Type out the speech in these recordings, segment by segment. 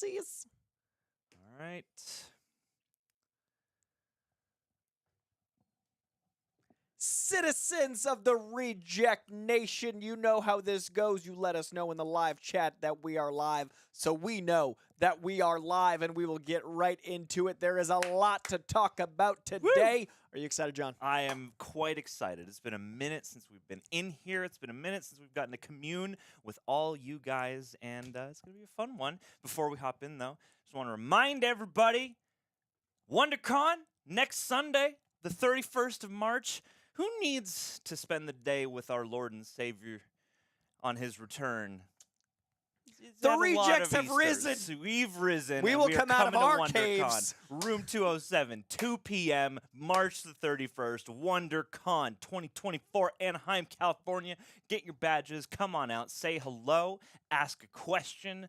See you. All right. Citizens of the Reject Nation, you know how this goes. You let us know in the live chat that we are live, so we know that we are live, and we will get right into it. There is a lot to talk about today. Are you excited, John? I am quite excited. It's been a minute since we've been in here. It's been a minute since we've gotten to commune with all you guys, and it's going to be a fun one. Before we hop in, though, just want to remind everybody, WonderCon next Sunday, the 31st of March. Who needs to spend the day with our Lord and Savior on his return? The rejects have risen. So we've risen. We will come out of our caves. Room 207, 2 p.m., March the 31st, WonderCon 2024, Anaheim, California. Get your badges. Come on out. Say hello. Ask a question.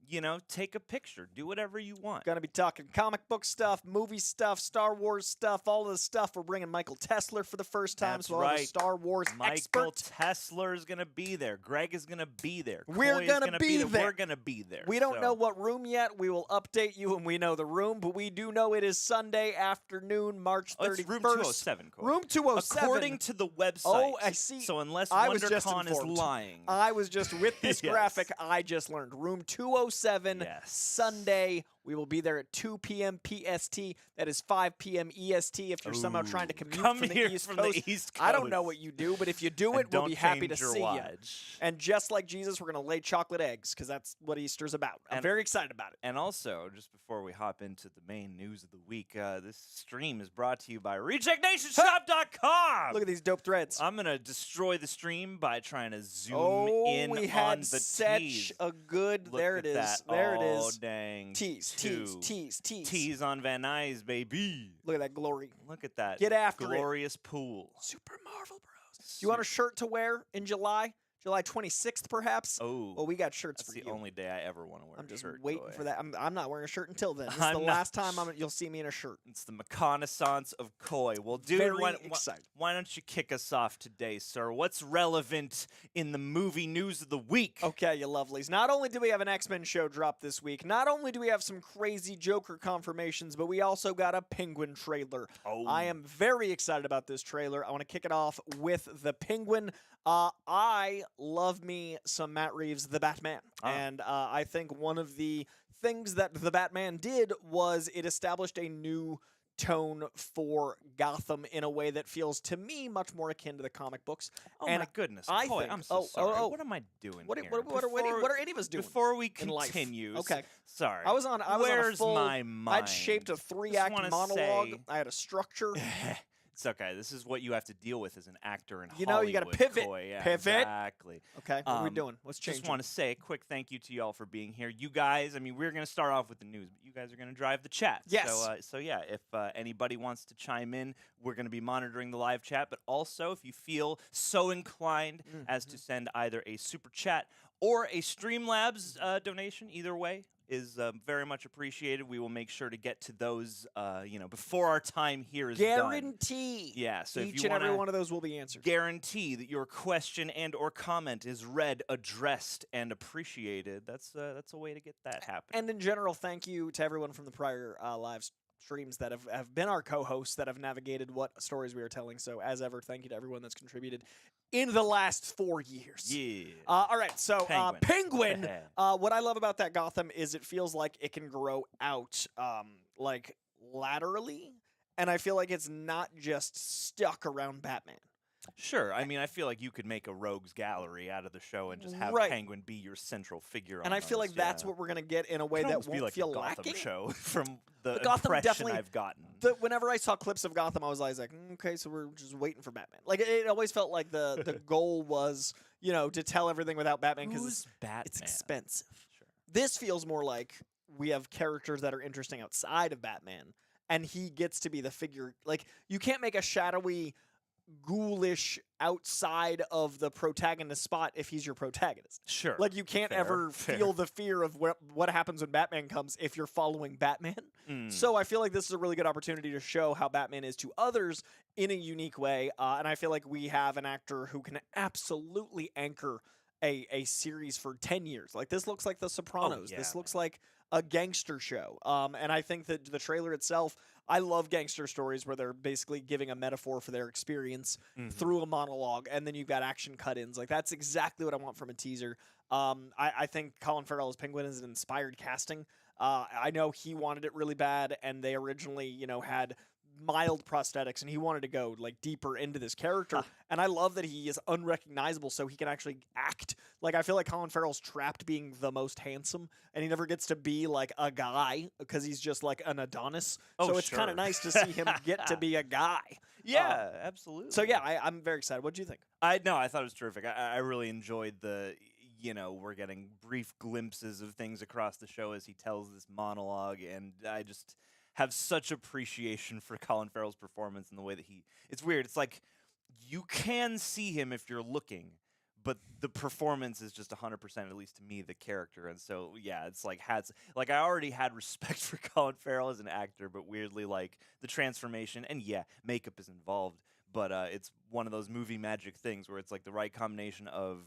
You know, take a picture. Do whatever you want. Gonna be talking comic book stuff, movie stuff, Star Wars stuff, all of the stuff. We're bringing Michael Tesler for the first time. That's so we'll have a right. Star Wars Michael expert. Tesler is gonna be there. Greg is gonna be there. We're Coy is gonna be there. We're gonna be there. We don't know what room yet. We will update you when we know the room, but we do know it is Sunday afternoon, March 31st. It's room 207. Coy. Room 207. According to the website. Oh, I see. So unless I was just WonderCon is informed. lying. I was just with this Yes. graphic. I just learned. Room 207. Yes. Sunday. We will be there at 2 p.m. PST. That is 5 p.m. EST if you're somehow trying to commute Come from the here East from Coast. the East I don't know Coast. what you do, but if you do And it, we'll don't be happy to change your see you. watch. And just like Jesus, we're going to lay chocolate eggs because that's what Easter's about. I'm And- very excited about it. And also, just before we hop into the main news of the week, this stream is brought to you by RejectNationShop.com. Look at these dope threads. I'm gonna destroy the stream by trying to zoom Oh, in we on had the such tease. a good. Look there at it is. that. There it Oh, is. dang. Tease, tease, Two. tease, tease. Tease on Van Nuys, baby. Look at that glory. Look at that. Get after it. glorious pool. Super Marvel Bros. You want a shirt to wear in July? July 26th, perhaps? Oh, Well, we got shirts that's for the you. only day I ever want to wear I'm a just shirt. waiting Coy. for that. I'm not wearing a shirt until then. This is I'm the not- last time you'll see me in a shirt. It's the reconnaissance of Coy. Well, dude, Very why, excited. why don't you kick us off today, sir? What's relevant in the movie news of the week? Okay, you lovelies. Not only do we have an X-Men show drop this week, not only do we have some crazy Joker confirmations, but we also got a Penguin trailer. Oh. I am very excited about this trailer. I want to kick it off with the Penguin. I love me some Matt Reeves, the Batman. And I think one of the things that the Batman did was it established a new tone for Gotham in a way that feels, to me, much more akin to the comic books. Oh and my goodness. I Coy, think- I'm so oh, sorry. oh. What am I doing What, here? what, what, are, what are any of us doing? Before we in life? continue, Okay. sorry. I was on a Where's full, my mind? I'd shaped a Just 3-act wanna monologue. say- I had a structure. It's okay. This is what you have to deal with as an actor in You know, you gotta Hollywood, pivot. Coy. Yeah, Pivot. Exactly. Okay, what are we Um, doing? What's changing? Just want to say a quick thank you to y'all for being here. You guys, I mean, we're going to start off with the news, but you guys are going to drive the chat. Yes. So yeah, if anybody wants to chime in, we're going to be monitoring the live chat. But also, if you feel so inclined as to send either a super chat or a Streamlabs donation, either way is very much appreciated. We will make sure to get to those, before our time here is done. Guarantee. Yeah, so if Each you and every wanna one of those will be answered. guarantee that your question and or comment is read, addressed, and appreciated, that's a way to get that happening. And in general, thank you to everyone from the prior live streams that have been our co-hosts that have navigated what stories we are telling. So as ever, thank you to everyone that's contributed in the last 4 years. Yeah. All right, so Penguin. Penguin. What I love about that Gotham is it feels like it can grow out, like laterally, and I feel like it's not just stuck around Batman. Sure. I mean, I feel like you could make a rogues gallery out of the show and just have Right. Penguin be your central figure. And I feel like that's what we're gonna get in a way Could that almost be won't like feel a Gotham lacking. show from the But Gotham impression definitely- I've gotten. Whenever I saw clips of Gotham, I was always like, okay, so we're just waiting for Batman. Like it always felt like the goal was, to tell everything without Batman because Who's Batman? it's expensive. Sure. This feels more like we have characters that are interesting outside of Batman, and he gets to be the figure. Like you can't make a shadowy, ghoulish outside of the protagonist spot if he's your protagonist. Sure. Like you can't Fair, ever fair. feel the fear of what happens when Batman comes if you're following Batman. Mm. So I feel like this is a really good opportunity to show how Batman is to others in a unique way, and I feel like we have an actor who can absolutely anchor a series for 10 years. Like this looks like The Sopranos. yeah, This looks like a gangster show. And I think that the trailer itself, I love gangster stories where they're basically giving a metaphor for their experience through a monologue, and then you've got action cut-ins. Like, that's exactly what I want from a teaser. I think Colin Farrell as Penguin is an inspired casting. I know he wanted it really bad, and they originally, had mild prosthetics, and he wanted to go like deeper into this character. And I love that he is unrecognizable, so he can actually act. Like, I feel like Colin Farrell's trapped being the most handsome, and he never gets to be like a guy because he's just like an Adonis. So it's kind of nice to see him get to be a guy. Yeah, absolutely. So yeah, I'm very excited. What do you think? I thought it was terrific. I really enjoyed the. We're getting brief glimpses of things across the show as he tells this monologue, and I just have such appreciation for Colin Farrell's performance and the way that it's weird. It's like you can see him if you're looking, but the performance is just 100%, at least to me, the character. And so, yeah, it's like I already had respect for Colin Farrell as an actor, but weirdly, like the transformation, and yeah, makeup is involved. But it's one of those movie magic things where it's like the right combination of,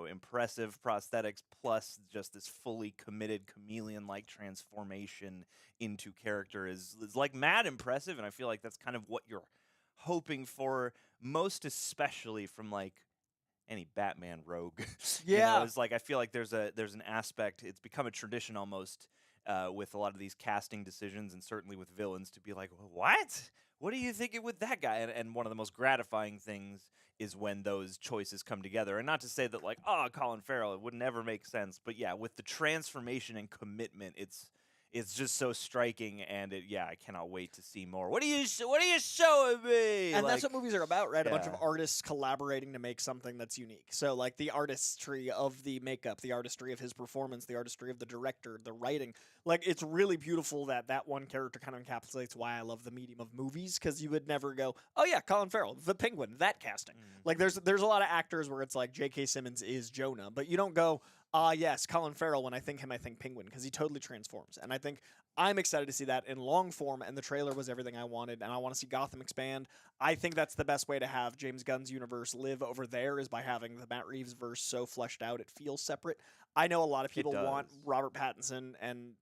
impressive prosthetics plus just this fully committed chameleon-like transformation into character is like mad impressive. And I feel like that's kind of what you're hoping for, most especially from like any Batman rogue. Yeah. It's like I feel like there's an aspect, it's become a tradition almost with a lot of these casting decisions, and certainly with villains, to be like, what are you thinking with that guy? And one of the most gratifying things is when those choices come together. And not to say that, like, Colin Farrell, it would never make sense. But yeah, with the transformation and commitment, it's just so striking. And I cannot wait to see more. What are you showing me? And that's what movies are about, right? Yeah. A bunch of artists collaborating to make something that's unique. So, like, the artistry of the makeup, the artistry of his performance, the artistry of the director, the writing. Like, it's really beautiful that one character kind of encapsulates why I love the medium of movies, because you would never go, oh yeah, Colin Farrell, the Penguin, that casting. Like, there's a lot of actors where it's like J.K. Simmons is Jonah, but you don't go, yes, Colin Farrell, when I think him, I think Penguin, because he totally transforms. And I think I'm excited to see that in long form, and the trailer was everything I wanted, and I want to see Gotham expand. I think that's the best way to have James Gunn's universe live over there, is by having the Matt Reeves verse so fleshed out it feels separate. I know a lot of people want Robert Pattinson and,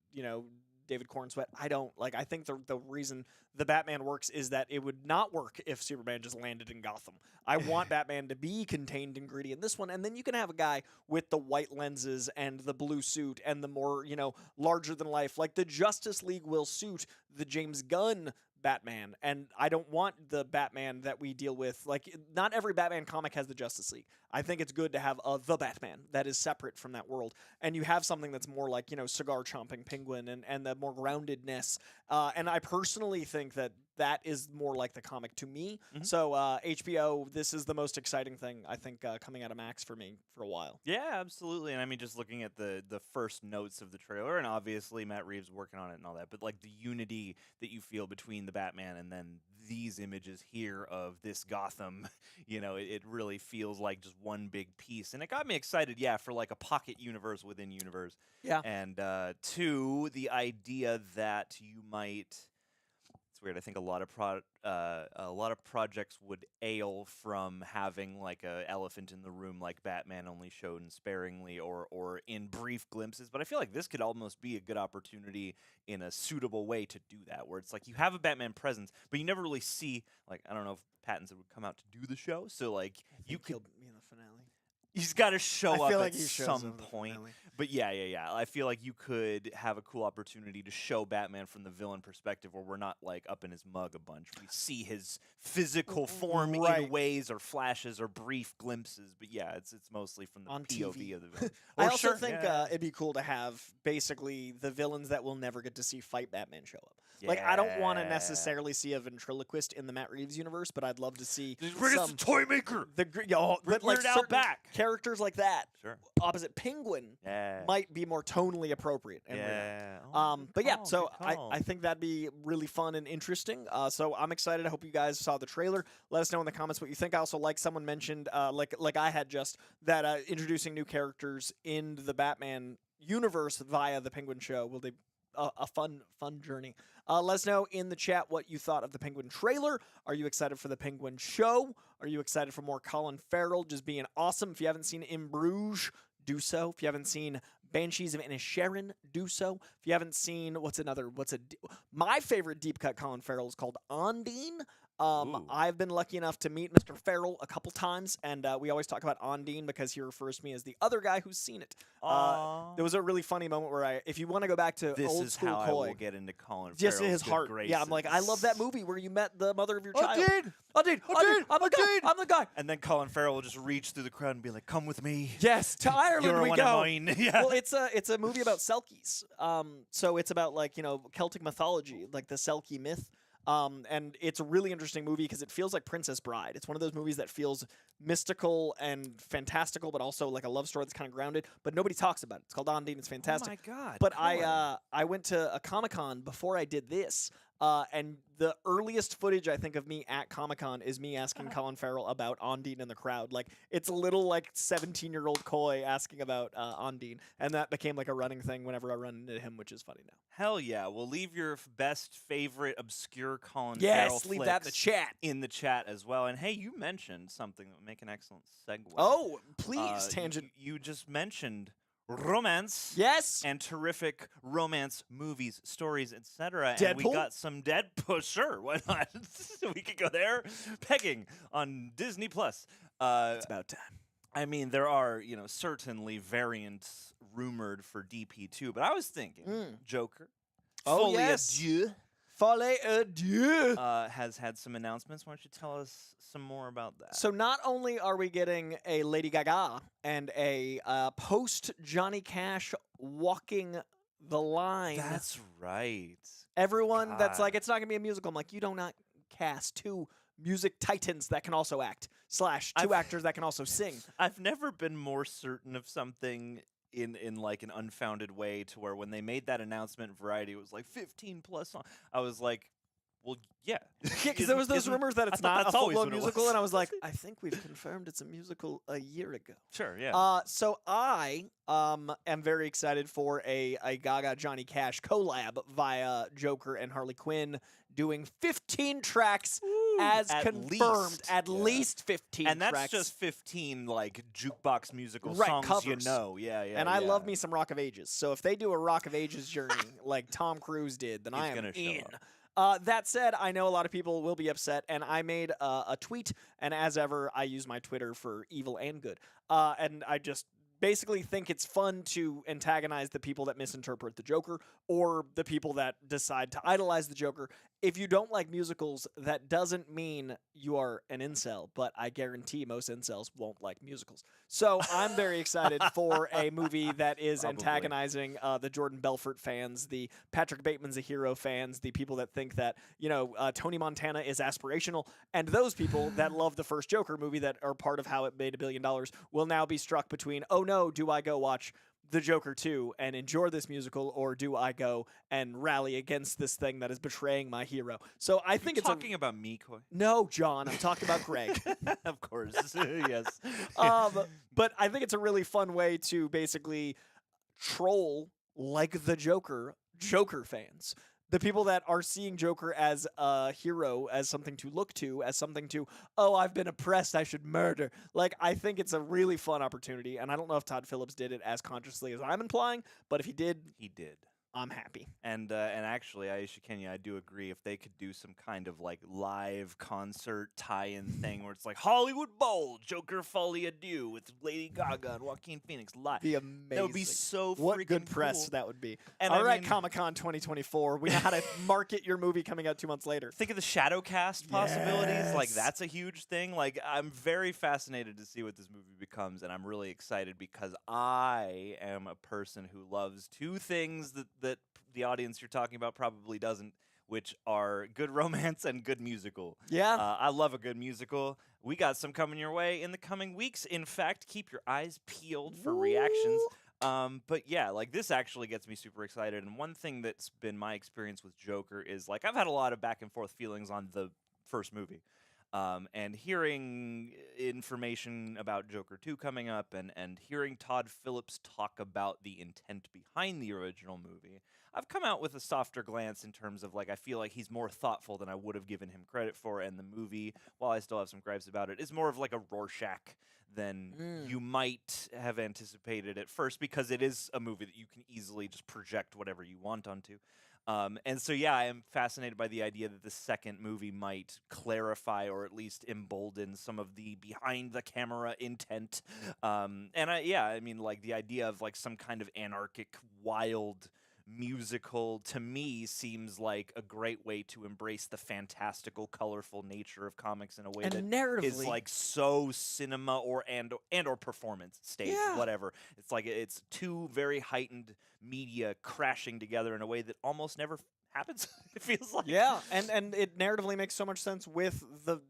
David Cornsweet. I don't. Like, I think the reason the Batman works is that it would not work if Superman just landed in Gotham. I want Batman to be contained and gritty in this one, and then you can have a guy with the white lenses and the blue suit and the more, larger than life. Like, the Justice League will suit the James Gunn Batman, and I don't want the Batman that we deal with. Like, not every Batman comic has the Justice League. I think it's good to have the Batman that is separate from that world, and you have something that's more like, cigar chomping Penguin and the more groundedness. And I personally think that is more like the comic to me. So HBO, this is the most exciting thing I think coming out of Max for me for a while. Yeah, absolutely. And I mean, just looking at the first notes of the trailer, and obviously Matt Reeves working on it and all that, but like the unity that you feel between the Batman and then these images here of this Gotham, it really feels like just one big piece. And it got me excited, for like a pocket universe within universe. Yeah. And two, the idea that you might... It's weird. I think a lot of projects would ail from having like a elephant in the room, like Batman, only shown sparingly or in brief glimpses. But I feel like this could almost be a good opportunity in a suitable way to do that, where it's like you have a Batman presence, but you never really see. Like, I don't know if Pattinson would come out to do the show, so like you could. He'll be in the finale. He's got to show up like at some point. But yeah. I feel like you could have a cool opportunity to show Batman from the villain perspective, where we're not like up in his mug a bunch. We see his physical form in ways or flashes or brief glimpses. But yeah, it's mostly from the POV TV. of the villain. I also think it'd be cool to have basically the villains that we'll never get to see fight Batman show up. Like, I don't want to necessarily see a ventriloquist in the Matt Reeves universe, but I'd love to see some toy maker. But like out back characters like that, opposite Penguin, might be more tonally appropriate. So I think that'd be really fun and interesting. So I'm excited. I hope you guys saw the trailer. Let us know in the comments what you think. I also, like someone mentioned, like I had just, that introducing new characters in the Batman universe via the Penguin show will be a fun journey. Let us know in the chat what you thought of the Penguin trailer. Are you excited for the Penguin show? Are you excited for more Colin Farrell just being awesome? If you haven't seen In Bruges, do so. If you haven't seen Banshees of Inisherin do so. If you haven't seen, my favorite deep cut Colin Farrell is called Ondine. I've been lucky enough to meet Mr. Farrell a couple times, and we always talk about Ondine because he refers to me as the other guy who's seen it. There was a really funny moment where if you want to go back to this old is school how Coy, I will get into Colin just Farrell's his good heart. graces. Yeah, I'm like, I love that movie where you met the mother of your child. Ondine! Ondine! I'm the guy! And then Colin Farrell will just reach through the crowd and be like, "Come with me." Yes, to Ireland You're we one go. of mine. Yeah. Well, it's a movie about Selkies. So it's about Celtic mythology, like the Selkie myth. And it's a really interesting movie because it feels like Princess Bride. It's one of those movies that feels mystical and fantastical, but also like a love story that's kind of grounded. But nobody talks about it. It's called Ondine. It's fantastic. Oh my God. But Colin. I went to a Comic-Con before I did this. And the earliest footage I think of me at Comic-Con is me asking Colin Farrell about Ondine in the crowd. Like, it's a little, 17-year-old Coy asking about Ondine. And that became, like, a running thing whenever I run into him, which is funny now. Hell yeah. We'll leave your best favorite obscure Colin Farrell Yes, leave that in the chat. in the chat as well. And hey, you mentioned something that would make an excellent segue. Oh, please, tangent. You just mentioned romance. Yes. And terrific romance movies, stories, etc. Deadpool? And we got some Deadpool. Sure, why not? We could go there. Pegging on Disney Plus. It's about time. I mean, there are, certainly variants rumored for DP2, but I was thinking Joker. Oh, Folie yes. Adieu, Folie Adieu. has had some announcements. Why don't you tell us some more about that? So not only are we getting a Lady Gaga and a post Johnny Cash walking the line. That's right. Everyone that's God. like, it's not going to be a musical. I'm like, you do not cast two music titans that can also act / two actors that can also sing. I've never been more certain of something in like an unfounded way to where when they made that announcement, Variety was like 15 plus songs. I was like, well, yeah. Yeah, because there was those rumors that it's not a always full-blown what it musical, was. and I was like, I think we've confirmed it's a musical a year ago. Sure, yeah. So I am very excited for a Gaga Johnny Cash collab via Joker and Harley Quinn doing 15 tracks as At confirmed. least. At Yeah. least 15 And that's tracks. just 15 like jukebox musical Right, songs covers. Yeah, yeah. And I love yeah. me some Rock of Ages. So if they do a Rock of Ages journey like Tom Cruise did, then I am gonna show in. up. That said, I know a lot of people will be upset, and I made a tweet, and as ever, I use my Twitter for evil and good. And I just basically think it's fun to antagonize the people that misinterpret the Joker or the people that decide to idolize the Joker. If you don't like musicals, that doesn't mean you are an incel, but I guarantee most incels won't like musicals. So I'm very excited for a movie that is Probably. antagonizing the Jordan Belfort fans, the Patrick Bateman's a hero fans, the people that think that, Tony Montana is aspirational, and those people that love the first Joker movie that are part of how it made $1 billion will now be struck between, oh no, do I go watch The Joker 2 and enjoy this musical, or do I go and rally against this thing that is betraying my hero? So I think it's talking about me, Coy. No, John, I'm talking about Greg. Of course, yes. But I think it's a really fun way to basically troll like the Joker fans. The people that are seeing Joker as a hero, as something to look to, as something to, oh, I've been oppressed, I should murder. Like, I think it's a really fun opportunity, and I don't know if Todd Phillips did it as consciously as I'm implying, but if he did, I'm happy. And actually, Aisha Kenya, I do agree. If they could do some kind of like live concert tie-in thing where it's like Hollywood Bowl, Joker Folie Adieu with Lady Gaga and Joaquin Phoenix live, Be amazing. that would be so freaking What good press cool. that would be. And All I right, mean- Comic-Con 2024. We know how to market your movie coming out 2 months later. Think of the shadow cast possibilities. Like Yes. that's a huge thing. Like I'm very fascinated to see what this movie becomes, and I'm really excited because I am a person who loves two things that the audience you're talking about probably doesn't, which are good romance and good musical. Yeah. I love a good musical. We got some coming your way in the coming weeks. In fact, keep your eyes peeled for reactions. But yeah, like this actually gets me super excited. And one thing that's been my experience with Joker is like I've had a lot of back and forth feelings on the first movie. And hearing information about Joker 2 coming up and hearing Todd Phillips talk about the intent behind the original movie, I've come out with a softer glance in terms of, like, I feel like he's more thoughtful than I would have given him credit for, and the movie, while I still have some gripes about it, is more of like a Rorschach than you might have anticipated at first, because it is a movie that you can easily just project whatever you want onto. And so, yeah, I am fascinated by the idea that the second movie might clarify or at least embolden some of the behind-the-camera intent. I mean, like, the idea of, like, some kind of anarchic, wild musical, to me, seems like a great way to embrace the fantastical, colorful nature of comics in a way And that narratively, is, like, so cinema or performance stage, whatever. It's like it's two very heightened media crashing together in a way that almost never happens. It feels like. Yeah, and it narratively makes so much sense with the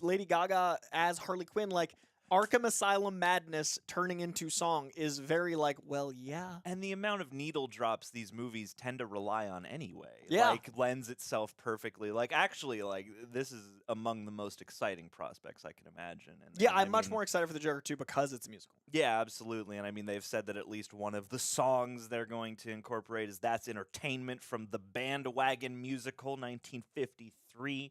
Lady Gaga as Harley Quinn. Like, Arkham Asylum madness turning into song is very, like, well, yeah. And the amount of needle drops these movies tend to rely on anyway, Yeah. like, lends itself perfectly. Like, actually, like, this is among the most exciting prospects I can imagine. And Yeah, I I'm much mean, more excited for the Joker 2 because it's a musical. Yeah, absolutely. And I mean, they've said that at least one of the songs they're going to incorporate is That's Entertainment from the Bandwagon musical 1953.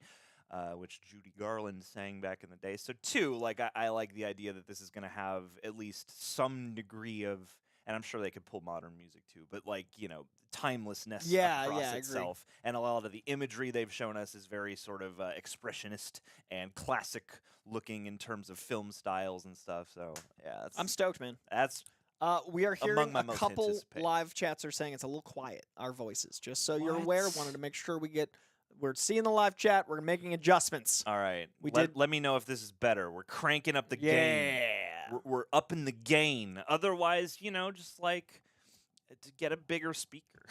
Which Judy Garland sang back in the day. So, two, like, I like the idea that this is going to have at least some degree of, and I'm sure they could pull modern music too, but, like, you know, timelessness across I agree. itself. And a lot of the imagery they've shown us is very sort of expressionist and classic looking in terms of film styles and stuff. So, yeah, I'm stoked, man. That's we are hearing among my a most couple anticipated. live chats are saying it's a little quiet, our voices. Just so you're aware, wanted to make sure we're seeing the live chat. We're making adjustments. All right. We Let me know if this is better. We're cranking up the gain. Yeah. We're up in the gain. Otherwise, you know, just like to get a bigger speaker.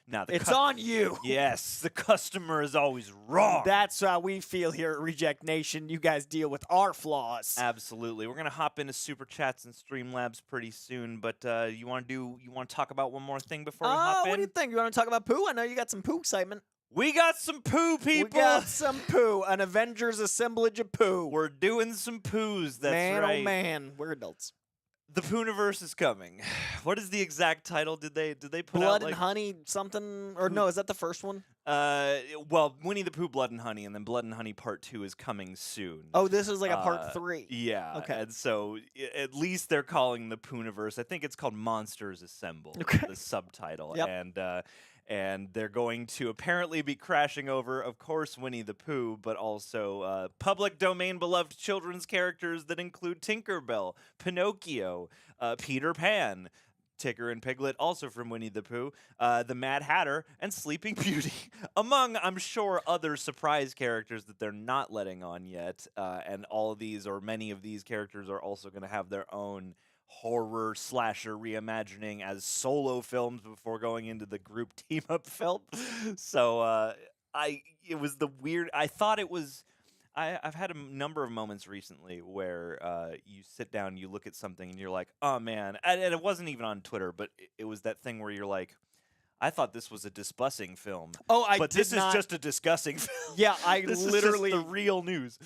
Now It's on you. Yes, the customer is always wrong. That's how we feel here at Reject Nation. You guys deal with our flaws. Absolutely. We're gonna hop into super chats and Streamlabs pretty soon. But you want to talk about one more thing before we hop in? What do you think? You want to talk about poo? I know you got some poo excitement. We got some poo, people. We got some poo. An Avengers assemblage of poo. We're doing some poos. That's man, right. oh man, we're adults. The POOHNIVERSE is coming. What is the exact title? Did they put Blood out, and like, Honey something? Or no, is that the first one? Well, Winnie the Pooh, Blood and Honey, and then Blood and Honey Part 2 is coming soon. Oh, this is like a part 3. Yeah. Okay. And so at least they're calling the POOHNIVERSE. I think it's called Monsters Assemble. Okay. The subtitle. Yep. And they're going to apparently be crashing over, of course, Winnie the Pooh, but also public domain beloved children's characters that include Tinkerbell, Pinocchio, Peter Pan, Tigger and Piglet, also from Winnie the Pooh, the Mad Hatter, and Sleeping Beauty, among, I'm sure, other surprise characters that they're not letting on yet. And all of these, or many of these characters, are also going to have their own horror slasher reimagining as solo films before going into the group team up film. So it was the weird. I thought it was. I've had a number of moments recently where you sit down, you look at something, and you're like, oh man, and it wasn't even on Twitter, but it was that thing where you're like, I thought this was a disbussing film. Oh, but this is just a discussing film. Yeah, I this literally is just the real news.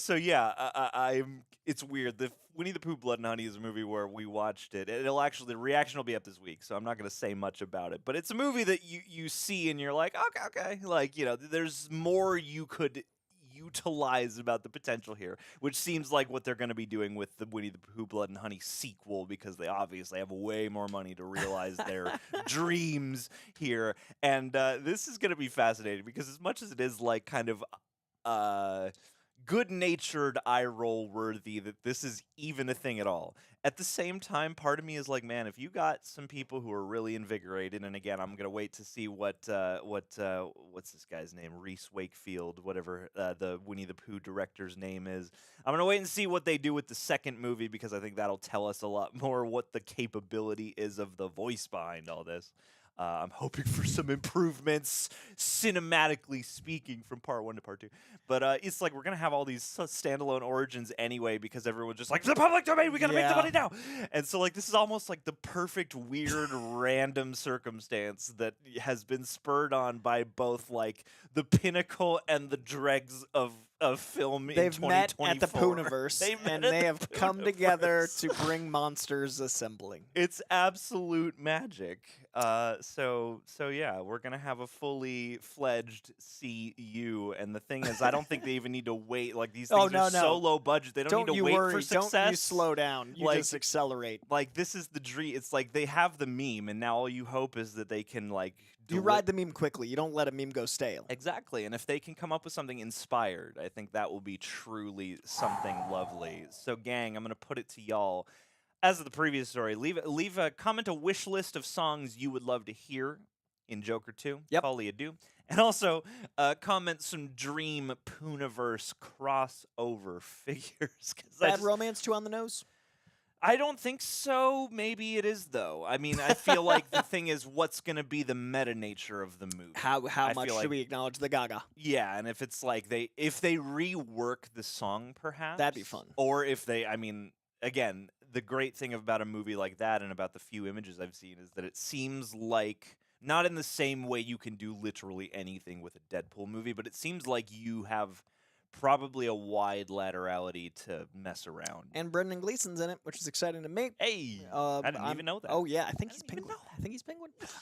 So yeah, I'm. It's weird. The Winnie the Pooh, Blood and Honey is a movie where we watched it. The reaction will be up this week, so I'm not going to say much about it. But it's a movie that you see and you're like, okay, like, you know, there's more you could utilize about the potential here, which seems like what they're going to be doing with the Winnie the Pooh, Blood and Honey sequel, because they obviously have way more money to realize their dreams here. And this is going to be fascinating because as much as it is like kind of good-natured eye-roll worthy that this is even a thing at all. At the same time, part of me is like, man, if you got some people who are really invigorated, and again, I'm gonna wait to see what's this guy's name, Reese Wakefield, whatever the Winnie the Pooh director's name is. I'm gonna wait and see what they do with the second movie because I think that'll tell us a lot more what the capability is of the voice behind all this. I'm hoping for some improvements, cinematically speaking, from part 1 to part 2. But it's like we're going to have all these standalone origins anyway because everyone's just like, the public domain, we got to make the money now. And so, like, this is almost like the perfect, weird, random circumstance that has been spurred on by both, like, the pinnacle and the dregs of film in 2024. They've met at the POOHNIVERSE, and they have come together to bring monsters assembling. It's absolute magic. So yeah, we're gonna have a fully fledged CU, and the thing is, I don't think they even need to wait. Like these things are so low budget, they don't need to wait for success. Don't you slow down. You just accelerate. Like this is the dream. It's like they have the meme, and now all you hope is that they can like. You ride the meme quickly. You don't let a meme go stale. Exactly, and if they can come up with something inspired, I think that will be truly something lovely. So, gang, I'm gonna put it to y'all. As of the previous story, leave a comment, a wish list of songs you would love to hear in Joker 2. Yep. Folie à Deux. And also comment some dream POOHNIVERSE crossover figures. Bad Romance 2 on the nose? I don't think so. Maybe it is, though. I mean, I feel like the thing is what's going to be the meta nature of the movie. How much do we acknowledge the Gaga? Yeah, and if it's like if they rework the song, perhaps. That'd be fun. Or if they, I mean, again, the great thing about a movie like that and about the few images I've seen is that it seems like, not in the same way you can do literally anything with a Deadpool movie, but it seems like you have probably a wide laterality to mess around. And Brendan Gleeson's in it, which is exciting to me. Hey, I didn't even know that. Oh, yeah, I think he's Penguin.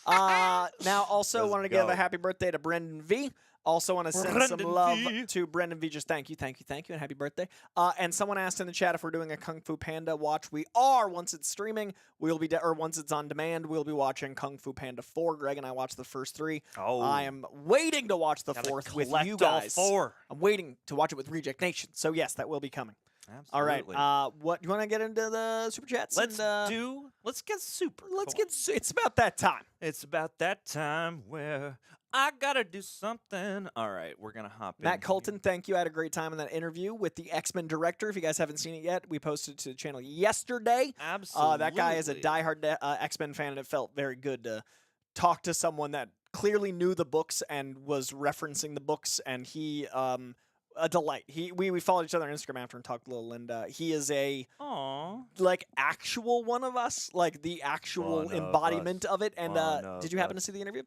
Now, also wanted to give a happy birthday to Brendan V. Also want to send some love to Brendan V. Just thank you, and happy birthday. And someone asked in the chat if we're doing a Kung Fu Panda watch. We are. Once it's streaming, we'll be or once it's on demand, we'll be watching Kung Fu Panda 4. Greg and I watched the first 3. Oh. I am waiting to watch the 4th with you guys. I'm waiting to watch it with Reject Nation. So yes, that will be coming. Absolutely. All right. What you want to get into the super chats? Let's get super. It's about that time. It's about that time where I gotta do something. All right, we're gonna hop in. Matt Colton, thank you. I had a great time in that interview with the X-Men director. If you guys haven't seen it yet, we posted it to the channel yesterday. Absolutely. That guy is a diehard X-Men fan, and it felt very good to talk to someone that clearly knew the books and was referencing the books. And he, a delight. We followed each other on Instagram after and talked a little. And he is a actual one of us, like the actual embodiment of it. And did you happen to see the interview?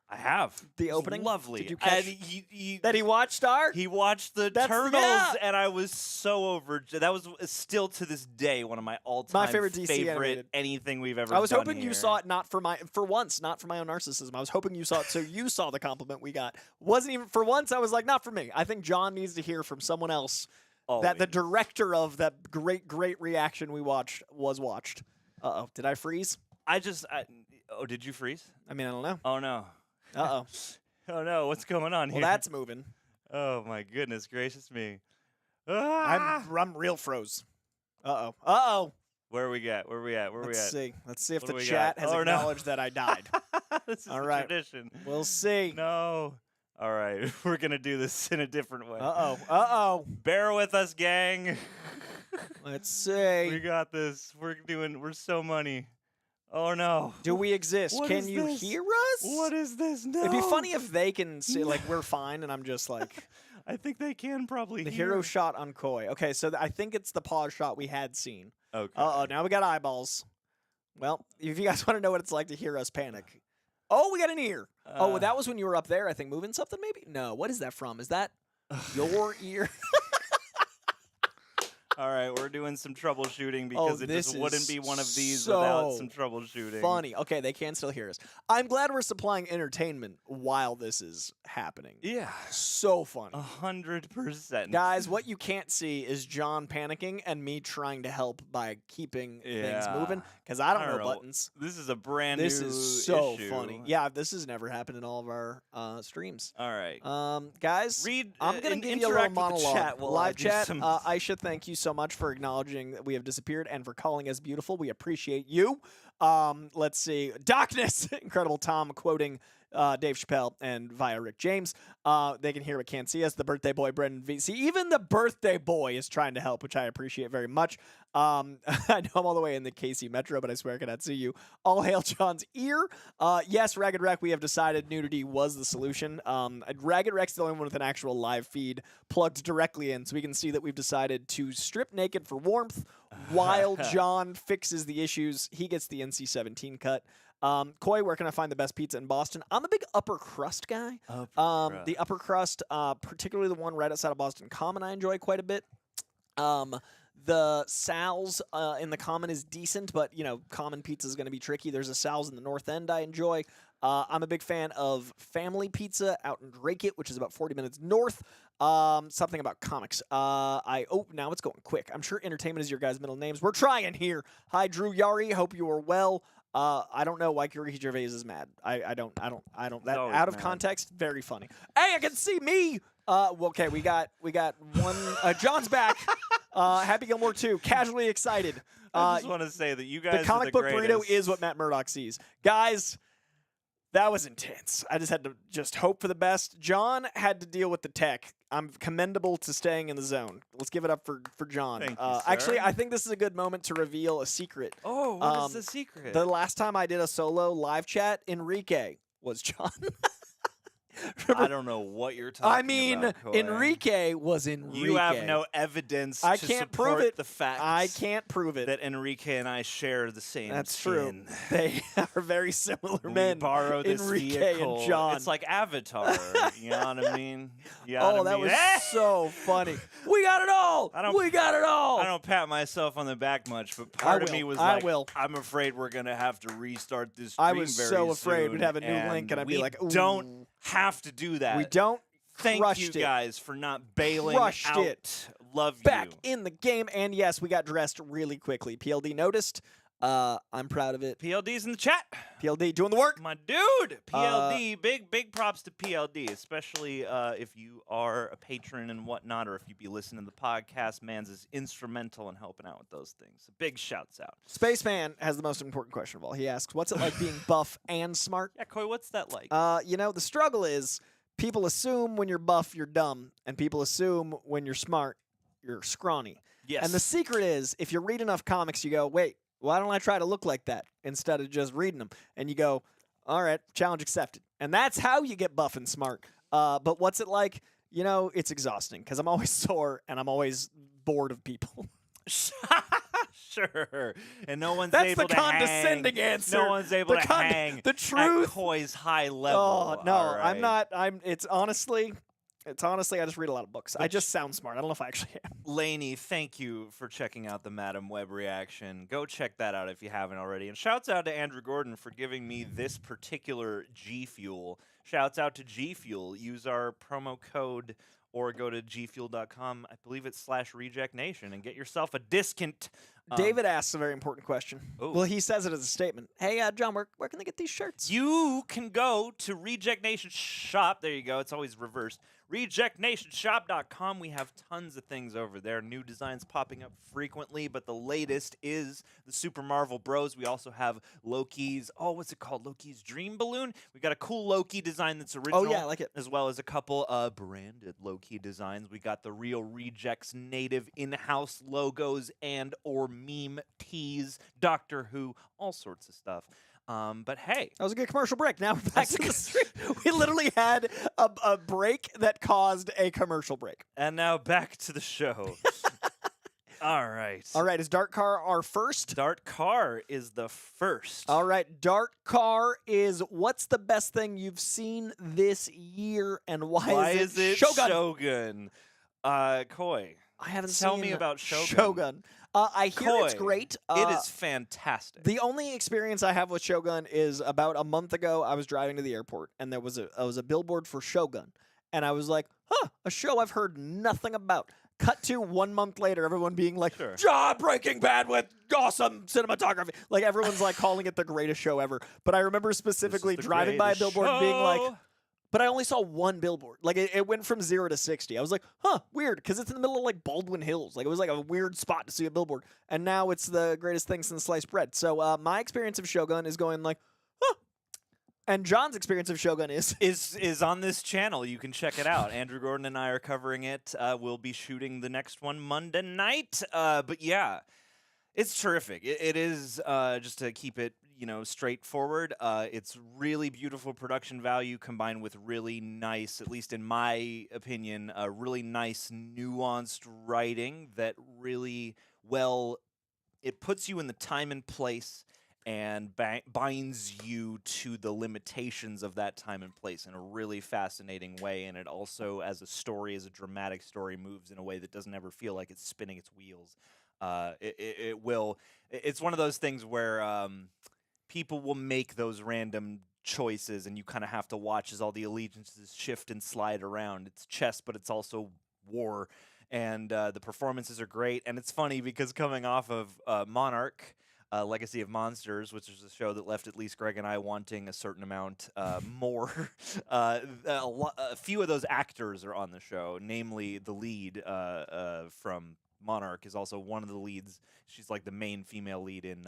I have. The opening? Lovely. Did you catch he that he watched our? He watched the Turtles, and I was so overjoyed. That was still to this day one of my all-time favorite DC animated. Anything we've ever done. I was hoping here. you saw it not for my own narcissism. I was hoping you saw it so you saw the compliment we got. Wasn't even for once. I was like, not for me. I think John needs to hear from someone else that the director of that great reaction we watched was watched. Uh-oh. Did I freeze? Did you freeze? I mean, I don't know. Oh, no. Uh-oh. Oh, no. What's going on here? Well, that's moving. Oh, my goodness gracious me. I'm real froze. Uh-oh. Where are we at? Let's see if the chat has acknowledged that I died. This is all right. tradition. We'll see. No. All right. We're going to do this in a different way. Uh-oh. Bear with us, gang. Let's see. We got this. We're so money. Oh, no. Do we exist? Can you hear us? What is this? No. It'd be funny if they can see, like, we're fine, and I'm just like... I think they can probably the hear. hero shot on Koi. Okay, so I think it's the pause shot we had seen. Okay. Uh-oh, now we got eyeballs. Well, if you guys want to know what it's like to hear us panic. Oh, we got an ear. That was when you were up there, I think, moving something maybe? No, what is that from? Is that your ear? All right, we're doing some troubleshooting because it just wouldn't be one of these so without some troubleshooting. Funny. Okay, they can still hear us. I'm glad we're supplying entertainment while this is happening. Yeah. So funny. 100%. Guys, what you can't see is John panicking and me trying to help by keeping things moving because I don't know buttons. This is a brand new This is so issue. funny. Yeah, this has never happened in all of our streams. All right. Guys, I'm going to give you a little monologue. Live chat, Aisha, thank you so much for acknowledging that we have disappeared and for calling us beautiful. We appreciate you. Let's see. Darkness. Incredible Tom quoting Dave Chappelle and via Rick James. They can hear but can't see us. The birthday boy, Brendan V. See, even the birthday boy is trying to help, which I appreciate very much. I know I'm all the way in the KC Metro, but I swear I cannot see you. All hail John's ear. Yes, Ragged Rec, we have decided nudity was the solution. Ragged Rec's the only one with an actual live feed plugged directly in, so we can see that we've decided to strip naked for warmth while John fixes the issues. He gets the NC-17 cut. Coy, where can I find the best pizza in Boston? I'm a big upper crust guy. The upper crust, particularly the one right outside of Boston Common, I enjoy quite a bit. The Sal's in the Common is decent, but, Common pizza is going to be tricky. There's a Sal's in the North End I enjoy. I'm a big fan of Family Pizza out in Drake, which is about 40 minutes north. Something about comics. Now it's going quick. I'm sure entertainment is your guys' middle names. We're trying here. Hi, Drew Yari. Hope you are well. I don't know why Ricky Gervais is mad. I don't. That out of context, very funny. Hey, I can see me. Okay, we got one. John's back. Happy Gilmore 2. Casually excited. I just want to say that you guys. The comic book greatest. burrito is what Matt Murdock sees, guys. That was intense. I just had to hope for the best. John had to deal with the tech. I'm commendable to staying in the zone. Let's give it up for John. Thank you, sir. Actually, I think this is a good moment to reveal a secret. Oh, what is the secret? The last time I did a solo live chat, Enrique was John. I don't know what you're talking about, Coy. Enrique was Enrique. You have no evidence I to can't support prove it. the fact I can't prove it. that Enrique and I share the same That's skin. true. They are very similar We men. borrow this Enrique vehicle. and John. It's like Avatar. You know what I mean? That was so funny. We got it all. We got it all. I don't pat myself on the back much, but part of me was I like, will. I'm afraid we're going to have to restart this stream I was very so afraid soon, we'd have a new link and I'd be like, ooh. don't have to do that. We don't. Thank crushed you it. guys for not bailing Crushed out. it. Love Back you. in the game, and yes, we got dressed really quickly. PLD noticed. I'm proud of it. PLD's in the chat. PLD doing the work. My dude, PLD, big props to PLD, especially if you are a patron and whatnot, or if you be listening to the podcast. Mans is instrumental in helping out with those things. So big shouts out. Spaceman has the most important question of all. He asks, what's it like being buff and smart? Yeah, Coy, what's that like? The struggle is people assume when you're buff, you're dumb, and people assume when you're smart, you're scrawny. Yes. And the secret is, if you read enough comics, you go, wait, why don't I try to look like that instead of just reading them? And you go, all right, challenge accepted. And that's how you get buff and smart. But what's it like? It's exhausting because I'm always sore and I'm always bored of people. Sure. And no one's That's able the to condescending hang. answer. No one's able to hang the truth. at Coy's high level. Oh, no, all I'm right? not. It's honestly, I just read a lot of books. I just sound smart. I don't know if I actually am. Laney, thank you for checking out the Madam Web reaction. Go check that out if you haven't already. And shouts out to Andrew Gordon for giving me this particular G Fuel. Shouts out to G Fuel. Use our promo code or go to gfuel.com. I believe it's /RejectNation and get yourself a discount. David asks a very important question. Ooh. Well, he says it as a statement. Hey, John, where can they get these shirts? You can go to Reject Nation Shop. There you go. It's always reversed. RejectNationShop.com. We have tons of things over there. New designs popping up frequently, but the latest is the Super Marvel Bros. We also have Loki's, what's it called? Loki's Dream Balloon. We got a cool Loki design that's original. Oh, yeah, I like it. As well as a couple branded Loki designs. We got the Real Rejects native in-house logos and or meme tees, Doctor Who, all sorts of stuff. But hey. That was a good commercial break. Now we're back in the street. We literally had a break that caused a commercial break. And now back to the show. All right. All right. Is Dark Car our first? Dark Car is the first. All right. Dark Car is what's the best thing you've seen this year and why is it Shogun? Coy. I haven't Tell seen me about Shogun. Shogun. I hear it's great. It is fantastic. The only experience I have with Shogun is about a month ago. I was driving to the airport, and there was a billboard for Shogun, and I was like, "Huh, a show I've heard nothing about." Cut to 1 month later, everyone being like, Sure. "John, Breaking Bad with awesome cinematography." Like everyone's like calling it the greatest show ever. But I remember specifically driving by a billboard and being like, but I only saw one billboard. Like, it went from 0 to 60. I was like, huh, weird, because it's in the middle of, like, Baldwin Hills. Like, it was, like, a weird spot to see a billboard. And now it's the greatest thing since sliced bread. So my experience of Shogun is going like, huh, And John's experience of Shogun is on this channel. You can check it out. Andrew Gordon and I are covering it. We'll be shooting the next one Monday night. But yeah, it's terrific. It is, just to keep it, straightforward. It's really beautiful production value combined with really nice, at least in my opinion, really nice nuanced writing that really it puts you in the time and place and binds you to the limitations of that time and place in a really fascinating way. And it also, as a story, as a dramatic story, moves in a way that doesn't ever feel like it's spinning its wheels. It's one of those things where people will make those random choices, and you kind of have to watch as all the allegiances shift and slide around. It's chess, but it's also war. And the performances are great. And it's funny because coming off of Monarch, Legacy of Monsters, which is a show that left at least Greg and I wanting a certain amount more. A few of those actors are on the show, namely the lead from Monarch is also one of the leads. She's like the main female lead in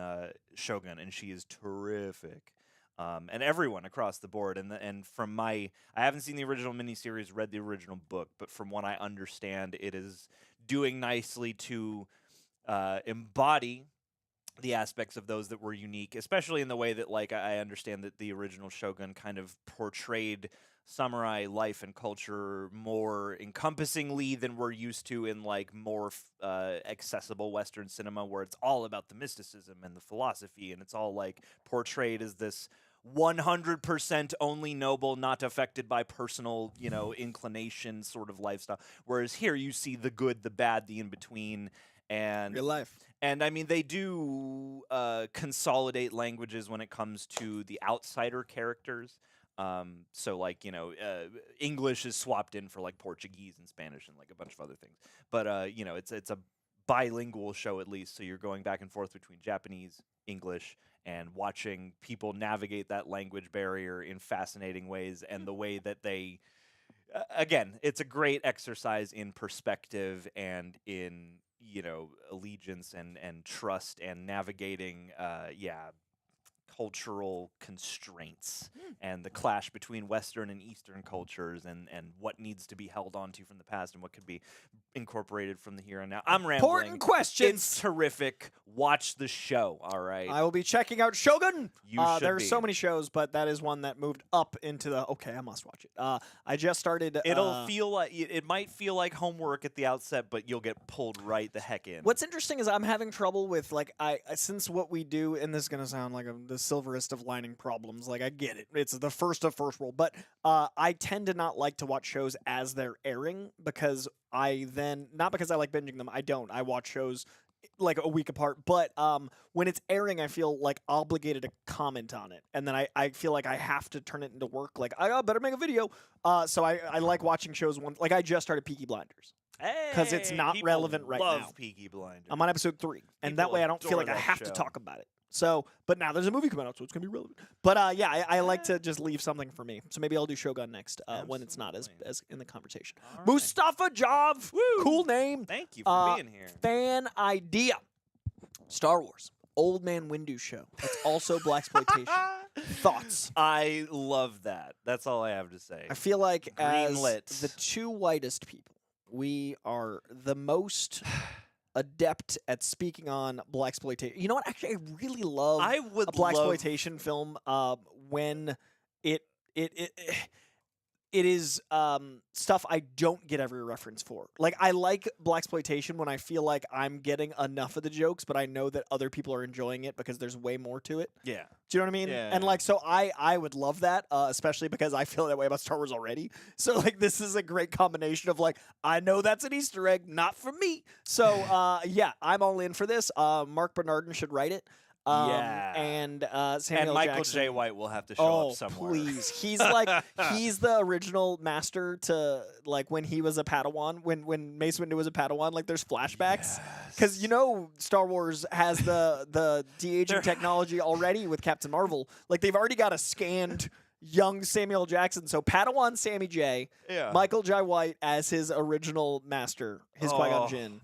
Shogun, and she is terrific. And everyone across the board. And from I haven't seen the original miniseries, read the original book, but from what I understand, it is doing nicely to embody the aspects of those that were unique, especially in the way that, like, I understand that the original Shogun kind of portrayed samurai life and culture more encompassingly than we're used to in, like, more accessible Western cinema, where it's all about the mysticism and the philosophy, and it's all, like, portrayed as this 100% only noble, not affected by personal, inclination sort of lifestyle. Whereas here you see the good, the bad, the in-between, and real life. And I mean, they do consolidate languages when it comes to the outsider characters. So, like, English is swapped in for, like, Portuguese and Spanish and, like, a bunch of other things. But it's a bilingual show at least. So you're going back and forth between Japanese, English, and watching people navigate that language barrier in fascinating ways. And the way that they, again, it's a great exercise in perspective and in allegiance and trust and navigating, cultural constraints and the clash between Western and Eastern cultures and what needs to be held onto from the past and what could be incorporated from the here and now. I'm rambling. Important questions. It's terrific. Watch the show, all right? I will be checking out Shogun. You should There are be. so many shows, but that is one that moved up into the, okay, I must watch it. I just started. It'll feel like, it might feel like homework at the outset, but you'll get pulled right the heck in. What's interesting is I'm having trouble with, like, since what we do, and this is going to sound like the silverest of lining problems, like, I get it. It's the first of first world, but I tend to not like to watch shows as they're airing because not because I like binging them, I don't. I watch shows like a week apart, but when it's airing, I feel like obligated to comment on it, and then I feel like I have to turn it into work. Like, I better make a video. So I like watching shows like I just started Peaky Blinders. Because it's not relevant right love now. Peaky Blinders. I'm on episode 3, and that way I don't feel like I have to talk about it. So, but now there's a movie coming out, so it's gonna be relevant. But I like to just leave something for me. So maybe I'll do Shogun next when it's not as in the conversation. All right. Mustafa Jav, cool name. Thank you for being here. Fan idea. Star Wars, Old Man Windu show. It's also blaxploitation. Thoughts? I love that. That's all I have to say. I feel like Greenlit. as the two whitest people, we are the most adept at speaking on blaxploitation. You know what? Actually, I really love a blaxploitation film when it is stuff I don't get every reference for. Like, I like blaxploitation when I feel like I'm getting enough of the jokes, but I know that other people are enjoying it because there's way more to it. Yeah. Do you know what I mean? Yeah. And, like, so I would love that, especially because I feel that way about Star Wars already. So, like, this is a great combination of, like, I know that's an Easter egg, not for me. So, yeah, I'm all in for this. Mark Bernardin should write it. And Samuel Michael Jackson. J. White will have to show up somewhere. Please. He's like, he's the original master to, like, when he was a Padawan, when Mace Windu was a Padawan, like, there's flashbacks. Because, Star Wars has the de-aging technology already with Captain Marvel. Like, they've already got a scanned young Samuel Jackson. So Padawan Sammy J, Michael J. White as his original master. his Qui-Gon Jinn.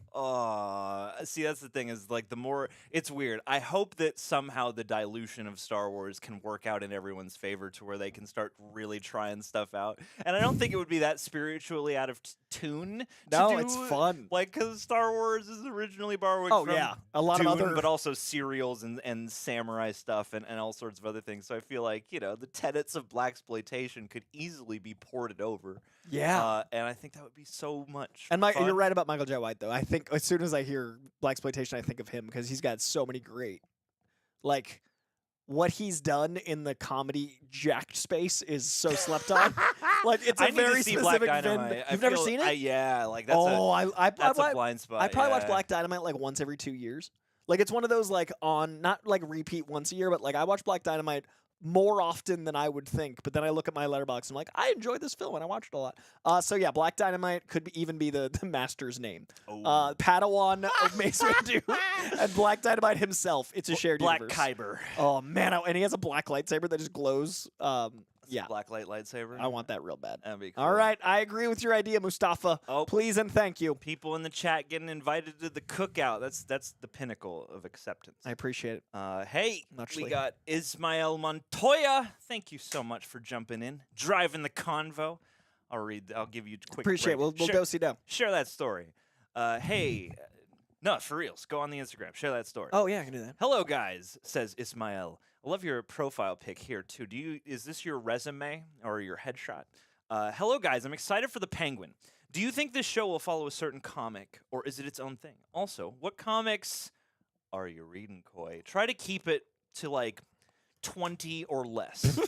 See, that's the thing is like the more it's weird. I hope that somehow the dilution of Star Wars can work out in everyone's favor to where they can start really trying stuff out. And I don't think it would be that spiritually out of tune. No, it's fun. Like, because Star Wars is originally borrowing from a lot Dune, of other, but also serials and samurai stuff and all sorts of other things. So I feel like, you know, the tenets of blaxploitation could easily be ported over. Yeah. And I think that would be so much And fun. you're right about Michael J. White, though. I think as soon as I hear blaxploitation, I think of him because he's got so many great, like, what he's done in the comedy jacked space is so slept on. Like, it's a I need very to see specific Black Dynamite. You've never seen it? Yeah, like that's that's a blind spot. I probably watch Black Dynamite like once every 2 years. Like, it's one of those like on not like repeat once a year, but like I watch Black Dynamite more often than I would think. But then I look at my letterbox and I'm like, I enjoyed this film and I watched it a lot. So yeah, Black Dynamite could even be the master's name. Padawan of Mace Windu and Black Dynamite himself. It's a shared Black universe. Kyber. Oh man, and he has a black lightsaber that just glows. Yeah, Black light lightsaber. I want that real bad. That'd be cool. All right, I agree with your idea, Mustafa. Oh. Please and thank you. People in the chat getting invited to the cookout. That's the pinnacle of acceptance. I appreciate it. Hey, Muchly. we got Ismael Montoya. Thank you so much for jumping in, driving the convo. I'll give you a quick Appreciate break. it. We'll go see down. Share that story. Hey, no, for reals. Go on the Instagram. Share that story. Oh yeah, I can do that. Hello, guys, says Ismael. I love your profile pic here, too. Is this your resume or your headshot? Hello, guys. I'm excited for the Penguin. Do you think this show will follow a certain comic, or is it its own thing? Also, what comics are you reading, Koi? Try to keep it to, like, 20 or less.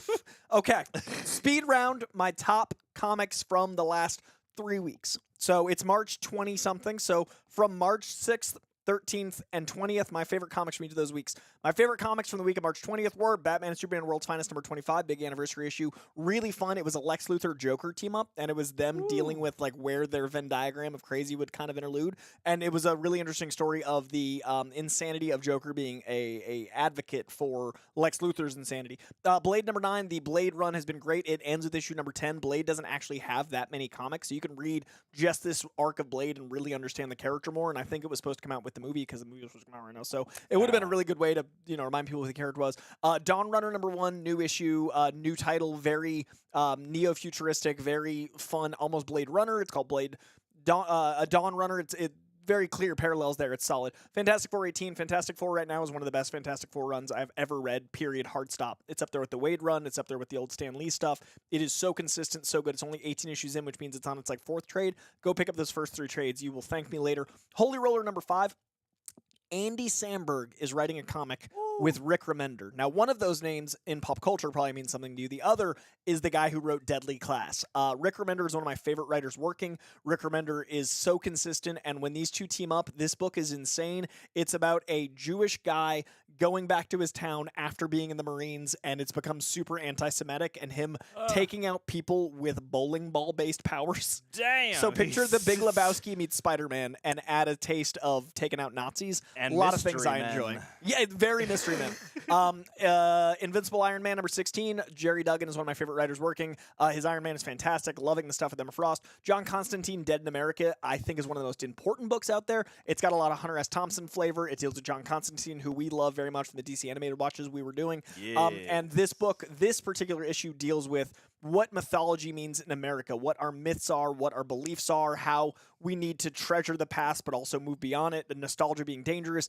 Okay. Speed round, my top comics from the last 3 weeks. So it's March 20-something. So from March 6th, 13th, and 20th, my favorite comics from each of those weeks. My favorite comics from the week of March 20th were Batman and Superman World's Finest number 25, big anniversary issue. Really fun. It was a Lex Luthor Joker team up, and it was them dealing with like where their Venn diagram of crazy would kind of interlude. And it was a really interesting story of the insanity of Joker being a advocate for Lex Luthor's insanity. Blade number 9, the Blade run has been great. It ends with issue number 10. Blade doesn't actually have that many comics, so you can read just this arc of Blade and really understand the character more. And I think it was supposed to come out with the movie because the movie was supposed to come out right now. So it would have been a really good way to, remind people who the character was. Dawn Runner number 1, new issue, new title, very neo-futuristic, very fun, almost Blade Runner. It's called Dawn Runner. It's very clear parallels there. It's solid. Fantastic Four 18. Fantastic Four right now is one of the best Fantastic Four runs I've ever read, period, hard stop. It's up there with the Wade run. It's up there with the old Stan Lee stuff. It is so consistent, so good. It's only 18 issues in, which means it's on its like 4th trade. Go pick up those first 3 trades. You will thank me later. Holy Roller number 5. Andy Samberg is writing a comic with Rick Remender. Now, one of those names in pop culture probably means something to you. The other is the guy who wrote Deadly Class. Rick Remender is one of my favorite writers working. Rick Remender is so consistent, and when these two team up, this book is insane. It's about a Jewish guy going back to his town after being in the Marines, and it's become super anti-Semitic, and him taking out people with bowling ball-based powers. Damn. So picture the Big Lebowski meets Spider-Man and add a taste of taking out Nazis. And a lot of things Mystery I Men. enjoy. Yeah, very Mystery Men. Invincible Iron Man number 16. Jerry Duggan is one of my favorite writers working. His Iron Man is fantastic. Loving the stuff with Emma Frost. John Constantine, Dead in America, I think is one of the most important books out there. It's got a lot of Hunter S. Thompson flavor. It deals with John Constantine, who we love very much from the DC animated watches we were doing. And this book, this particular issue, deals with what mythology means in America, what our myths are, what our beliefs are, how we need to treasure the past but also move beyond it, the nostalgia being dangerous.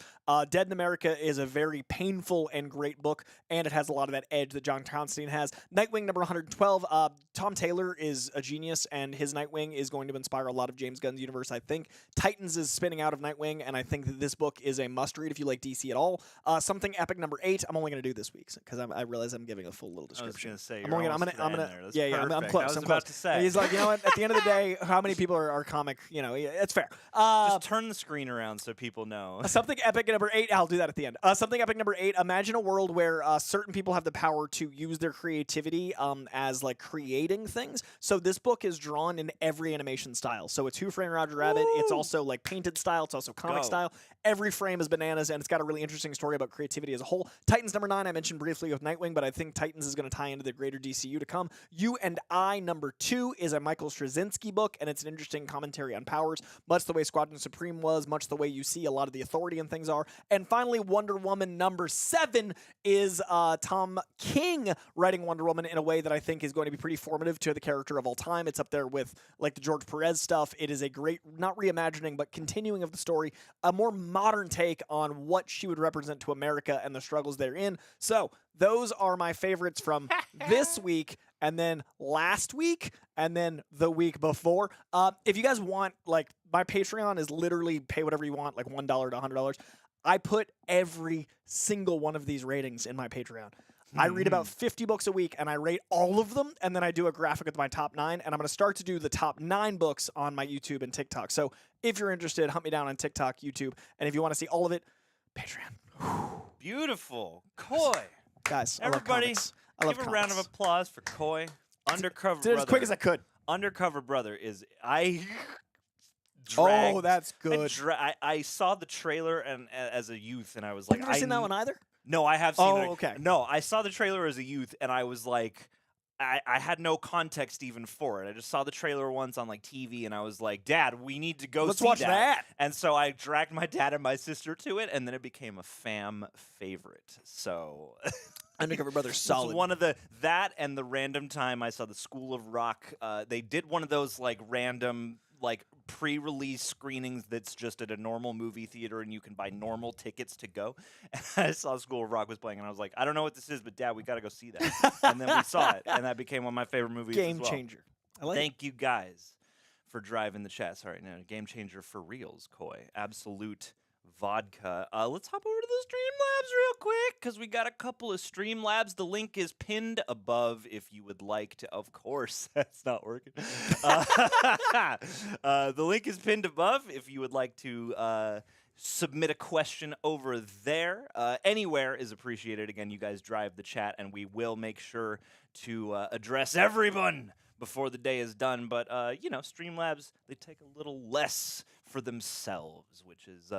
Dead in America is a very painful and great book, and it has a lot of that edge that John Constantine has. Nightwing number 112, Tom Taylor is a genius, and his Nightwing is going to inspire a lot of James Gunn's universe, I think. Titans is spinning out of Nightwing, and I think that this book is a must-read if you like DC at all. Something Epic number 8, I'm only going to do this week, because I realize I'm giving a full little description. I was going to say, I'm close. I'm about to say. He's like, you know what? At the end of the day, how many people are comic? It's fair. Just turn the screen around so people know. Something Epic number 8. I'll do that at the end. Something Epic number 8. Imagine a world where certain people have the power to use their creativity as like creating things. So this book is drawn in every animation style. So it's Who Framed Roger Rabbit. It's also like painted style. It's also comic style. Every frame is bananas, and it's got a really interesting story about creativity as a whole. Titans number 9, I mentioned briefly with Nightwing, but I think Titans is going to tie into the greater DCU to come. You and I, number 2, is a Michael Straczynski book, and it's an interesting commentary on powers, much the way Squadron Supreme was, much the way you see a lot of the authority and things are. And finally, Wonder Woman number 7 is Tom King writing Wonder Woman in a way that I think is going to be pretty formative to the character of all time. It's up there with like the George Perez stuff. It is a great, not reimagining, but continuing of the story, a more modern take on what she would represent to America and the struggles therein. So those are my favorites from this week, and then last week, and then the week before. If you guys want, like, my Patreon is literally pay whatever you want, like $1 to $100. I put every single one of these ratings in my Patreon. I read about 50 books a week, and I rate all of them, and then I do a graphic with my top 9, and I'm going to start to do the top 9 books on my YouTube and TikTok. So if you're interested, hunt me down on TikTok, YouTube, and if you want to see all of it, Patreon. Beautiful. Coy. Guys, Everybody, I love give a comics. round of applause for Coy. Undercover Did it Brother. as quick as I could. Undercover Brother is... I that's good. I saw the trailer and as a youth, and I was like... You've never seen that one either? No, I have seen it. Okay. No, I saw the trailer as a youth, and I was like... I had no context even for it. I just saw the trailer once on like TV, and I was like, Dad, we need to go Let's see watch that. And so I dragged my dad and my sister to it, and then it became a fam favorite. So... Undercover Brother's It's solid. one of that and the random time I saw the School of Rock. They did one of those like random like pre-release screenings that's just at a normal movie theater and you can buy normal tickets to go. And I saw School of Rock was playing and I was like, I don't know what this is, but Dad, we got to go see that. And then we saw it, and that became one of my favorite movies. Game as well. changer. I like Thank you guys for driving the chat. Sorry, no, game changer for reals, Coy. Absolute vodka. Let's hop over to the Streamlabs real quick because we got a couple of Streamlabs. The link is pinned above if you would like to. Of course, that's not working. The link is pinned above if you would like to submit a question over there. Anywhere is appreciated. Again, you guys drive the chat, and we will make sure to address everyone before the day is done. But, Streamlabs, they take a little less for themselves, which is,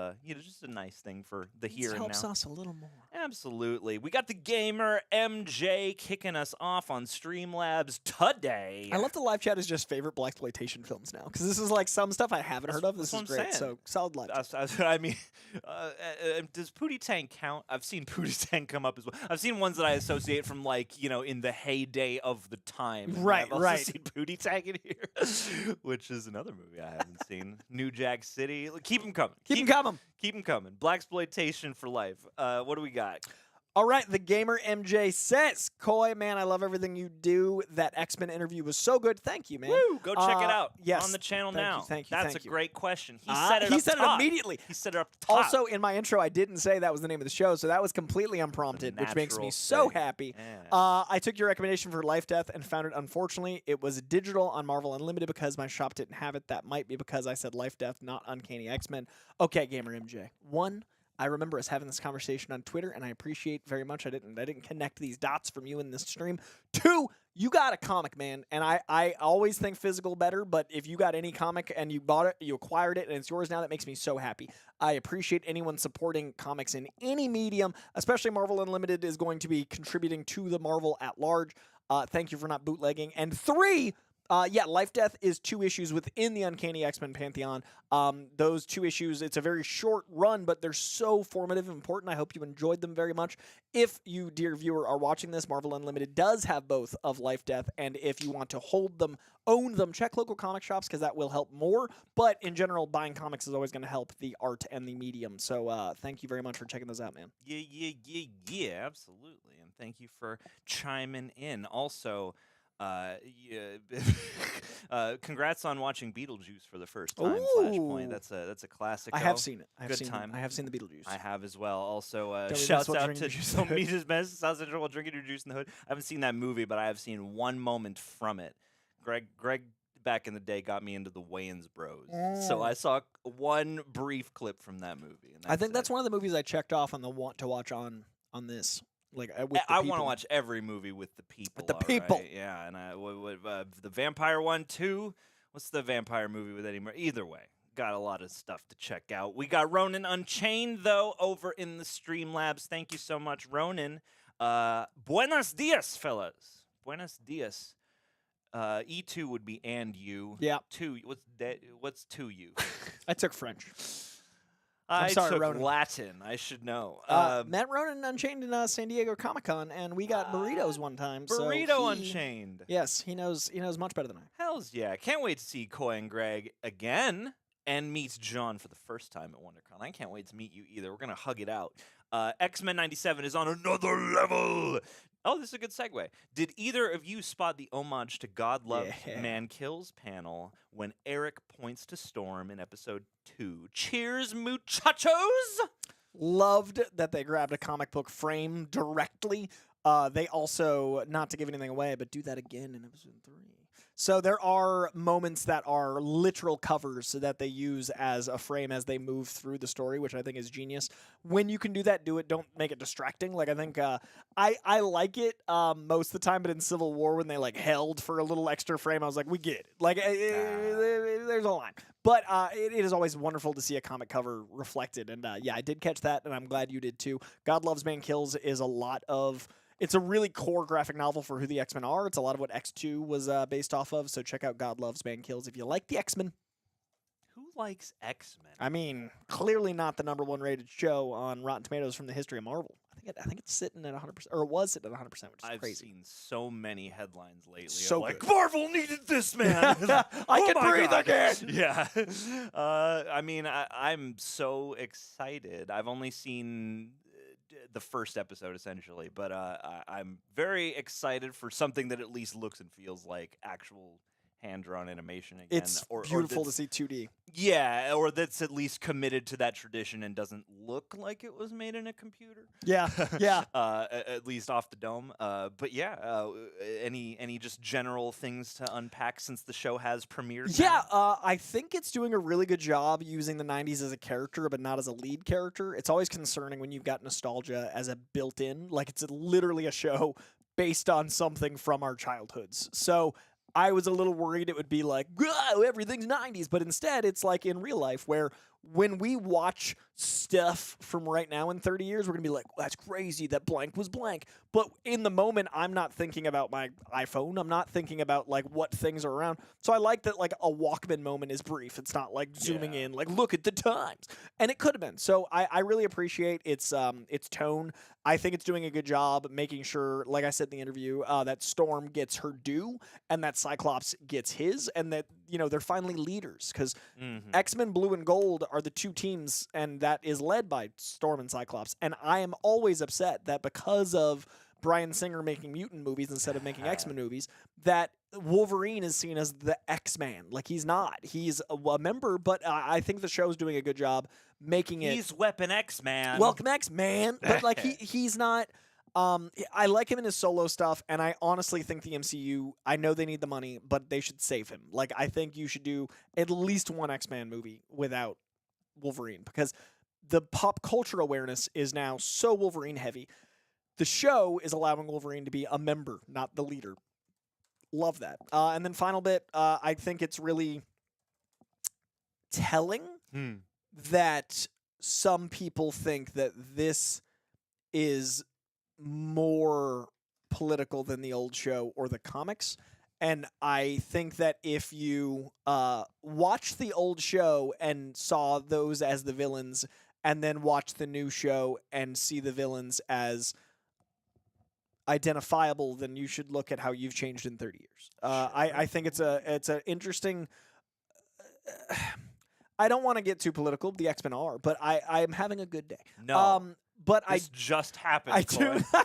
just a nice thing for the here and now. helps us a little more. Absolutely. We got the gamer MJ kicking us off on Streamlabs today. I love the live chat is just favorite blaxploitation films now, because this is like some stuff I haven't heard of. This is that's what I'm great. saying. So solid live chat. I mean, does Pootie Tang count? I've seen Pootie Tang come up as well. I've seen ones that I associate from in the heyday of the time. And Right, I've also right. seen Pootie Tang in here, which is another movie I haven't seen. New Jack City. Keep them coming. Keep 'em coming. Keep them coming. Blaxploitation for life. What do we got? All right, the gamer MJ says, Coy, man, I love everything you do. That X-Men interview was so good. Thank you, man. Woo! Go check it out. Yes. On the channel Thank you, now. thank you, That's thank a you. great question. He said it He up said top. it immediately. He said it up top. Also, in my intro, I didn't say that was the name of the show, so that was completely unprompted, which makes me Natural so thing. happy. Yeah. I took your recommendation for Life Death and found it, unfortunately, it was digital on Marvel Unlimited because my shop didn't have it. That might be because I said Life Death, not Uncanny X-Men. Okay, gamer MJ. 1, I remember us having this conversation on Twitter, and I appreciate very much. I didn't connect these dots from you in this stream. 2, you got a comic, man, and I always think physical better, but if you got any comic and you bought it, you acquired it, and it's yours now, that makes me so happy. I appreciate anyone supporting comics in any medium, especially Marvel Unlimited is going to be contributing to the Marvel at large. Thank you for not bootlegging. And 3, Life Death is 2 issues within the Uncanny X-Men Pantheon. Those 2 issues, it's a very short run, but they're so formative and important. I hope you enjoyed them very much. If you, dear viewer, are watching this, Marvel Unlimited does have both of Life Death, and if you want to hold them, own them, check local comic shops because that will help more. But in general, buying comics is always going to help the art and the medium. So thank you very much for checking those out, man. Yeah, absolutely. And thank you for chiming in. Also, congrats on watching Beetlejuice for the first time. Flashpoint. Ooh. That's a classic. I have seen it. Good time. I have seen the Beetlejuice. I have as well. Also, Don't be shouts mess while out drinking to your juice in the Don't Be Hood. Just Mess. South Central while drinking your juice in the hood. I haven't seen that movie, but I have seen one moment from it. Greg back in the day got me into the Wayans Bros. So I saw one brief clip from that movie. And I think that's it. one of the movies I checked off on the want to watch on this. Like with I the want to people. watch every movie with the people. With the all people. right? Yeah, and the vampire one too. What's the vampire movie with Eddie Murphy? Either way, got a lot of stuff to check out. We got Ronin Unchained though over in the Streamlabs. Thank you so much, Ronin. Buenos dias, fellas. Buenos dias. E2 would be and you. Yeah. Two. What's to you? I took French. I sorry, took Ronan. Latin. I should know. Met Ronan Unchained in San Diego Comic-Con, and we got burritos one time. Burrito so Unchained. Yes, he knows much better than I. Hells yeah. Can't wait to see Coy and Greg again and meet John for the first time at WonderCon. I can't wait to meet you either. We're going to hug it out. X-Men 97 is on another level. Oh, this is a good segue. Did either of you spot the homage to God Loves Man Kills panel when Eric points to Storm in episode 2? Cheers, muchachos! Loved that they grabbed a comic book frame directly. They also, not to give anything away, but do that again in episode 3. So there are moments that are literal covers that they use as a frame as they move through the story, which I think is genius. When you can do that, do it. Don't make it distracting. Like, I think I like it most of the time, but in Civil War, when they, like, held for a little extra frame, I was like, we get it. Like, there's a line. But it is always wonderful to see a comic cover reflected. And, yeah, I did catch that, and I'm glad you did, too. God Loves Man Kills is a lot of... It's a really core graphic novel for who the X-Men are. It's a lot of what X2 was based off of, so check out God Loves Man Kills if you like the X-Men. Who likes X-Men? I mean, clearly not the #1 rated show on Rotten Tomatoes from the history of Marvel. I think it's sitting at 100%, or it was sitting at 100%, which is I've crazy. seen so many headlines lately. So like, good. Marvel needed this, man. I can my breathe God. again. Yeah. I mean, I'm so excited. I've only seen the first episode, essentially, but I'm very excited for something that at least looks and feels like actual hand-drawn animation again. It's beautiful to see 2D. Yeah, or that's at least committed to that tradition and doesn't look like it was made in a computer. Yeah, yeah. At least off the dome. But yeah, any just general things to unpack since the show has premiered? Yeah, now? I think it's doing a really good job using the 90s as a character, but not as a lead character. It's always concerning when you've got nostalgia as a built-in. Like, it's literally a show based on something from our childhoods. So I was a little worried it would be like, whoa, everything's 90s, but instead it's like in real life where when we watch stuff from right now in 30 years, we're going to be like, well, that's crazy, that blank was blank. But in the moment, I'm not thinking about my iPhone. I'm not thinking about, like, what things are around. So I like that, like, a Walkman moment is brief. It's not, like, zooming in, like, look at the times. And it could have been. So I really appreciate its tone. I think it's doing a good job making sure, like I said in the interview, that Storm gets her due and that Cyclops gets his, and that, you know, they're finally leaders. Because X-Men Blue and Gold are the two teams, and that is led by Storm and Cyclops. And I am always upset that because of Bryan Singer making mutant movies instead of making X-Men movies, that Wolverine is seen as the X-Man. Like, he's not. He's a member, but I think the show's doing a good job making it. He's Weapon X-Man. Welcome X-Man. But, like, he's not... I like him in his solo stuff, and I honestly think the MCU, I know they need the money, but they should save him. Like, I think you should do at least one X-Men movie without Wolverine, because the pop culture awareness is now so Wolverine heavy. The show is allowing Wolverine to be a member, not the leader. Love that. And then final bit, I think it's really telling that some people think that this is more political than the old show or the comics. And I think that if you watched the old show and saw those as the villains, and then watch the new show and see the villains as identifiable, then you should look at how you've changed in 30 years. I think it's an interesting... I don't want to get too political. The X-Men are, but I'm having a good day. No. But this just happened. I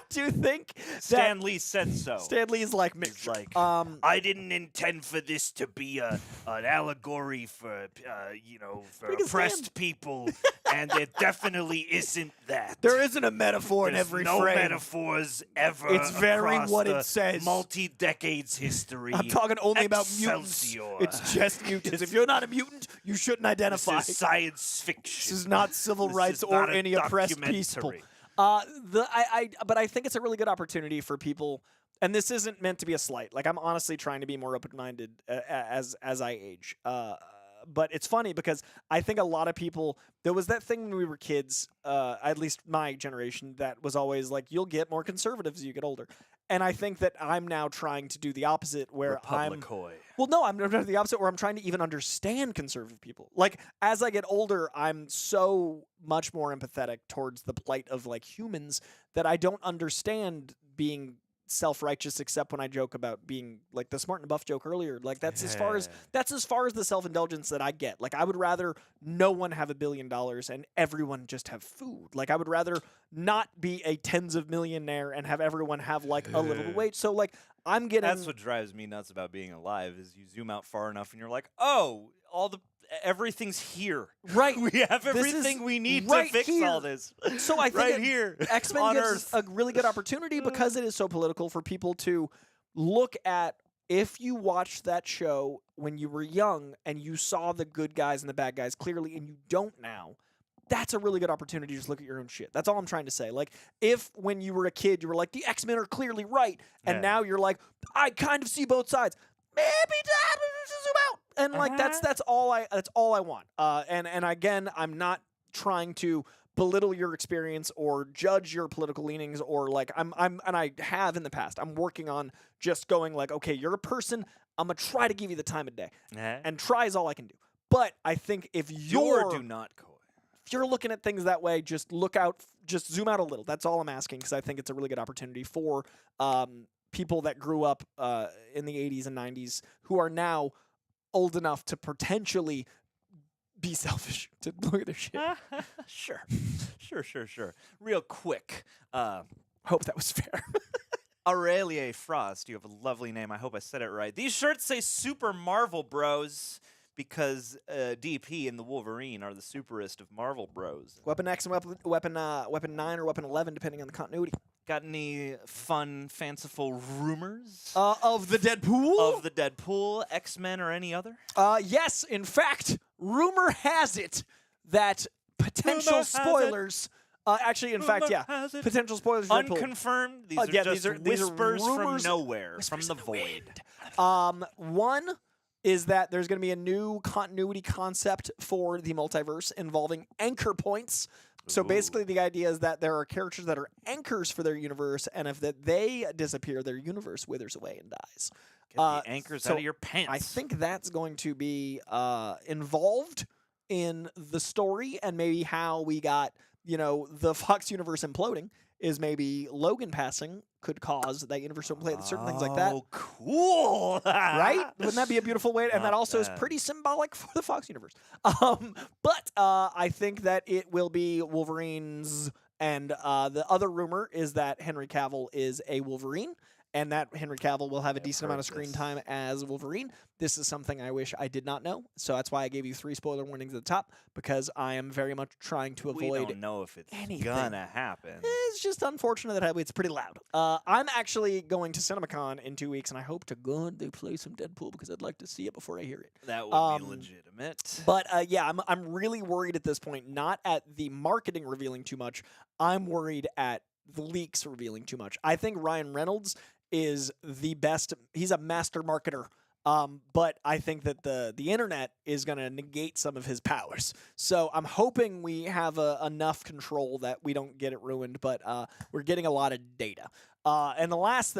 do think Stan Lee said so. Stan Lee is like He's like, I didn't intend for this to be an allegory for for oppressed people, and there definitely isn't that. There isn't a metaphor in There's every no frame. metaphors ever. It's very across what the it says. Multi-decades history. I'm talking only about mutants. Excelsior. It's just mutants. If you're not a mutant, you shouldn't identify. This is science fiction. This is not civil This rights is or not a any oppressed people. documentary. But I think it's a really good opportunity for people, and this isn't meant to be a slight. Like, I'm honestly trying to be more open-minded as I age. but it's funny because I think a lot of people, there was that thing when we were kids, at least my generation, that was always like, you'll get more conservative as you get older. And I think that I'm now trying to do the opposite where Republicoy. Well, no, I'm doing the opposite where I'm trying to even understand conservative people. Like, as I get older, I'm so much more empathetic towards the plight of, like, humans that I don't understand being self-righteous except when I joke about being, like, the smart and buff joke earlier. Like, that's as far as the self-indulgence that I get. Like, I would rather no one have $1 billion and everyone just have food. Like, I would rather not be a tens of millionaire and have everyone have, like, a livable wage. So, like, I'm getting... That's what drives me nuts about being alive is you zoom out far enough and you're like, oh, everything's here. Right. We have everything we need right to fix here. all this. So I think right here X-Men on gives Earth. a really good opportunity because it is so political for people to look at, if you watched that show when you were young and you saw the good guys and the bad guys clearly and you don't now, that's a really good opportunity to just look at your own shit. That's all I'm trying to say. Like, if when you were a kid you were like, the X-Men are clearly right, and now you're like, I kind of see both sides. Maybe time to zoom out. And like that's all I want. And again, I'm not trying to belittle your experience or judge your political leanings or like I'm and I have in the past. I'm working on just going like, okay, you're a person. I'm gonna try to give you the time of day, and try is all I can do. But I think if do not coy. If you're looking at things that way, just look out, just zoom out a little. That's all I'm asking because I think it's a really good opportunity for people that grew up in the 80s and 90s who are now old enough to potentially be selfish, to look at their shit. Sure. Real quick. Hope that was fair. Aurelie Frost, you have a lovely name. I hope I said it right. These shirts say Super Marvel Bros because DP and the Wolverine are the superest of Marvel Bros. Weapon X and Weapon 9 or Weapon 11, depending on the continuity. Got any fun, fanciful rumors? Of the Deadpool? Of the Deadpool, X-Men, or any other? Yes. In fact, rumor has it that potential spoilers... actually, in fact, yeah. Potential spoilers for Deadpool. Unconfirmed? These are just whispers from nowhere, whispers from the void. One is that there's going to be a new continuity concept for the multiverse involving anchor points. So basically the idea is that there are characters that are anchors for their universe, and if they disappear, their universe withers away and dies. Get the anchors out of your pants. I think that's going to be involved in the story, and maybe how we got, the Fox universe imploding is maybe Logan passing could cause that universe to play certain things like that. Oh, cool. Right? Wouldn't that be a beautiful way? And that also is pretty symbolic for the Fox universe. But I think that it will be Wolverines, and the other rumor is that Henry Cavill is a Wolverine, and that Henry Cavill will have a decent amount of screen time as Wolverine. This is something I wish I did not know, so that's why I gave you 3 spoiler warnings at the top, because I am very much trying to avoid We don't know if it's anything. gonna happen. It's just unfortunate that it's pretty loud. I'm actually going to CinemaCon in 2 weeks, and I hope to God they play some Deadpool because I'd like to see it before I hear it. That would be legitimate. But yeah, I'm really worried at this point, not at the marketing revealing too much. I'm worried at the leaks revealing too much. I think Ryan Reynolds is the best. He's a master marketer. But I think that the internet is going to negate some of his powers. So I'm hoping we have enough control that we don't get it ruined, but we're getting a lot of data. And the last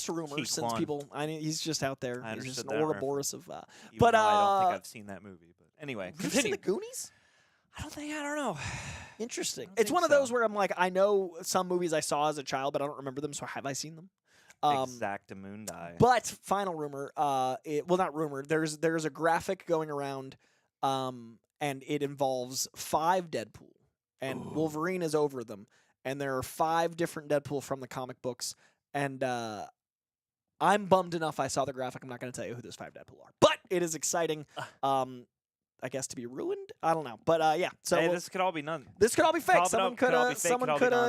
rumor, since people, he's just out there. He's just an Ouroboros of. But I don't think I've seen that movie. But anyway, have you seen the Goonies? I don't know. Interesting. It's one of those where I'm like, I know some movies I saw as a child, but I don't remember them. So have I seen them? Exactamundi. But final rumor, not rumor. There's a graphic going around, and it involves 5 Deadpool, and Wolverine is over them, and there are 5 different Deadpool from the comic books, and I'm bummed enough I saw the graphic. I'm not going to tell you who those 5 Deadpool are, but it is exciting. I guess to be ruined. I don't know, but yeah. So this could all be none. This could all be fake. Someone could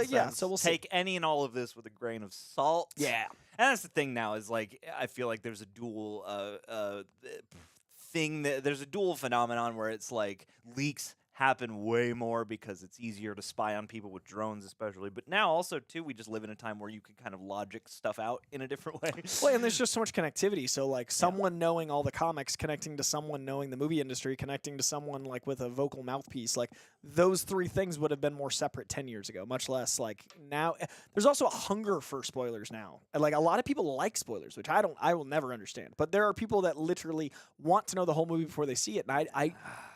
yeah. So we'll take any and all of this with a grain of salt. Yeah. And that's the thing now is like I feel like there's a dual thing. There's a dual phenomenon where it's like leaks happen way more because it's easier to spy on people with drones, especially. But now also too, we just live in a time where you can kind of logic stuff out in a different way. Well, and there's just so much connectivity. So like someone knowing all the comics, connecting to someone knowing the movie industry, connecting to someone like with a vocal mouthpiece, like those three things would have been more separate 10 years ago, much less like now. There's also a hunger for spoilers now. And like a lot of people like spoilers, which I will never understand. But there are people that literally want to know the whole movie before they see it. And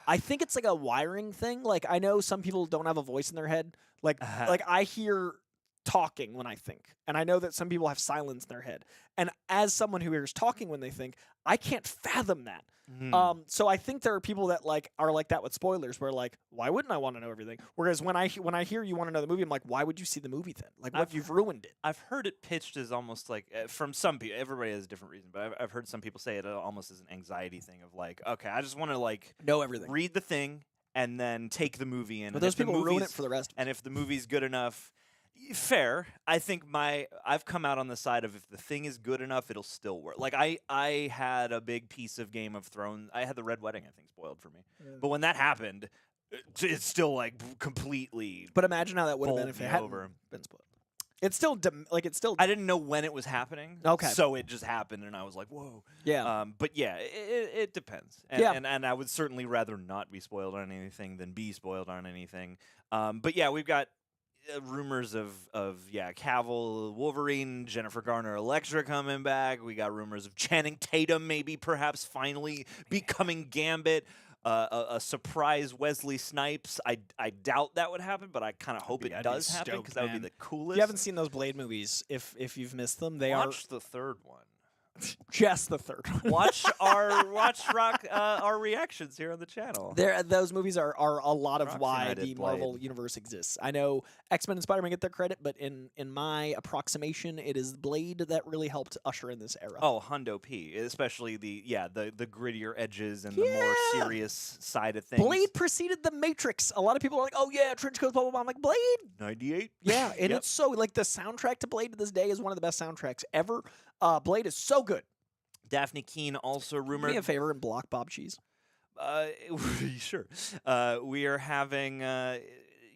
I think it's like a wiring thing. Like I know some people don't have a voice in their head. Like I hear talking when I think, and I know that some people have silence in their head. And as someone who hears talking when they think, I can't fathom that. So I think there are people that like are like that with spoilers, where like, why wouldn't I want to know everything? Whereas when I hear you want to know the movie, I'm like, why would you see the movie then? Like, what, you've ruined it. I've heard it pitched as almost like from some people. Everybody has a different reason, but I've heard some people say it almost as an anxiety thing of like, okay, I just want to like know everything, read the thing, and then take the movie in. But those people ruin it for the rest. And if the movie's good enough. Fair. I think I've come out on the side of if the thing is good enough, it'll still work. Like I had a big piece of Game of Thrones. I had the Red Wedding, I think, spoiled for me. But when that happened, it's still like completely. But imagine how that would have been if it hadn't been spoiled. It's still it's still. I didn't know when it was happening. Okay. So it just happened, and I was like, whoa. Yeah. But yeah, it depends. And I would certainly rather not be spoiled on anything than be spoiled on anything. But yeah, we've got. Rumors of Cavill, Wolverine, Jennifer Garner, Elektra coming back. We got rumors of Channing Tatum maybe perhaps finally becoming Gambit. A surprise Wesley Snipes. I doubt that would happen, but I kind of hope it does happen because that would be the coolest. If you haven't seen those Blade movies, if you've missed them, they Watch the third one. Just the third one. Watch our reactions here on the channel. Those movies are a lot of why the Marvel universe exists. I know X-Men and Spider-Man get their credit, but in my approximation, it is Blade that really helped usher in this era. Oh, Hundo P, especially the grittier edges and the more serious side of things. Blade preceded The Matrix. A lot of people are like, oh yeah, trench coats, blah blah blah. I'm like, Blade. 98. Yeah, and it's so like the soundtrack to Blade to this day is one of the best soundtracks ever. Blade is so good. Daphne Keane also rumored. Do me a favor and block Bob Cheese. Sure. We are having,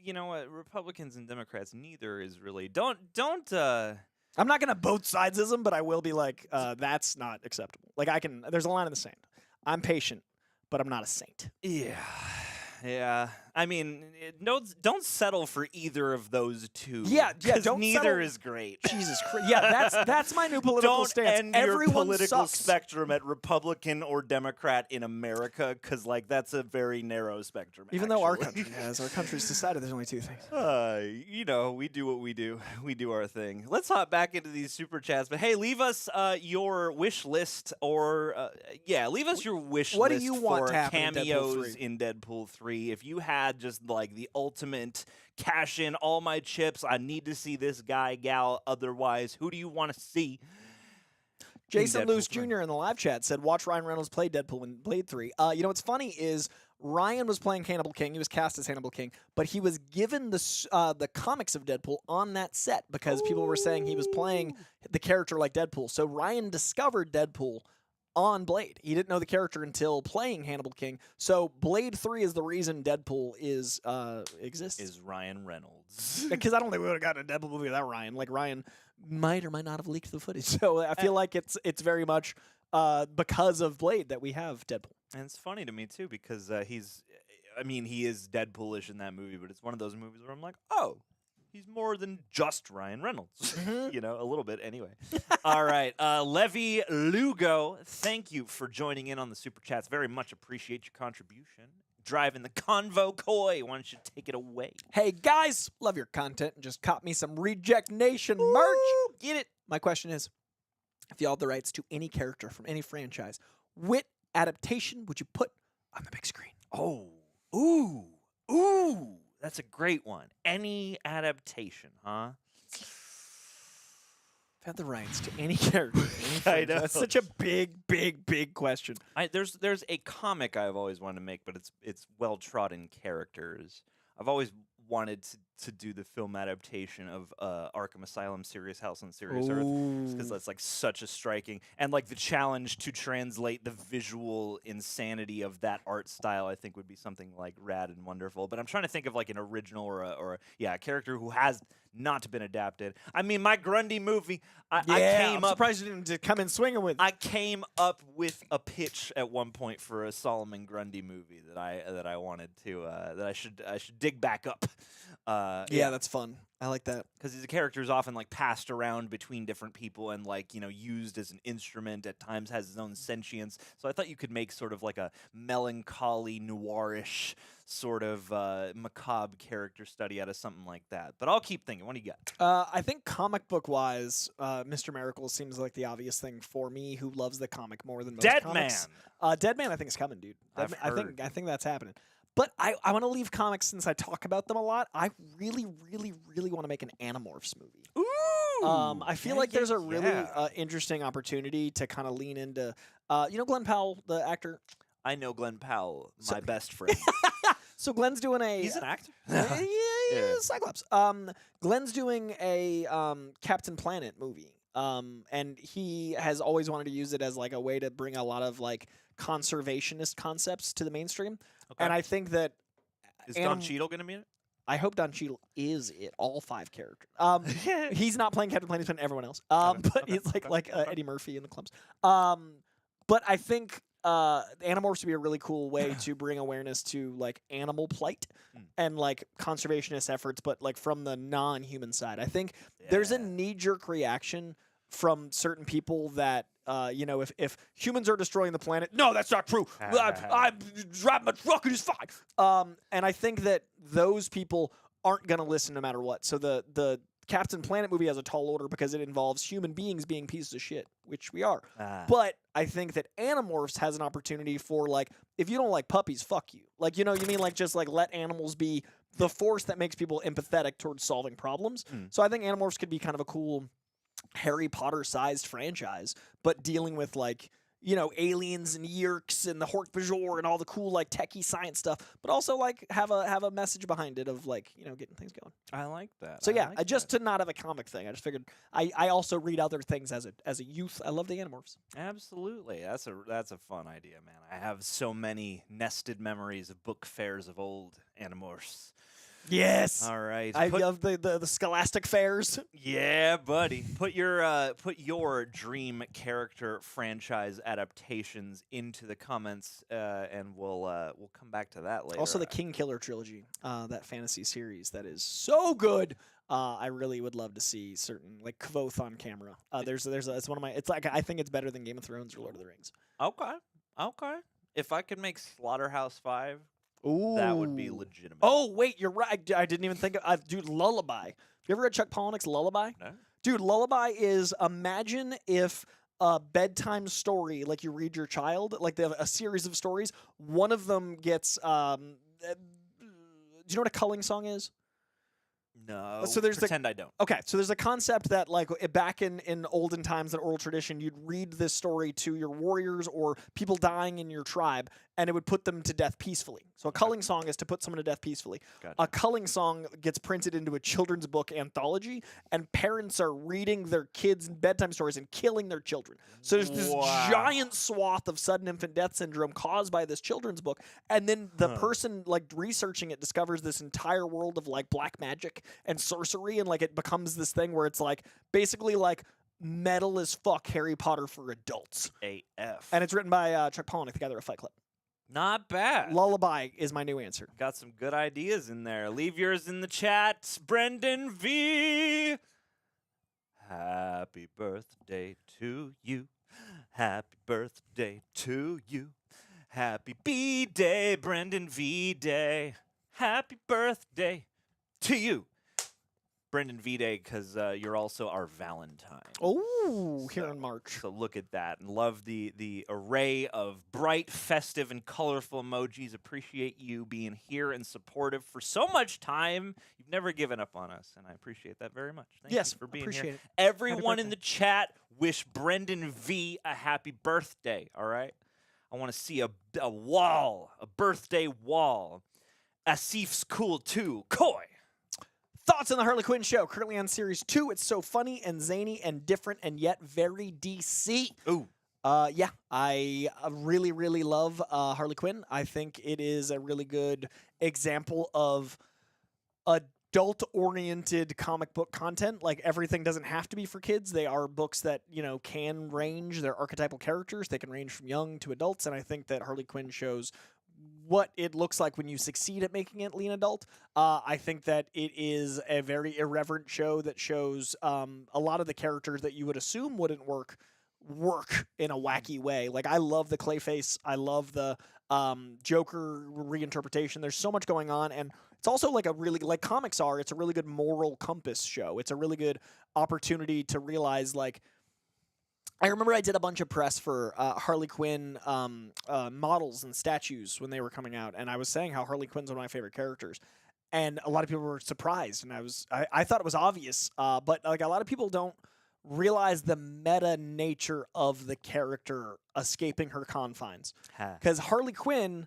you know what, Republicans and Democrats. Neither is really. Don't. I'm not gonna both sidesism, but I will be like, that's not acceptable. Like there's a line in the sand. I'm patient, but I'm not a saint. Yeah. I mean, don't settle for either of those two. Yeah. Don't neither settle. Is great. Jesus Christ. Yeah, that's my new political don't stance. End Everyone your political sucks. spectrum at Republican or Democrat in America, because like that's a very narrow spectrum. Even though our country's decided there's only two things. You know, we do what we do. We do our thing. Let's hop back into these super chats. But hey, leave us your wish list, or leave us your wish what list do you want for to happen cameos in Deadpool 3. If you had just like the ultimate cash in all my chips, I need to see this guy, gal. Otherwise, who do you want to see? Jason Luce Jr. in the live chat said, watch Ryan Reynolds play Deadpool in Blade 3. You know what's funny is Ryan was playing Hannibal King. He was cast as Hannibal King, but he was given the comics of Deadpool on that set because people were saying he was playing the character like Deadpool. So Ryan discovered Deadpool on Blade. He didn't know the character until playing Hannibal King. So Blade 3 is the reason Deadpool exists. Is Ryan Reynolds. Because I don't think we would have gotten a Deadpool movie without Ryan. Like Ryan might or might not have leaked the footage. So I feel like it's very much because of Blade that we have Deadpool. And it's funny to me too because he is Deadpoolish in that movie, but it's one of those movies where I'm like, oh, he's more than just Ryan Reynolds. You know, a little bit anyway. All right. Levi Lugo, thank you for joining in on the Super Chats. Very much appreciate your contribution. Driving the convo coy. Why don't you take it away? Hey, guys. Love your content. And just caught me some Reject Nation merch. Get it. My question is, if you all have the rights to any character from any franchise, what adaptation would you put on the big screen? Oh. Ooh. That's a great one. Any adaptation, huh? If I had the rights to any character. I know. That's such a big question. There's a comic I've always wanted to make, but it's well-trodden characters. I've always wanted to do the film adaptation of Arkham Asylum, Serious House on Serious Earth, because that's like such a striking, and like the challenge to translate the visual insanity of that art style, I think would be something like rad and wonderful. But I'm trying to think of like an original or a character who has not been adapted. I mean, my Grundy movie, I came I'm up. surprised you didn't come in swinging with. I came up with a pitch at one point for a Solomon Grundy movie that I wanted to that I should dig back up. Yeah, that's fun. I like that. Because he's a character who's often like passed around between different people and like, you know, used as an instrument, at times has his own sentience. So I thought you could make sort of like a melancholy, noirish sort of macabre character study out of something like that. But I'll keep thinking. What do you got? I think comic book wise, Mr. Miracle seems like the obvious thing for me, who loves the comic more than most Dead comics. Man. Dead Man, I think is coming, dude. I think that's happening. But I want to leave comics since I talk about them a lot. I really, really, really want to make an Animorphs movie. Ooh. I feel like there's a really interesting opportunity to kind of lean into, you know, Glenn Powell, the actor. I know Glenn Powell, my best friend. So Glenn's doing a. He's an actor. yeah, Cyclops. Glenn's doing a Captain Planet movie. And he has always wanted to use it as like a way to bring a lot of like conservationist concepts to the mainstream. Okay. And I think that is Don Cheadle going to be in it? I hope Don Cheadle is it. All 5 characters. He's not playing Captain Planet, he's playing everyone else. But he's like Eddie Murphy in the clubs. But I think Animorphs would be a really cool way to bring awareness to like animal plight and like conservationist efforts, but like from the non-human side. I think there's a knee-jerk reaction from certain people that you know, if humans are destroying the planet, no, that's not true. I drive my truck and it's fine. And I think that those people aren't going to listen no matter what. So the Captain Planet movie has a tall order because it involves human beings being pieces of shit, which we are. But I think that Animorphs has an opportunity for, like, if you don't like puppies, fuck you. Like, you know, you mean like just like let animals be the force that makes people empathetic towards solving problems. So I think Animorphs could be kind of a cool Harry Potter-sized franchise, but dealing with like, you know, aliens and Yeerks and the Hork-Bajor and all the cool like techie science stuff, but also like have a message behind it of like, you know, getting things going. I like that. So yeah, just to not have a comic thing, I just figured I also read other things as a youth. I love the Animorphs. Absolutely, that's a fun idea, man. I have so many nested memories of book fairs of old Animorphs. Yes. All right. I love the Scholastic fairs. Yeah, buddy. Put your dream character franchise adaptations into the comments, and we'll come back to that later. Also, the King Killer trilogy, that fantasy series that is so good. I really would love to see certain like Kvothe on camera. It's one of my. It's like I think it's better than Game of Thrones or Lord of the Rings. Okay. If I could make Slaughterhouse 5. Ooh. That would be legitimate. Oh, wait, you're right. I didn't even think of... dude, Lullaby. Have you ever read Chuck Palahniuk's Lullaby? No. Dude, Lullaby is... Imagine if a bedtime story, like you read your child, like they have a series of stories, one of them gets... do you know what a culling song is? No. So there's pretend I don't. Okay, so there's a concept that, like, back in olden times, in oral tradition, you'd read this story to your warriors or people dying in your tribe, and it would put them to death peacefully. So a culling song is to put someone to death peacefully. Gotcha. A culling song gets printed into a children's book anthology, and parents are reading their kids bedtime stories and killing their children. So there's this giant swath of sudden infant death syndrome caused by this children's book, and then the person, like, researching it discovers this entire world of, like, black magic and sorcery, and like it becomes this thing where it's like basically like metal as fuck Harry Potter for adults. AF. And it's written by Chuck Palahniuk, the guy that wrote Fight Club. Not bad. Lullaby is my new answer. Got some good ideas in there. Leave yours in the chat, Brendan V. Happy birthday to you. Happy birthday to you. Happy B-Day, Brendan V-Day. Happy birthday to you. Brendan V-Day, because you're also our Valentine. Oh, here in March. So look at that. And love the array of bright, festive, and colorful emojis. Appreciate you being here and supportive for so much time. You've never given up on us, and I appreciate that very much. Thank you for being appreciate here. it. Everyone in the chat, wish Brendan V a happy birthday, all right? I want to see a wall, a birthday wall. Asif's cool too. Koi. Thoughts on the Harley Quinn show? Currently on series 2. It's so funny and zany and different and yet very DC. Ooh. Yeah, I really, really love Harley Quinn. I think it is a really good example of adult-oriented comic book content. Like, everything doesn't have to be for kids. They are books that, can range. They're archetypal characters. They can range from young to adults, and I think that Harley Quinn shows what it looks like when you succeed at making it lean adult. I think that it is a very irreverent show that shows a lot of the characters that you would assume wouldn't work in a wacky way. Like, I love the Clayface. I love the Joker reinterpretation. There's so much going on, and it's also like like comics are, it's a really good moral compass show. It's a really good opportunity to realize, like, I remember I did a bunch of press for Harley Quinn models and statues when they were coming out, and I was saying how Harley Quinn's one of my favorite characters, and a lot of people were surprised, and I thought it was obvious, but like, a lot of people don't realize the meta nature of the character escaping her confines, because Harley Quinn,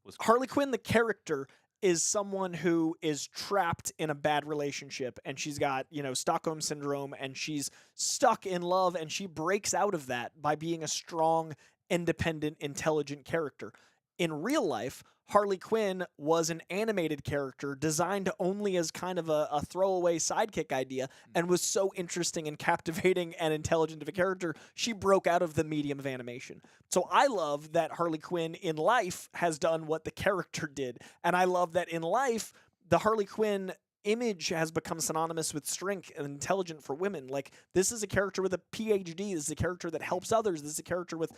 the character, is someone who is trapped in a bad relationship, and she's got, Stockholm syndrome, and she's stuck in love, and she breaks out of that by being a strong, independent, intelligent character. In real life, Harley Quinn was an animated character designed only as kind of a throwaway sidekick idea, and was so interesting and captivating and intelligent of a character, she broke out of the medium of animation. So I love that Harley Quinn in life has done what the character did, and I love that in life, the Harley Quinn image has become synonymous with strength and intelligent for women. Like, this is a character with a PhD. This is a character that helps others. This is a character with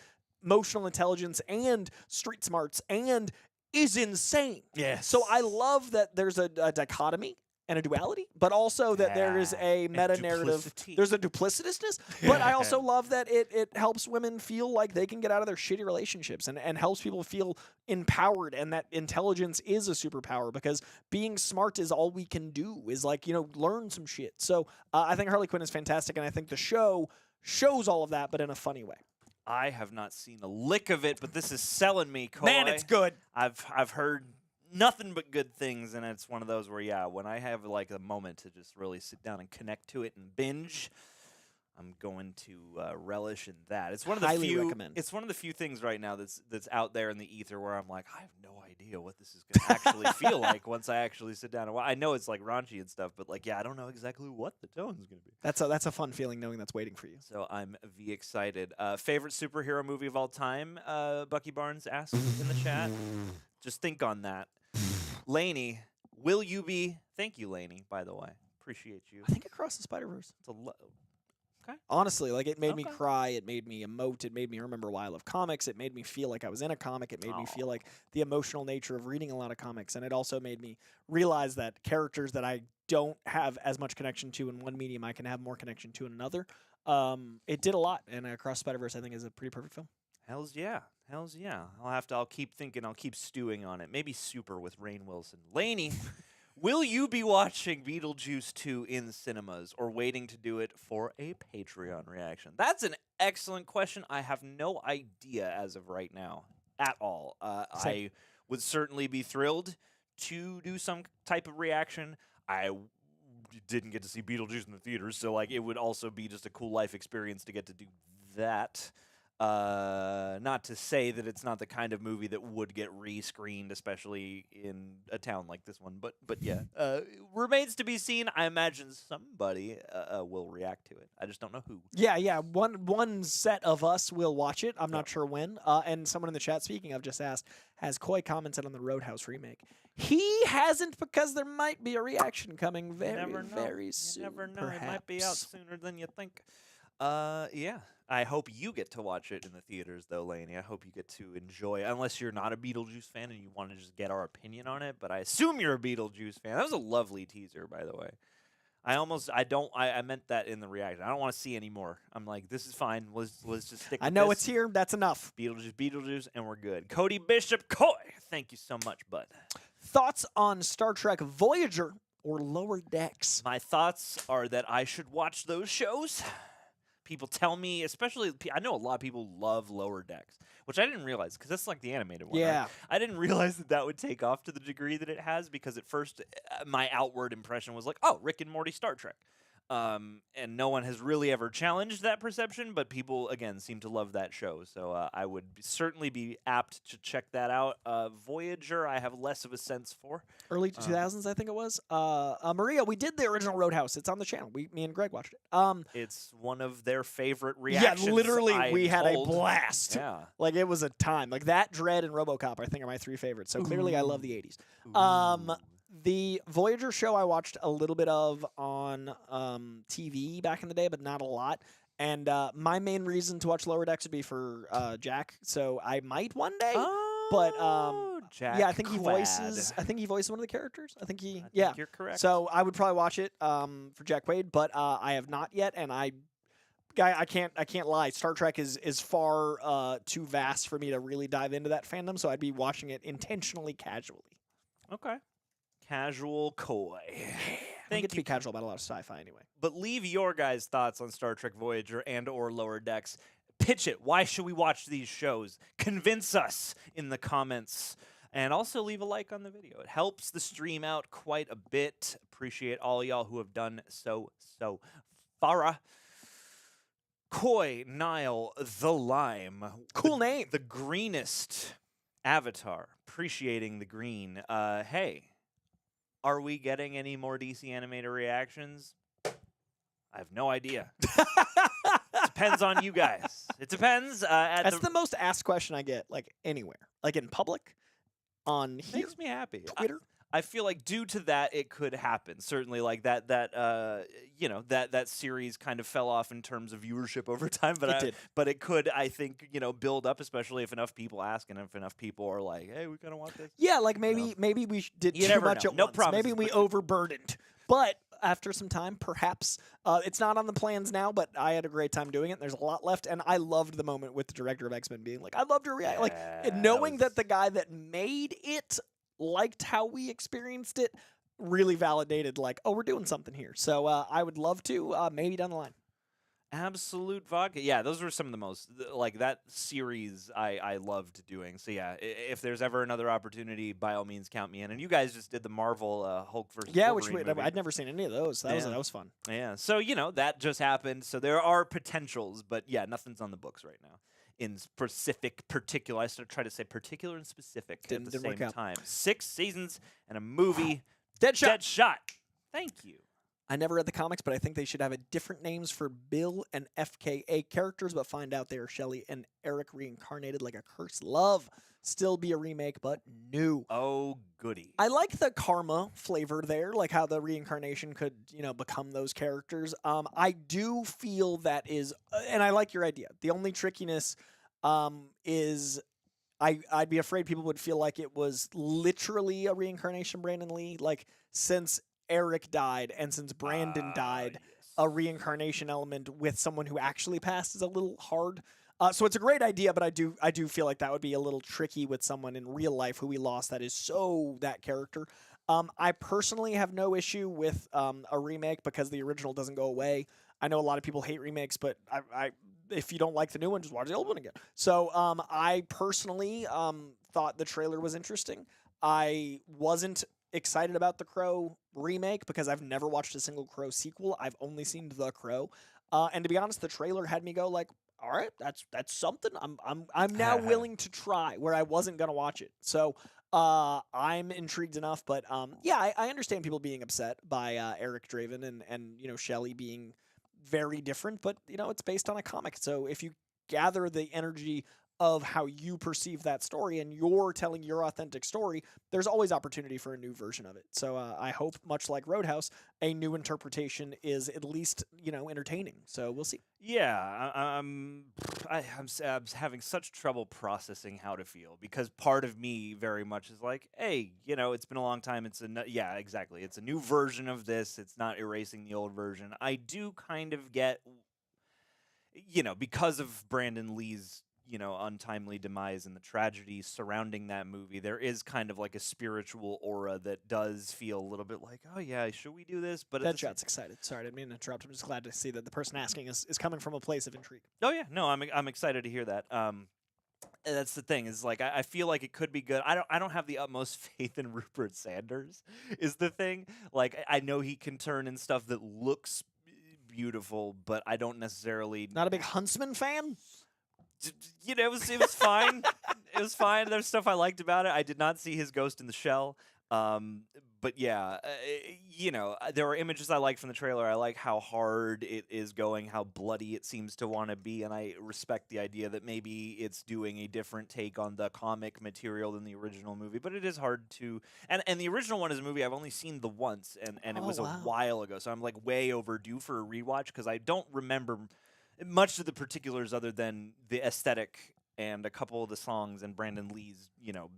emotional intelligence and street smarts and is insane. Yes. So I love that there's a dichotomy and a duality, but also that there is a meta-narrative. duplicity. There's a duplicitousness, but I also love that it helps women feel like they can get out of their shitty relationships, and helps people feel empowered, and that intelligence is a superpower, because being smart is all we can do, is like, learn some shit. So I think Harley Quinn is fantastic, and I think the show shows all of that, but in a funny way. I have not seen a lick of it, but this is selling me, Coy. Man, it's good. I've heard nothing but good things, and it's one of those where, yeah, when I have like a moment to just really sit down and connect to it and binge, I'm going to relish in that. It's one of the Highly few. recommend. It's one of the few things right now that's out there in the ether where I'm like, I have no idea what this is going to actually feel like once I actually sit down and watch. I know it's like raunchy and stuff, but like, yeah, I don't know exactly what the tone is going to be. That's a fun feeling, knowing that's waiting for you. So I'm excited. Favorite superhero movie of all time? Bucky Barnes asked in the chat. Just think on that. Laney, will you be? Thank you, Laney. By the way, appreciate you. I think Across the Spider-Verse. It's a okay. Honestly, like, it made me Okay. cry. It made me emote. It made me remember why I love comics. It made me feel like I was in a comic. It made me feel like the emotional nature of reading a lot of comics. And it also made me realize that characters that I don't have as much connection to in one medium, I can have more connection to in another. It did a lot. And Across the Spider-Verse, I think, is a pretty perfect film. Hells yeah. Hells yeah. I'll keep thinking. I'll keep stewing on it. Maybe Super with Rainn Wilson. Laney, will you be watching Beetlejuice 2 in cinemas, or waiting to do it for a Patreon reaction? That's an excellent question. I have no idea as of right now at all. I would certainly be thrilled to do some type of reaction. I didn't get to see Beetlejuice in the theaters, so like, it would also be just a cool life experience to get to do that. Not to say that it's not the kind of movie that would get re-screened, especially in a town like this one. But yeah, remains to be seen. I imagine somebody will react to it. I just don't know who. Yeah. One set of us will watch it. I'm not sure when. And someone in the chat, speaking of, just asked, has Coy commented on the Roadhouse remake? He hasn't, because there might be a reaction coming very soon. You never know. Perhaps. It might be out sooner than you think. Yeah. I hope you get to watch it in the theaters, though, Laney. I hope you get to enjoy, unless you're not a Beetlejuice fan and you want to just get our opinion on it. But I assume you're a Beetlejuice fan. That was a lovely teaser, by the way. I meant that in the reaction. I don't want to see any more. I'm like, this is fine. Let's just stick with I know this. it's here. That's enough. Beetlejuice, and we're good. Cody Bishop, Coy, thank you so much, bud. Thoughts on Star Trek Voyager or Lower Decks? My thoughts are that I should watch those shows. People tell me, especially, I know a lot of people love Lower Decks. which I didn't realize because that's like the animated one. Yeah. Right? I didn't realize that would take off to the degree that it has because at first my outward impression was like, oh, Rick and Morty Star Trek. And no one has really ever challenged that perception, but people, again, seem to love that show. So I would certainly be apt to check that out. Voyager, I have less of a sense for. Early 2000s, I think it was. Maria, we did the original Roadhouse. It's on the channel. Me and Greg watched it. It's one of their favorite reactions. Yeah, literally, I'm we had told. a blast. Yeah. Like, it was a time. Like, that, Dread, and RoboCop, I think, are my 3 favorites. So, clearly, I love the 80s. The Voyager show I watched a little bit of on TV back in the day, but not a lot. And my main reason to watch Lower Decks would be for Jack. So I might one day. But Jack yeah, I think he Quad. voices. I think he voices one of the characters. I think I yeah. think you're correct. So I would probably watch it for Jack Quaid, but I have not yet, and I can't lie. Star Trek is far too vast for me to really dive into that fandom. So I'd be watching it intentionally casually. Okay. Casual coy. I get to be casual about a lot of sci-fi anyway. But leave your guys' thoughts on Star Trek Voyager and or Lower Decks. Pitch it. Why should we watch these shows? Convince us in the comments. And also leave a like on the video. It helps the stream out quite a bit. Appreciate all y'all who have done so far. Koi Nile the Lime. Cool name. The greenest avatar. Appreciating the green. Hey. Are we getting any more DC animated reactions? I have no idea. Depends on you guys. It depends. That's the most asked question I get, like anywhere, like in public, on here, makes me happy. Twitter. I feel like due to that, it could happen. Certainly, like that series kind of fell off in terms of viewership over time. But It did. But it could, I think, build up, especially if enough people ask and if enough people are like, "Hey, we kind of want this." Yeah, like maybe we did You too never much know. at No once. promises, Maybe we but- overburdened. But after some time, perhaps it's not on the plans now. But I had a great time doing it. There's a lot left, and I loved the moment with the director of X-Men being like, "I loved your reaction." Like knowing that the guy that made it liked how we experienced it really validated like, oh, we're doing something here. So I would love to maybe down the line. Absolute vodka. Yeah, those were some of the most, like, that series I loved doing. So, yeah, if there's ever another opportunity, by all means, count me in. And you guys just did the Marvel Hulk versus Wolverine movie. I'd never seen any of those. That was fun. Yeah, so, that just happened. So there are potentials, but, yeah, nothing's on the books right now. In particular, I try to say particular and specific at the same time. 6 seasons and a movie. Deadshot. Thank you. I never read the comics, but I think they should have different names for Bill and FKA characters, but find out they are Shelley and Eric reincarnated like a cursed love. Still be a remake, but new. Oh, goody. I like the karma flavor there, like how the reincarnation could, become those characters. I do feel that is, and I like your idea. The only trickiness is I'd be afraid people would feel like it was literally a reincarnation Brandon Lee, like since Eric died and since Brandon died, yes. a reincarnation element with someone who actually passed is a little hard. So it's a great idea, but I do feel like that would be a little tricky with someone in real life who we lost that is so that character. I personally have no issue with a remake because the original doesn't go away. I know a lot of people hate remakes, but I if you don't like the new one, just watch the old one again. So I personally thought the trailer was interesting. I wasn't excited about the Crow remake because I've never watched a single Crow sequel. I've only seen The Crow, and to be honest, the trailer had me go like, all right, that's something. I'm now willing to try where I wasn't gonna watch it. So I'm intrigued enough, but yeah, I understand people being upset by Eric Draven and Shelley being very different, but it's based on a comic. So if you gather the energy of how you perceive that story and you're telling your authentic story, there's always opportunity for a new version of it. So I hope, much like Roadhouse, a new interpretation is at least entertaining. So we'll see. Yeah, I'm having such trouble processing how to feel because part of me very much is like, hey, it's been a long time. It's exactly. It's a new version of this. It's not erasing the old version. I do kind of get, because of Brandon Lee's untimely demise and the tragedy surrounding that movie, there is kind of like a spiritual aura that does feel a little bit like, oh yeah, should we do this? But Deadshot's excited. Sorry, I didn't mean to interrupt. I'm just glad to see that the person asking is coming from a place of intrigue. Oh yeah, no, I'm excited to hear that. That's the thing. Is like I feel like it could be good. I don't have the utmost faith in Rupert Sanders. Is the thing. Like I know he can turn in stuff that looks beautiful, but I don't necessarily. Not a big Huntsman fan. You know, it was fine. It was fine. There's stuff I liked about it. I did not see his Ghost in the Shell. But yeah, you know, there were images I liked from the trailer. I like how hard it is going, how bloody it seems to want to be, and I respect the idea that maybe it's doing a different take on the comic material than the original movie. But it is hard to, and the original one is a movie I've only seen the once, and it was a while ago, so I'm like way overdue for a rewatch because I don't remember much of the particulars other than the aesthetic and a couple of the songs and Brandon Lee's, you know,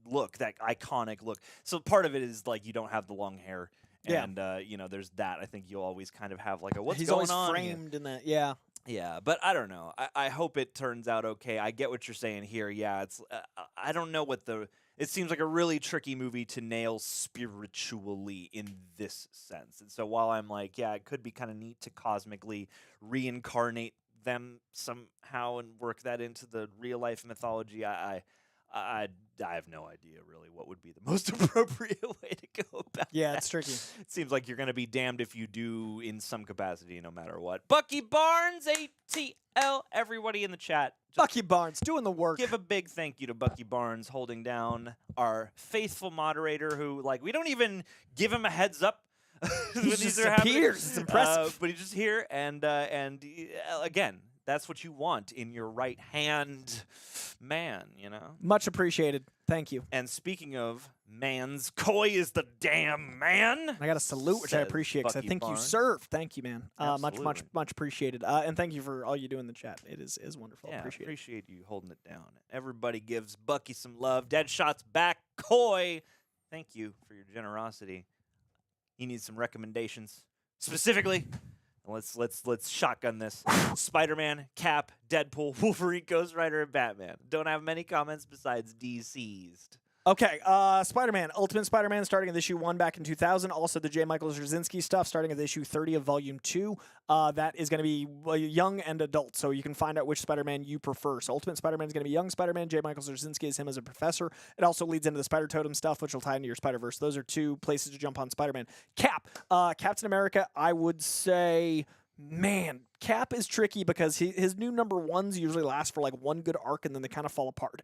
look, that iconic look. So part of it is like you don't have the long hair, and you know, there's that. I think you'll always kind of have like a what's He's going always on framed here? in that. Yeah. Yeah, but I don't know. I hope it turns out okay. I get what you're saying here. Yeah, it's I don't know what the. It seems like a really tricky movie to nail spiritually in this sense. And so while I'm like, yeah, it could be kind of neat to cosmically reincarnate them somehow and work that into the real life mythology, I have no idea really what would be the most appropriate way to go about Yeah, that. it's tricky. It seems like you're going to be damned if you do in some capacity, no matter what. Bucky Barnes, ATL, everybody in the chat. Just Bucky Barnes doing the work. give a big thank you to Bucky Barnes holding down our faithful moderator who, like, we don't even give him a heads up. when He these just are happening. appears. It's impressive. But he's just here, and again, that's what you want in your right hand man, you know? Much appreciated. Thank you. And speaking of mans, Coy is the damn man. I got a salute, which I Says appreciate because I Bucky think you Barnes. served. Thank you, man. Much Absolutely. appreciated. And thank you for all you do in the chat. It is wonderful. Yeah, Appreciate it. you holding it down. Everybody gives Bucky some love. Deadshot's back. Coy, thank you for your generosity. He needs some recommendations. Specifically, let's shotgun this. Spider-Man, Cap, Deadpool, Wolverine, Ghost Rider, and Batman. Don't have many comments besides DC'd. Okay, Spider-Man, Ultimate Spider-Man starting at issue 1 back in 2000. Also the J. Michael Straczynski stuff starting at issue 30 of volume 2. That is going to be young and adult, so you can find out which Spider-Man you prefer. So Ultimate Spider-Man is going to be young Spider-Man. J. Michael Straczynski is him as a professor. It also leads into the Spider-Totem stuff, which will tie into your Spider-Verse. Those are two places to jump on Spider-Man. Cap, Captain America, I would say... Man, Cap is tricky because his new number ones usually last for like one good arc and then they kind of fall apart.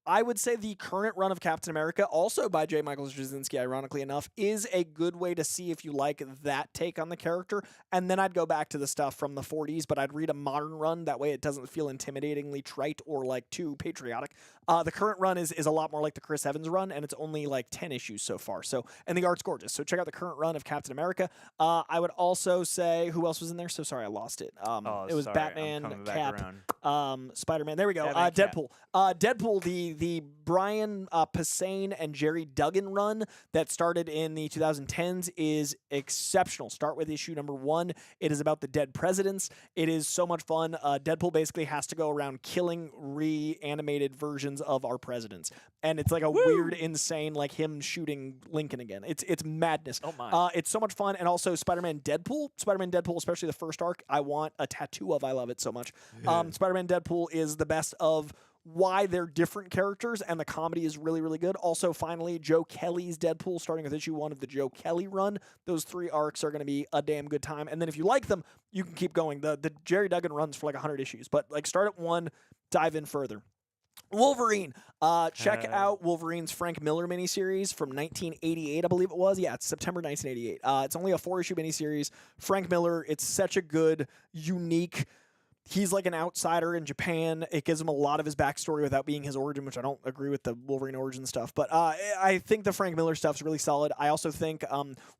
I would say the current run of Captain America, also by J. Michael Straczynski, ironically enough, is a good way to see if you like that take on the character. And then I'd go back to the stuff from the 40s, but I'd read a modern run. That way it doesn't feel intimidatingly trite or like too patriotic. The current run is a lot more like the Chris Evans run, and it's only like 10 issues so far. So, and the art's gorgeous. So check out the current run of Captain America. I would also say, who else was in there? So sorry, I lost it. It was sorry, I'm Batman, coming back Cap, around. Spider-Man. There we go. Batman, Cap. Deadpool. Deadpool, the Brian Posehn and Jerry Duggan run that started in the 2010s is exceptional. Start with issue number 1. It is about the dead presidents. It is so much fun. Deadpool basically has to go around killing reanimated versions of our presidents. And it's like a weird, insane, like him shooting Lincoln again. It's madness. Oh my. It's so much fun. And also Spider-Man Deadpool, especially the first arc, I want a tattoo of. I love it so much. Spider-Man Deadpool is the best of why they're different characters, and the comedy is really, really good. Also, finally, Joe Kelly's Deadpool, starting with issue 1 of the Joe Kelly run. Those 3 arcs are going to be a damn good time. And then if you like them, you can keep going. The Jerry Duggan runs for like 100 issues, but like start at 1, dive in further. Wolverine. Check out Wolverine's Frank Miller miniseries from 1988, I believe it was. Yeah, it's September 1988. It's only a 4-issue miniseries. Frank Miller, it's such a good, unique... He's like an outsider in Japan. It gives him a lot of his backstory without being his origin, which I don't agree with the Wolverine origin stuff. But I think the Frank Miller stuff's really solid. I also think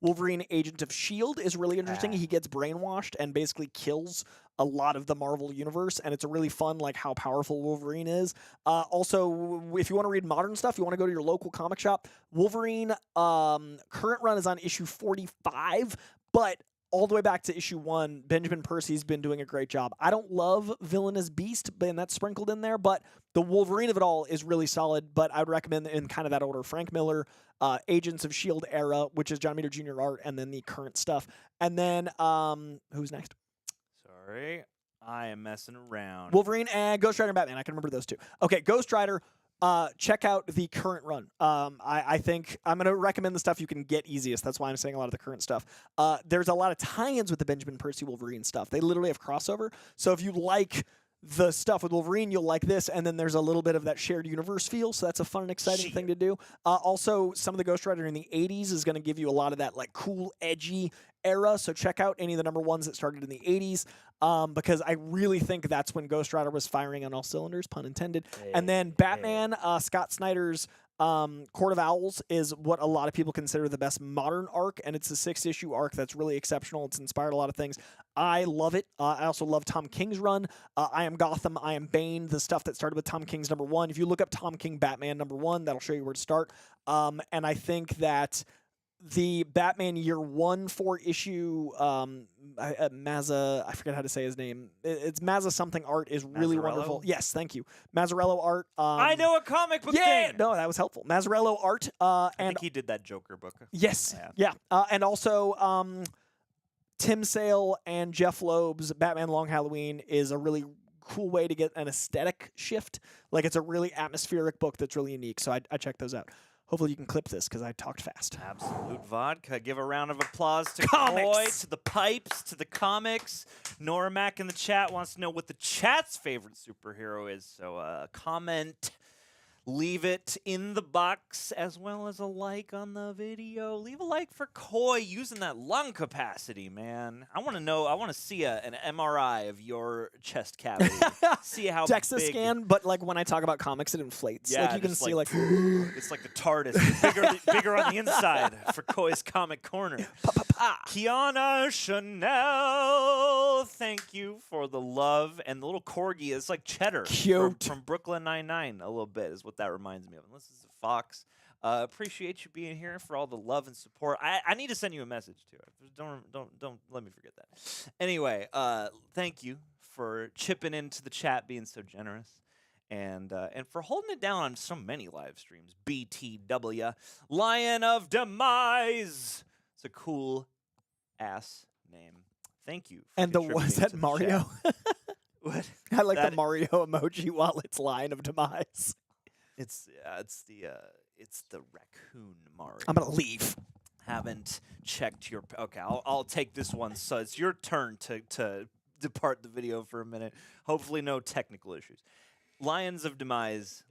Wolverine Agent of S.H.I.E.L.D. is really interesting. He gets brainwashed and basically kills a lot of the Marvel universe, and it's a really fun, like, how powerful Wolverine is. Also, if you want to read modern stuff, you want to go to your local comic shop. Wolverine current run is on issue 45, but all the way back to issue 1, Benjamin Percy's been doing a great job. I don't love Villainous Beast, and that's sprinkled in there, but the Wolverine of it all is really solid, but I would recommend in kind of that order. Frank Miller, Agents of S.H.I.E.L.D. era, which is John Meter Jr. art, and then the current stuff. And then, who's next? Sorry. I am messing around. Wolverine and Ghost Rider and Batman. I can remember those two. Okay, Ghost Rider. Check out the current run. I think I'm going to recommend the stuff you can get easiest. That's why I'm saying a lot of the current stuff. There's a lot of tie-ins with the Benjamin Percy Wolverine stuff. They literally have crossover. So if you like the stuff with Wolverine, you'll like this, and then there's a little bit of that shared universe feel, so that's a fun and exciting thing to do. Also, some of the Ghost Rider in the 80s is going to give you a lot of that like cool, edgy era, so check out any of the number ones that started in the 80s, because I really think that's when Ghost Rider was firing on all cylinders, pun intended. And then Batman, Scott Snyder's Court of Owls is what a lot of people consider the best modern arc, and it's a 6-issue arc that's really exceptional. It's inspired a lot of things. I love it. I also love Tom King's run. I Am Gotham, I Am Bane, the stuff that started with Tom King's number 1. If you look up Tom King Batman number 1, that'll show you where to start. And I think that the Batman Year 1 4-issue Mazza, I forget how to say his name. It's Mazza something art is really Mazzarello? wonderful. Yes, thank you. Mazzarello art. I know a comic book Yeah, thing. no, that was helpful. Mazzarello art. I And think he did that Joker book. yes, yeah. And also Tim Sale and Jeff Loeb's Batman Long Halloween is a really cool way to get an aesthetic shift. Like, it's a really atmospheric book that's really unique. So I checked those out. Hopefully you can clip this because I talked fast. Absolute vodka. Give a round of applause to Comics. Coy, to the pipes, to the comics. Nora Mac in the chat wants to know what the chat's favorite superhero is. So comment, leave it in the box, as well as a like on the video. Leave a like for Coy using that lung capacity, man. I want to know. I want to see an MRI of your chest cavity. See how DEXA big. scan, but like when I talk about comics, it inflates. Yeah, like you can just see like it's like the TARDIS, bigger on the inside for Coy's Comic Corner. Kiana Chanel, thank you for the love. And the little corgi is like Cheddar Cute. from Brooklyn Nine-Nine a little bit is what that reminds me of. Unless it's a fox. Appreciate you being here for all the love and support. I need to send you a message too. Don't let me forget that. Anyway, thank you for chipping into the chat, being so generous. And for holding it down on so many live streams. BTW, Lion of Demise. It's a cool ass name. Thank you. For and the contributing was that to the Mario? chat. What? I like That- the Mario emoji while it's Lion of Demise. It's the raccoon Mario. I'm gonna leave. Haven't checked your. Okay, I'll take this one. So it's your turn to depart the video for a minute. Hopefully, no technical issues. Lion of Demise,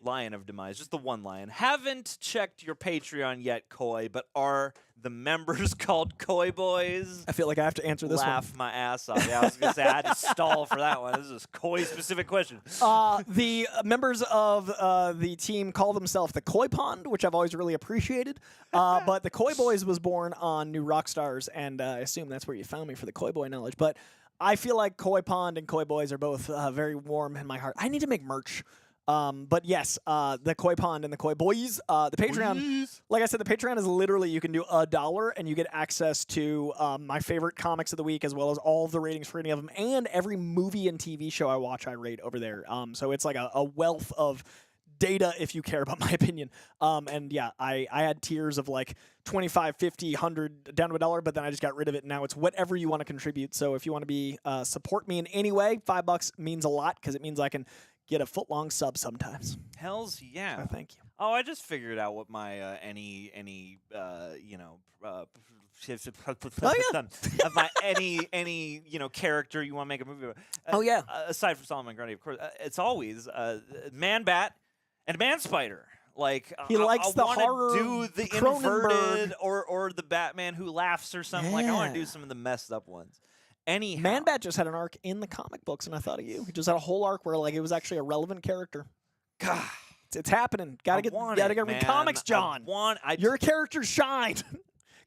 just the one lion. Haven't checked your Patreon yet, Coy, but are the members called Coy Boys? I feel like I have to answer this Laugh my ass off. Yeah, I was going to say, I had to stall for that one. This is a Coy-specific question. one. The members of the team call themselves the Koi Pond, which I've always really appreciated. But the Koi Boys was born on New Rockstars, and I assume that's where you found me for the Koi Boy knowledge. But I feel like Koi Pond and Koi Boys are both very warm in my heart. I need to make merch. But yes, the Koi Pond and the Koi Boys, the Patreon, like I said, the Patreon is literally, you can do $1 and you get access to my favorite comics of the week, as well as all of the ratings for any of them, and every movie and TV show I watch, I rate over there. So it's like a wealth of data if you care about my opinion. And yeah, I had tiers of like 25, 50, 100 down to $1, but then I just got rid of it. And now it's whatever you want to contribute. So if you want to be support me in any way, $5 means a lot because it means I can get a foot-long sub sometimes. Hells yeah. So thank you. Oh, I just figured out what my any of my any character you want to make a movie about. Oh, yeah. Aside from Solomon Grundy, of course, it's always Man Bat and Man Spider. Like He likes the wanna horror do the Cronenberg. inverted or the Batman who laughs or something. Like I want to Yeah. do some of the messed up ones. Anyhow, Man Bat just had an arc in the comic books, and I thought of you. He just had a whole arc where like it was actually a relevant character. God, It's happening. Gotta read comics, John. Your characters shine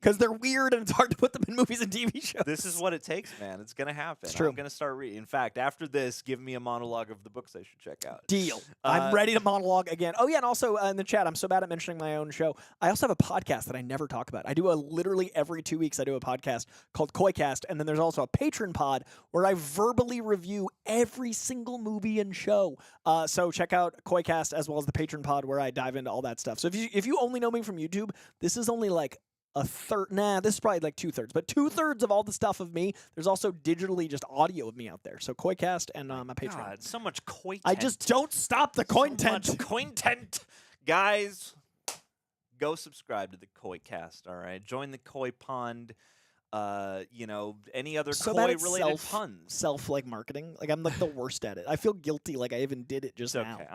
because they're weird and it's hard to put them in movies and TV shows. This is what it takes, man. It's gonna happen. It's true. I'm gonna start reading. In fact, after this, give me a monologue of the books I should check out. Deal. I'm ready to monologue again. Oh, yeah, and also in the chat, I'm so bad at mentioning my own show. I also have a podcast that I never talk about. I do literally every 2 weeks, I do a podcast called Koicast, and then there's also a patron pod where I verbally review every single movie and show. So check out Koicast as well as the patron pod where I dive into all that stuff. So if you only know me from YouTube, this is only like a third. Nah, this is probably like 2/3, but 2/3 of all the stuff of me. There's also digitally just audio of me out there. So Koicast and my Patreon. God, so much coin. I just don't stop the content. So much content, guys. Go subscribe to the Koicast. All right, join the Koi Pond. You know, any other So that it's koi-related puns. self like marketing. Like I'm like the worst at it. I feel guilty. Like I even did it just It's now. okay.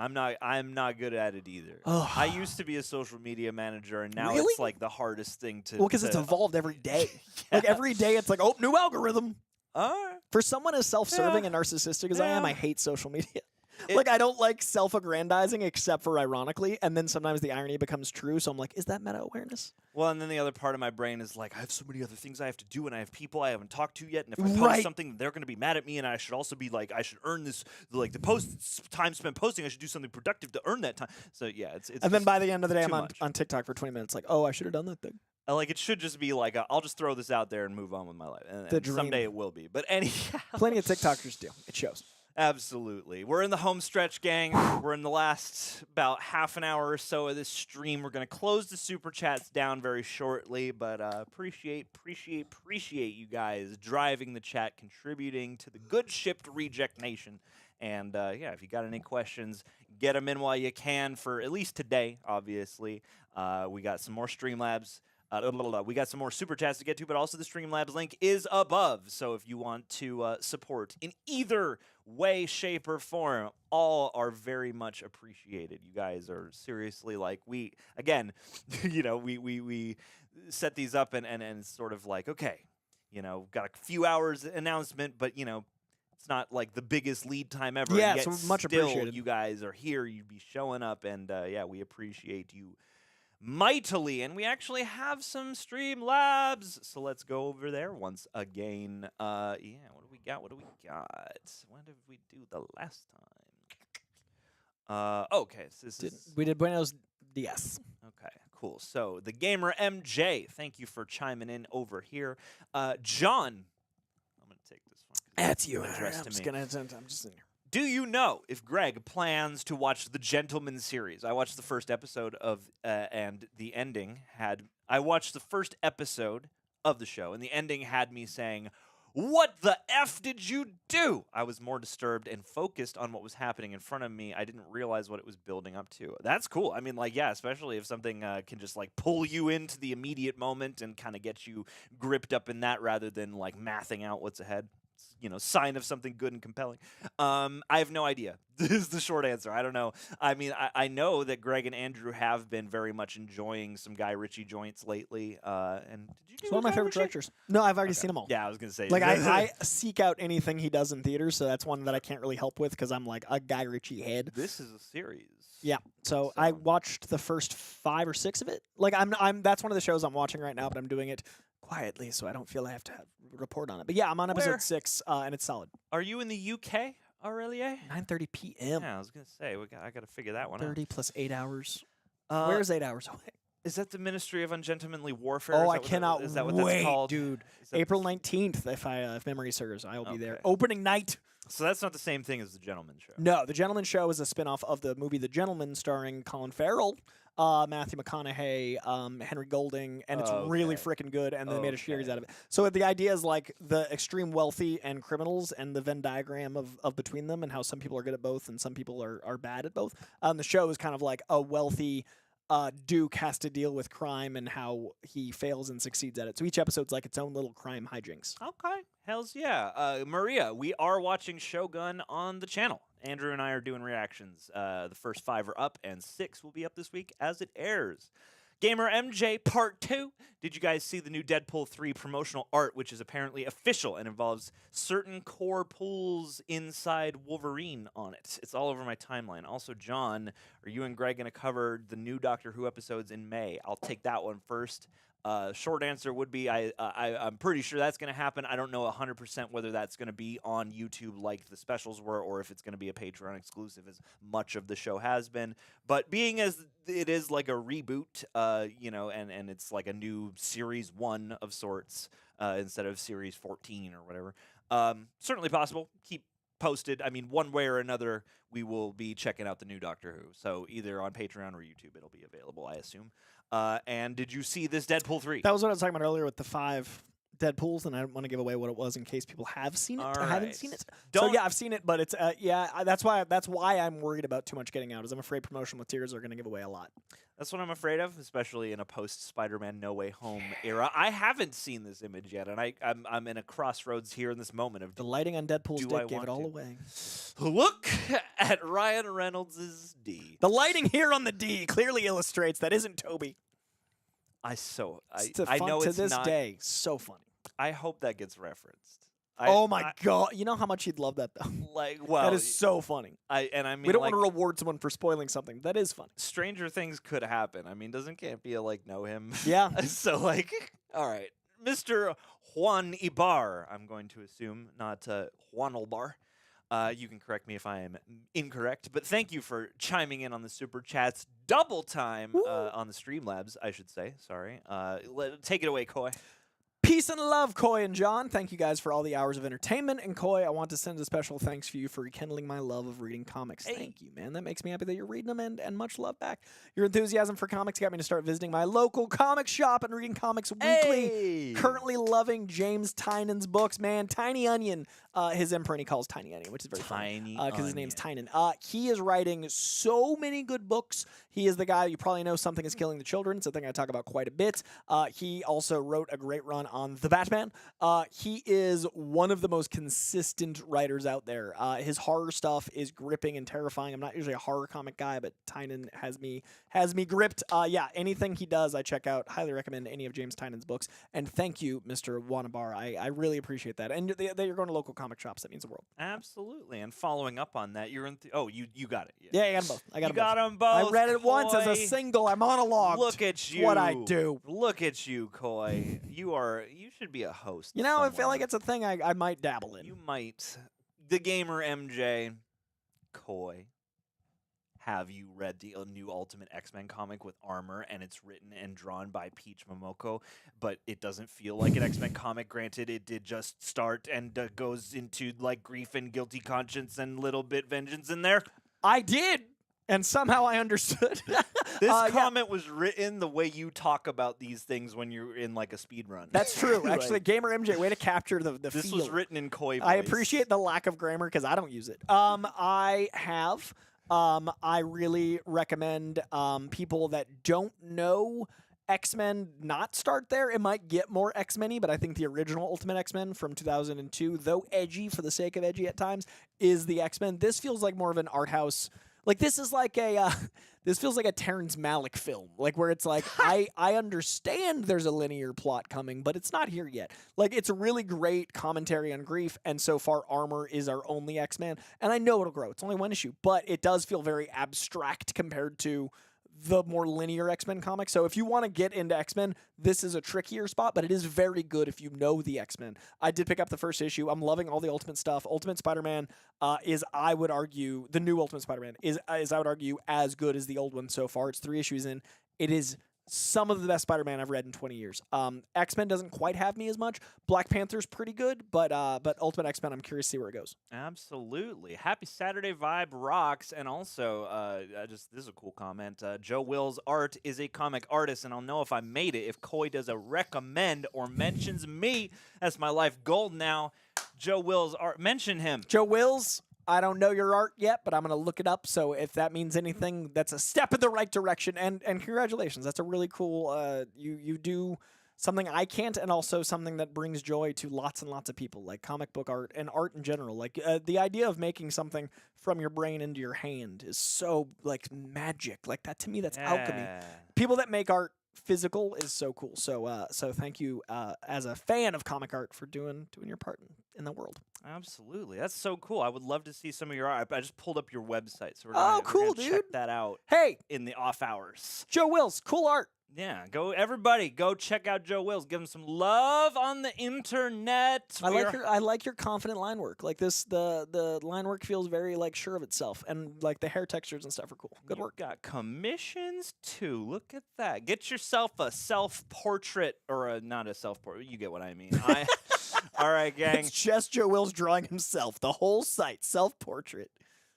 I'm not good at it either. Ugh. I used to be a social media manager, and now Really? it's like the hardest thing to. Well, because it's evolved every day. Like every day, it's like, oh, new algorithm. For someone as self-serving Yeah. and narcissistic as I am, Yeah. I hate social media. Like I don't like self-aggrandizing except for ironically, and then sometimes the irony becomes true. So I'm like, is that meta-awareness? Well, and then the other part of my brain is like, I have so many other things I have to do, and I have people I haven't talked to yet, and if I post Right. something, they're going to be mad at me, and I should also be like, I should earn this, like the time spent posting, I should do something productive to earn that time. So yeah, it's And then by the end of the day, I'm too on, much. on TikTok for 20 minutes. Like, oh, I should have done that thing. Like it should just be like, I'll just throw this out there and move on with my life, and, The and someday dream. it will be. But anyhow, Plenty of TikTokers do. It shows. absolutely. We're in the home stretch, gang. We're in the last about half an hour or so of this stream. We're going to close the super chats down very shortly, but appreciate you guys driving the chat, contributing to the good shipped Reject Nation. And yeah, if you got any questions, get them in while you can for at least today, obviously. We got some more Streamlabs. We got some more super chats to get to, but also the Streamlabs link is above. So if you want to support in either way, shape, or form, all are very much appreciated. You guys are seriously like we you know, we set these up and it's sort of like, okay, you know, got a few hours announcement, but you know, it's not like the biggest lead time ever. Yeah, and yet so much still, appreciated. you guys are here. You'd be showing up, and yeah, we appreciate you mightily, and we actually have some Streamlabs, so let's go over there once again. Yeah, what do we got? What did we do the last time? Okay, so this is We did Buenos Dias. okay, cool. So the gamer MJ, thank you for chiming in over here. John, I'm gonna take this one. 'cause That's you. addressed I'm to just me. gonna. I'm just in here. Do you know if Greg plans to watch the Gentleman series? I watched the first episode of, and the ending had. I watched the first episode of the show, and the ending had me saying, "What the f did you do?" I was more disturbed and focused on what was happening in front of me. I didn't realize what it was building up to. That's cool. I mean, like, yeah, especially if something can just like pull you into the immediate moment and kind of get you gripped up in that rather than like mathing out what's ahead. You know, sign of something good and compelling. I have no idea. This is the short answer. I don't know. I mean, I know that Greg and Andrew have been very much enjoying some Guy Ritchie joints lately. And did you do It's one of my Guy favorite Ritchie? directors. No, I've already Okay. seen them all. Yeah, I was gonna say. Like I seek out anything he does in theaters, so that's one that I can't really help with because I'm like a Guy Ritchie head. This is a series. Yeah. So I So- watched the first 5 or 6 of it. Like I'm that's one of the shows I'm watching right now, but I'm doing it quietly, so I don't feel I have to report on it. But yeah, I'm on episode Where? 6, and it's solid. Are you in the UK, Aurelie? 9:30 p.m. Yeah, I was gonna say I got to figure that one 30 plus 8 hours. out. Where's 8 hours away? Is that the Ministry of Ungentlemanly Warfare? Oh, Is I that what cannot Is that what wait, that's called, dude. Is that- April 19th, if memory serves, I will be there. Okay. Opening night. So that's not the same thing as the Gentleman Show. No, The Gentleman Show is a spin-off of the movie The Gentleman, starring Colin Farrell, Matthew McConaughey, Henry Golding, and it's really Okay. freaking good, and they made a series Okay. out of it. So the idea is like the extreme wealthy and criminals and the Venn diagram of between them and how some people are good at both and some people are bad at both. The show is kind of like a wealthy Duke has to deal with crime and how he fails and succeeds at it. So each episode's like its own little crime hijinks. Okay. Hells yeah. Maria, we are watching Shogun on the channel. Andrew and I are doing reactions. The first 5 are up, and 6 will be up this week as it airs. Gamer MJ Part 2. Did you guys see the new Deadpool 3 promotional art, which is apparently official and involves certain core pools inside Wolverine on it? It's all over my timeline. Also, John, are you and Greg going to cover the new Doctor Who episodes in May? I'll take that one first. Short answer would be I'm pretty sure that's going to happen. I don't know 100% whether that's going to be on YouTube like the specials were or if it's going to be a Patreon exclusive as much of the show has been. But being as it is like a reboot, you know, and it's like a new series 1 of sorts instead of series 14 or whatever, certainly possible. Keep posted. I mean, one way or another, we will be checking out the new Doctor Who. So either on Patreon or YouTube, it'll be available, I assume. And did you see this Deadpool 3? That was what I was talking about earlier with the 5 Deadpools, and I don't want to give away what it was in case people have seen it. I haven't seen it. So yeah, I've seen it, but it's that's why I'm worried about too much getting out. Is I'm afraid promotional materials are going to give away a lot. That's what I'm afraid of, especially in a post-Spider-Man No Way Home era. I haven't seen this image yet, and I'm in a crossroads here in this moment of The lighting on Deadpool's do dick I gave it want all to? away. Look at Ryan Reynolds' D. The lighting here on the D clearly illustrates that isn't Toby. I I know to it's this not. day, so funny. I hope that gets referenced. Oh my god! You know how much you'd love that though. Well, that is so funny. I mean, We don't like, want to reward someone for spoiling something. That is funny. stranger things could happen. I mean, can't be know him? Yeah. So all right, Mr. Juan Ibar. I'm going to assume not Juan Olbar. You can correct me if I am incorrect, but thank you for chiming in on the super chats. Double time on the Streamlabs, I should say. Sorry. Take it away, Coy. Peace and love, Coy and John. Thank you guys for all the hours of entertainment. And Coy, I want to send a special thanks for you for rekindling my love of reading comics. Hey. Thank you, man. That makes me happy that you're reading them, and much love back. Your enthusiasm for comics got me to start visiting my local comic shop and reading comics weekly. Hey. Currently loving James Tynan's books, man. Tiny Onion, his imprint he calls Tiny Onion, which is very Tiny funny because his name's Onion. Tynan. He is writing so many good books. He is the guy you probably know. Something is Killing the Children. It's a thing I talk about quite a bit. He also wrote a great run on The Batman. He is one of the most consistent writers out there. His horror stuff is gripping and terrifying. I'm not usually a horror comic guy, but Tynan has me gripped. Yeah, anything he does, I check out. Highly recommend any of James Tynan's books. And thank you, Mr. Wanabar. I really appreciate that. And that you're going to local comic shops. That means the world. Absolutely. And following up on that, you're in. You got it. Yeah, I got them both. You got them both. I read it once as a Coy. single. I monologued. Look at you. What I do. Look at you, Coy. You should be a host. You know, I feel somewhere. like it's a thing I might dabble in. You might. The gamer MJ, Coy. Have you read the new Ultimate X-Men comic with armor, and it's written and drawn by Peach Momoko, but it doesn't feel like an X-Men comic? Granted, it did just start and goes into grief and guilty conscience and little bit vengeance in there. I did, and somehow I understood. This Yeah. comment was written the way you talk about these things when you're in a speed run. That's true. Actually, Gamer MJ, way to capture the This feel. was written in Coy voice. I appreciate the lack of grammar because I don't use it. I have. I really recommend people that don't know X-Men not start there. It might get more X-Men-y, but I think the original Ultimate X-Men from 2002, though edgy for the sake of edgy at times, is the X-Men. This feels like more of an art house. This is like a this feels like a Terrence Malick film, where it's I understand there's a linear plot coming, but it's not here yet. It's a really great commentary on grief, and so far Armor is our only X-Man, and I know it'll grow. It's only one issue, but it does feel very abstract compared to the more linear X-Men comics. So if you want to get into X-Men, this is a trickier spot, but it is very good if you know the X-Men. I did pick up the first issue. I'm loving all the Ultimate stuff. Ultimate Spider-Man is, I would argue, the new Ultimate Spider-Man is I would argue, as good as the old one so far. It's 3 issues in. It is some of the best Spider-Man I've read in 20 years. X-Men doesn't quite have me as much. Black Panther's pretty good, but Ultimate X-Men, I'm curious to see where it goes. Absolutely. Happy Saturday vibe rocks. And also, this is a cool comment. Joe Will's art is a comic artist, and I'll know if I made it if Coy does a recommend or mentions me. That's my life goal now. Joe Will's art. Mention him. Joe Wills, I don't know your art yet, but I'm going to look it up. So if that means anything, that's a step in the right direction. And congratulations. That's a really cool, you do something I can't, and also something that brings joy to lots and lots of people, like comic book art and art in general. The idea of making something from your brain into your hand is so magic. That to me, that's alchemy. People that make art physical is so cool. So thank you as a fan of comic art for doing your part in the world. Absolutely. That's so cool. I would love to see some of your art. I just pulled up your website, so we're Oh, gonna cool, check dude. that out Hey, in the off hours. Joe Wills, cool art. Yeah, everybody, go check out Joe Wills. Give him some love on the internet. I like your confident line work. Like this, the line work feels very like sure of itself, and like the hair textures and stuff are cool. Good work. Got commissions too. Look at that. Get yourself a self-portrait or not a self-portrait. You get what I mean. All right, gang. It's just Joe Wills drawing himself. The whole site, self-portrait.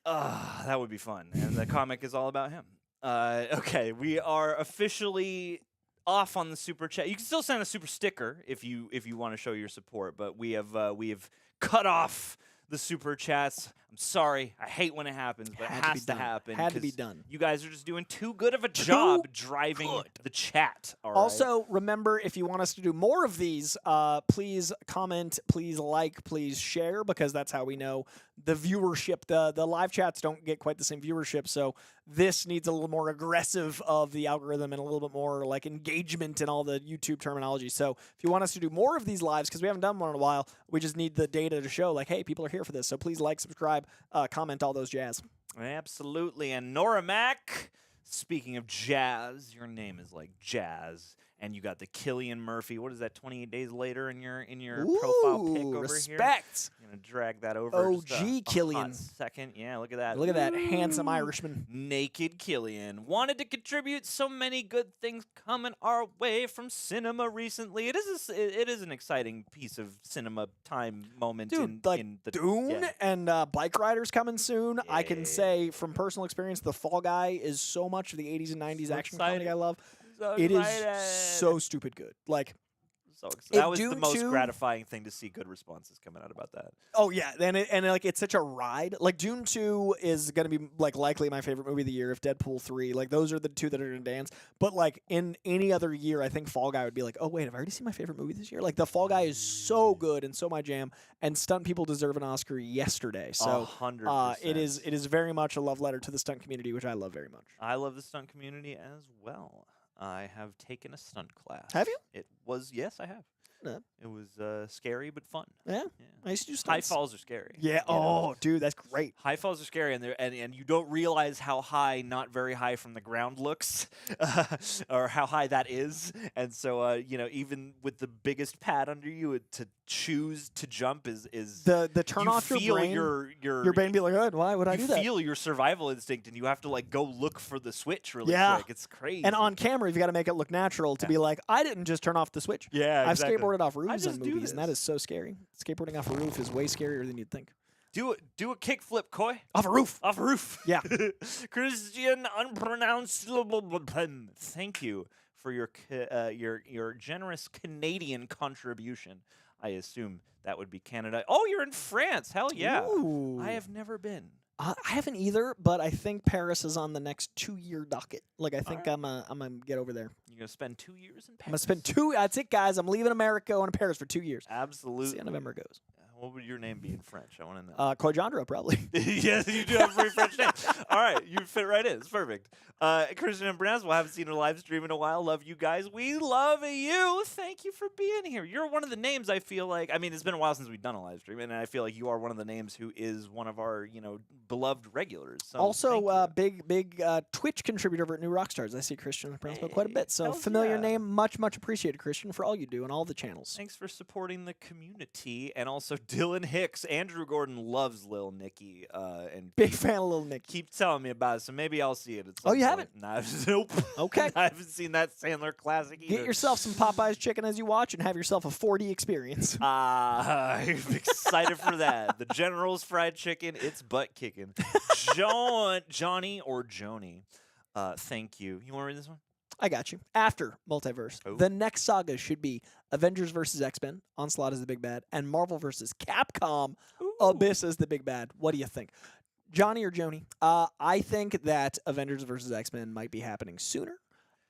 That would be fun. And the comic is all about him. Okay, we are officially off on the super chat. You can still send a super sticker if you want to show your support, but we have cut off the super chats. I'm sorry. I hate when it happens, but it has to happen. Had to be done. You guys are just doing too good of a job driving the chat. All right? Also, remember, if you want us to do more of these, please comment, please like, please share, because that's how we know the viewership. The live chats don't get quite the same viewership, so this needs a little more aggressive of the algorithm and a little bit more like engagement in all the YouTube terminology. So if you want us to do more of these lives, because we haven't done one in a while, we just need the data to show like, hey, people are here for this. So please like, subscribe, comment, all those jazz. Absolutely. And Nora Mac, speaking of jazz, your name is like jazz. And you got the Cillian Murphy. What is that? 28 days later in your profile pic over respect. here. I'm gonna drag that over. OG Cillian. Second, yeah. Look at that. Look at that handsome Irishman. Naked Cillian wanted to contribute so many good things coming our way from cinema recently. It is an exciting piece of cinema time moment. Dude, in the Dune and Bike Riders coming soon. I can say from personal experience, The Fall Guy is so much of the 80s and 90s action comedy I love. So it is excited. so stupid good. Like, so excited. That was Dune the most 2 gratifying thing to see good responses coming out about that. oh yeah, and like it's such a ride. Like Dune 2 is gonna be like likely my favorite movie of the year. If Deadpool 3, like those are the two that are gonna dance. But like in any other year, I think Fall Guy would be like, oh wait, have I already seen my favorite movie this year? Like The Fall Guy is so good and so my jam. And stunt people deserve an Oscar yesterday. So 100%. it is very much a love letter to the stunt community, which I love very much. I love the stunt community as well. I have taken a stunt class. Have you? Yes, I have. Yeah. It was scary but fun. Yeah. I used to do stunts. High falls are scary. Yeah. You know? Oh, dude, that's great. High falls are scary, and you don't realize how high, not very high from the ground looks, or how high that is. And so, even with the biggest pad under you, to choose to jump is the turn you off your feel brain. Your brain be like, oh, why would I do that? You feel your survival instinct, and you have to like go look for the switch really quick. It's crazy. And on camera, you've got to make it look natural to be like, I didn't just turn off the switch. Yeah, I've exactly. skateboarded off roofs in just do movies, and that this. is so scary. Skateboarding off a roof is way scarier than you'd think. Do a kickflip, Coy. Off a roof. Off a roof. Yeah. Christian unpronounceable. Thank you for your generous Canadian contribution. I assume that would be Canada. Oh, you're in France. Hell yeah. Ooh. I have never been. I haven't either, but I think Paris is on the next 2-year docket. Like, I think I'm gonna get over there. You're gonna spend 2 years in Paris. I'm gonna spend 2. That's it, guys. I'm leaving America, going to Paris for 2 years. Absolutely. See how November goes. What would your name be in French? I want to know. Coijandra, probably. Yes, you do have a very French name. All right, you fit right in. It's perfect. Christian and Bernaz, haven't seen a live stream in a while. Love you guys. We love you. Thank you for being here. You're one of the names I feel like. I mean, it's been a while since we've done a live stream, and I feel like you are one of the names who is one of our, beloved regulars. So Also, big Twitch contributor over at New Rockstars. I see Christian and Bernaz quite a bit. So familiar name, much appreciated, Christian, for all you do on all the channels. Thanks for supporting the community, and also Dylan Hicks. Andrew Gordon loves Lil Nicky, and Big fan of Lil Nicky. keep telling me about it, so maybe I'll see it at some Oh, you point. haven't? Nah, nope. Okay. I haven't seen that Sandler classic either. Get yourself some Popeye's chicken as you watch and have yourself a 4D experience. I'm excited for that. The General's fried chicken, it's butt kicking. Johnny or Joni, thank you. You want to read this one? I got you. After Multiverse, the next saga should be Avengers versus X-Men, Onslaught is the big bad, and Marvel versus Capcom, Abyss is the big bad. What do you think? Johnny or Joni? I think that Avengers versus X-Men might be happening sooner.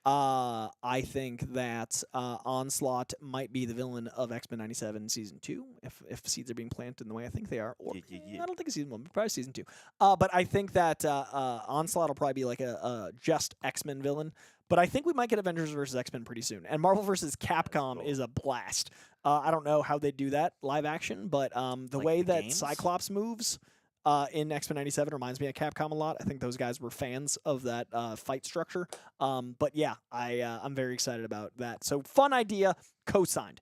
I think that Onslaught might be the villain of X-Men 97 Season 2, if seeds are being planted in the way I think they are. Or Yeah. I don't think it's Season 1, probably Season 2. But I think that Onslaught will probably be like a just X-Men villain. But I think we might get Avengers versus X-Men pretty soon. And Marvel versus Capcom is a blast. I don't know how they do that live action, but the Like way the that games? Cyclops moves in X-Men 97 reminds me of Capcom a lot. I think those guys were fans of that fight structure. But yeah, I'm very excited about that. So fun idea, co-signed.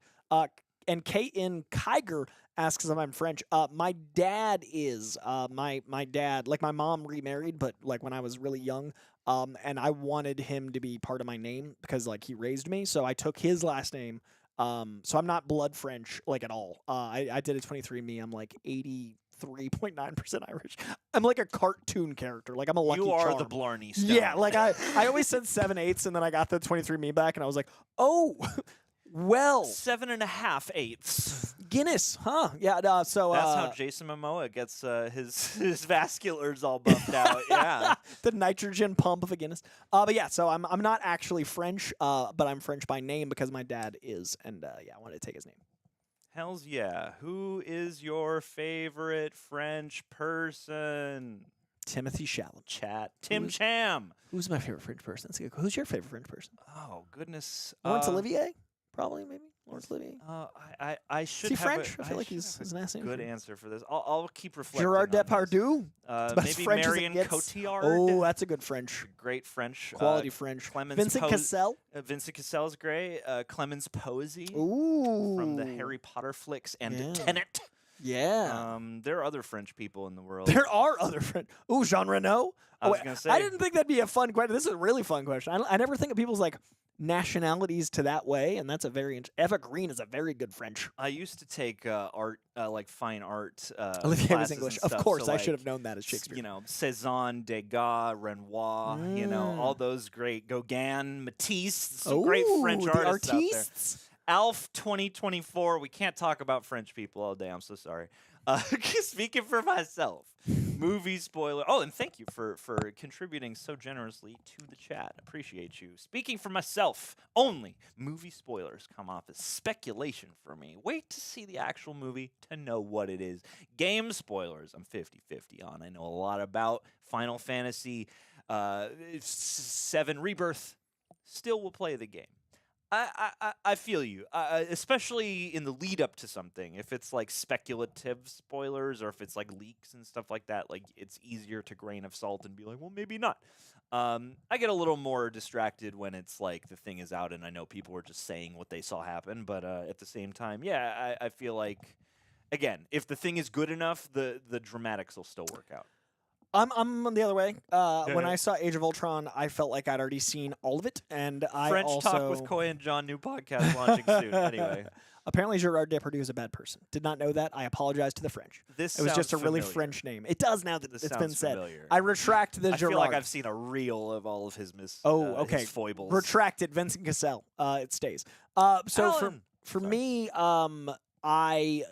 And K.N. Kiger asks if I'm French. My dad is. My dad, like my mom remarried, but like when I was really young. And I wanted him to be part of my name because like he raised me. So I took his last name. So I'm not blood French like at all. I did a 23andMe. I'm like 83.9% Irish. I'm like a cartoon character. Like I'm a Lucky You are Charm. the Blarney Stone. Yeah, like I always said 7/8, and then I got the 23andMe back, and I was like, oh, well, 7.5/8. Guinness, huh? Yeah. So That's how Jason Momoa gets his vasculars all buffed out. Yeah. the nitrogen pump of a Guinness. But yeah, so I'm not actually French, but I'm French by name because my dad is, and yeah, I wanted to take his name. Hells yeah. Who is your favorite French person? Timothy Chalamet. Chat. Tim Cham. Who's my favorite French person? That's a good. Who's your favorite French person? Oh, goodness. Laurence Olivier? Probably, maybe. Laurence Olivier. I should Is he have French? I feel like should his have last name. good answer for this. I'll keep reflecting. Gerard on this. Depardieu. About as Maybe French as it Marion gets. Cotillard. Oh, that's a good French. Great French. Quality French. Clemens Vincent Cassel. Vincent Cassel's great. Clemens Posey Ooh. from the Harry Potter flicks and Yeah. Tenet. Yeah. There are other French people in the world. There are other French. Ooh, Jean Reno. I was gonna say. I didn't think that'd be a fun question. This is a really fun question. I never think of people's like nationalities to that way, and that's a very Eva Green is a very good French. I used to take art, like fine art. Olivier was classes English, and of stuff, course. so, I should like, have known that as Shakespeare. You know, Cezanne, Degas, Renoir. You know, all those great Gauguin, Matisse. Some great French the artists out there. artistes. Alf 2024. We can't talk about French people all day. I'm so sorry. Speaking for myself, movie spoiler. Oh, and thank you for contributing so generously to the chat. Appreciate you. Speaking for myself, only movie spoilers come off as speculation for me. Wait to see the actual movie to know what it is. Game spoilers, I'm 50-50 on. I know a lot about Final Fantasy 7 Rebirth. Still will play the game. I feel you, especially in the lead up to something. If it's like speculative spoilers or if it's like leaks and stuff like that, like it's easier to grain of salt and be like, well, maybe not. I get a little more distracted when it's like the thing is out and I know people are just saying what they saw happen. But at the same time, yeah, I feel like, again, if the thing is good enough, the dramatics will still work out. I'm the other way. When I saw Age of Ultron, I felt like I'd already seen all of it, and I French also Talk with Coy and John, new podcast launching soon. Anyway, apparently Gerard Depardieu is a bad person. Did not know that. I apologize to the French. This It was just a sounds really familiar. French name. It does now that This it's been sounds said. familiar. I retract the I Gerard. feel like I've seen a reel of all of his okay. his foibles. Retracted Vincent Cassel. It stays. So Alan. for me, I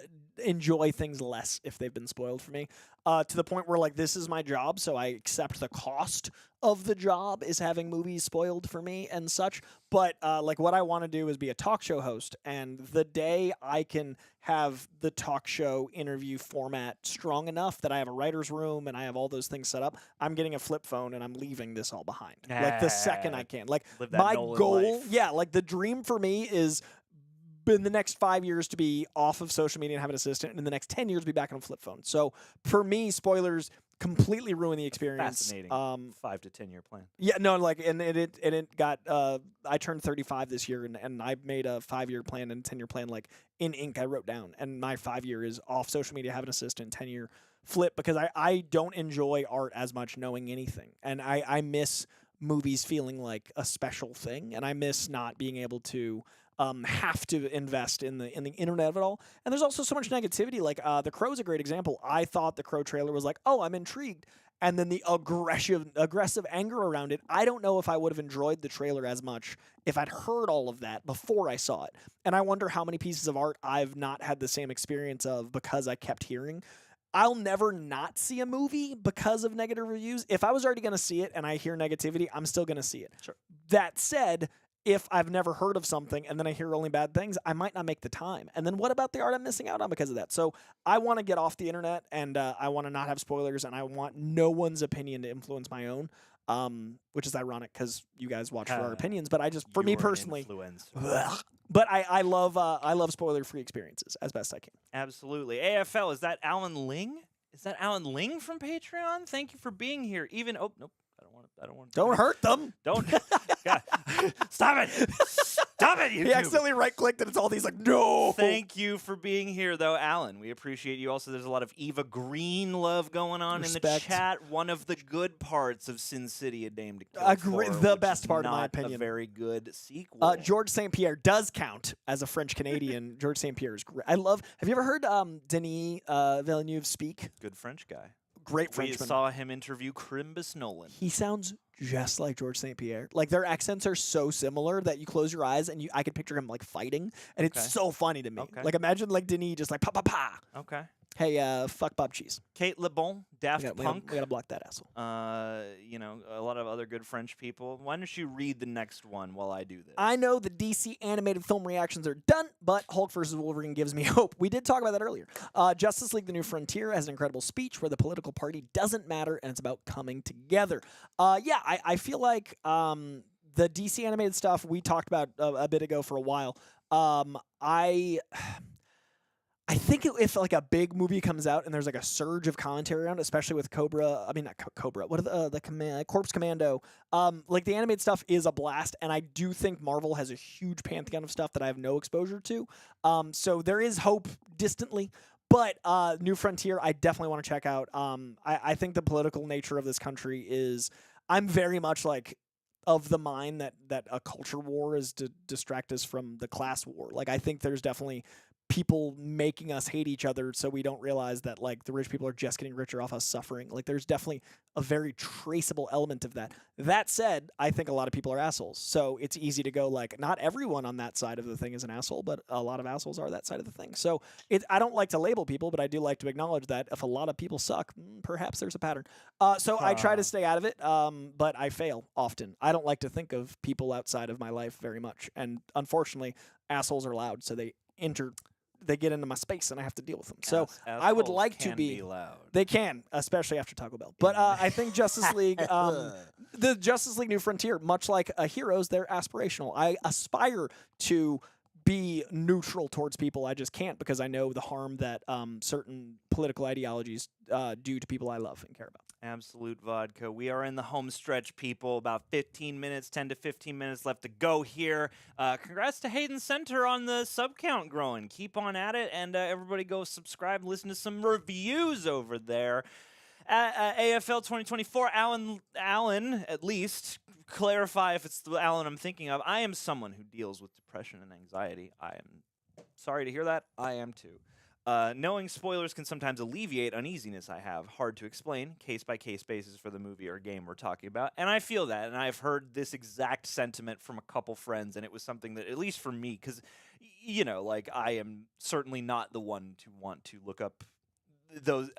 enjoy things less if they've been spoiled for me. To the point where like this is my job, so I accept the cost of the job is having movies spoiled for me and such. But like what I want to do is be a talk show host, and the day I can have the talk show interview format strong enough that I have a writer's room and I have all those things set up, I'm getting a flip phone and I'm leaving this all behind. Like the second I can. Like Live that my Nolan goal, life. yeah, like the dream for me is in the next 5 years to be off of social media and have an assistant, and in the next 10 years be back on a flip phone. So for me, spoilers completely ruin the experience. Fascinating. 5 to 10 year plan. Yeah, no, like, and it got. I turned 35 this year, and I made a 5-year plan and 10-year plan like in ink. I wrote down, and my 5-year is off social media, have an assistant, 10-year flip, because I don't enjoy art as much knowing anything, and I miss movies feeling like a special thing, and I miss not being able to have to invest in the internet of it all. And there's also so much negativity. Like The Crow's a great example. I thought the Crow trailer was like, oh, I'm intrigued. And then the aggressive anger around it, I don't know if I would have enjoyed the trailer as much if I'd heard all of that before I saw it. And I wonder how many pieces of art I've not had the same experience of because I kept hearing. I'll never not see a movie because of negative reviews. If I was already going to see it and I hear negativity, I'm still going to see it. Sure. That said, if I've never heard of something and then I hear only bad things, I might not make the time. And then what about the art I'm missing out on because of that? So I want to get off the internet, and I want to not have spoilers, and I want no one's opinion to influence my own, which is ironic because you guys watch for our opinions. But I just, for me personally, but I love spoiler-free experiences as best I can. Absolutely. AFL, is that Alan Ling? Is that Alan Ling from Patreon? Thank you for being here. Even nope. I don't want. Don't hurt them. Don't. God. Stop it. Stop it. He accidentally right-clicked and it's all these like, no. Thank you for being here, though, Alan. We appreciate you. Also, there's a lot of Eva Green love going on in the chat. One of the good parts of Sin City: A Dame to Kill For, the best part, in my not opinion. A very good sequel. George St. Pierre does count as a French Canadian. George St. Pierre is great. I love. Have you ever heard Denis Villeneuve speak? Good French guy. Great We Frenchman. saw him interview Crimbus Nolan. He sounds just like George St. Pierre. Like their accents are so similar that you close your eyes and I could picture him like fighting, and it's so funny to me. Okay. Like imagine like Denis just like pa pa pa. Okay. Hey, fuck Bob Cheese. Kate Le Bon, Daft Punk. We gotta block that asshole. You know, a lot of other good French people. Why don't you read the next one while I do this? I know the DC animated film reactions are done, but Hulk vs. Wolverine gives me hope. We did talk about that earlier. Justice League: The New Frontier has an incredible speech where the political party doesn't matter and it's about coming together. Yeah, I feel like the DC animated stuff we talked about a bit ago for a while. I think if like a big movie comes out and there's like a surge of commentary around, especially with Cobra. I mean, not Cobra. What are the Corpse Commando? Like the animated stuff is a blast, and I do think Marvel has a huge pantheon of stuff that I have no exposure to. So there is hope distantly. But New Frontier, I definitely want to check out. I think the political nature of this country is. I'm very much like of the mind that a culture war is to distract us from the class war. Like I think there's definitely people making us hate each other so we don't realize that like the rich people are just getting richer off us suffering. Like there's definitely a very traceable element of that. That said, I think a lot of people are assholes. So it's easy to go like not everyone on that side of the thing is an asshole, but a lot of assholes are that side of the thing. So I don't like to label people, but I do like to acknowledge that if a lot of people suck, perhaps there's a pattern. So I try to stay out of it, but I fail often. I don't like to think of people outside of my life very much. And unfortunately, assholes are loud, so they get into my space and I have to deal with them. So I would like to be loud. They can, especially after Taco Bell. But I think Justice League, the Justice League New Frontier, much like Heroes, they're aspirational. I aspire to be neutral towards people. I just can't because I know the harm that certain political ideologies do to people I love and care about. Absolute vodka. We are in the home stretch, people. About 15 minutes, 10 to 15 minutes left to go here. Congrats to Hayden Center on the sub count growing. Keep on at it, and everybody go subscribe and listen to some reviews over there. AFL 2024, Alan, at least, clarify if it's the Alan I'm thinking of. I am someone who deals with depression and anxiety. I am sorry to hear that. I am too. Knowing spoilers can sometimes alleviate uneasiness I have. Hard to explain, case-by-case basis for the movie or game we're talking about. And I feel that, and I've heard this exact sentiment from a couple friends, and it was something that, at least for me, because, you know, like, I am certainly not the one to want to look up those.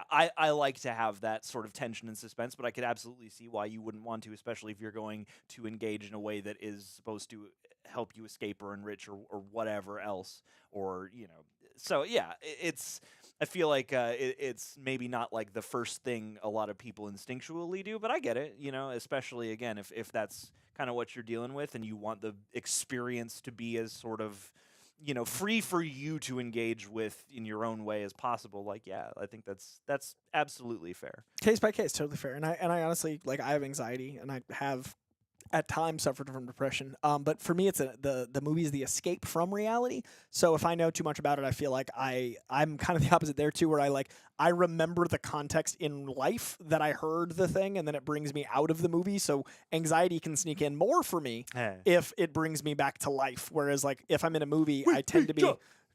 I like to have that sort of tension and suspense, but I could absolutely see why you wouldn't want to, especially if you're going to engage in a way that is supposed to help you escape or enrich or whatever else, or, you know. So, yeah, I feel like it's maybe not like the first thing a lot of people instinctually do, but I get it, you know, especially, again, if that's kind of what you're dealing with and you want the experience to be as sort of, you know, free for you to engage with in your own way as possible. Like, yeah, I think that's absolutely fair. Case by case, totally fair. And I honestly, like, I have anxiety and I have at times suffered from depression. But for me, it's the movie is the escape from reality. So if I know too much about it, I feel like I'm kind of the opposite there too, where I remember the context in life that I heard the thing, and then it brings me out of the movie. So anxiety can sneak in more for me if it brings me back to life. Whereas like if I'm in a movie, I tend to be.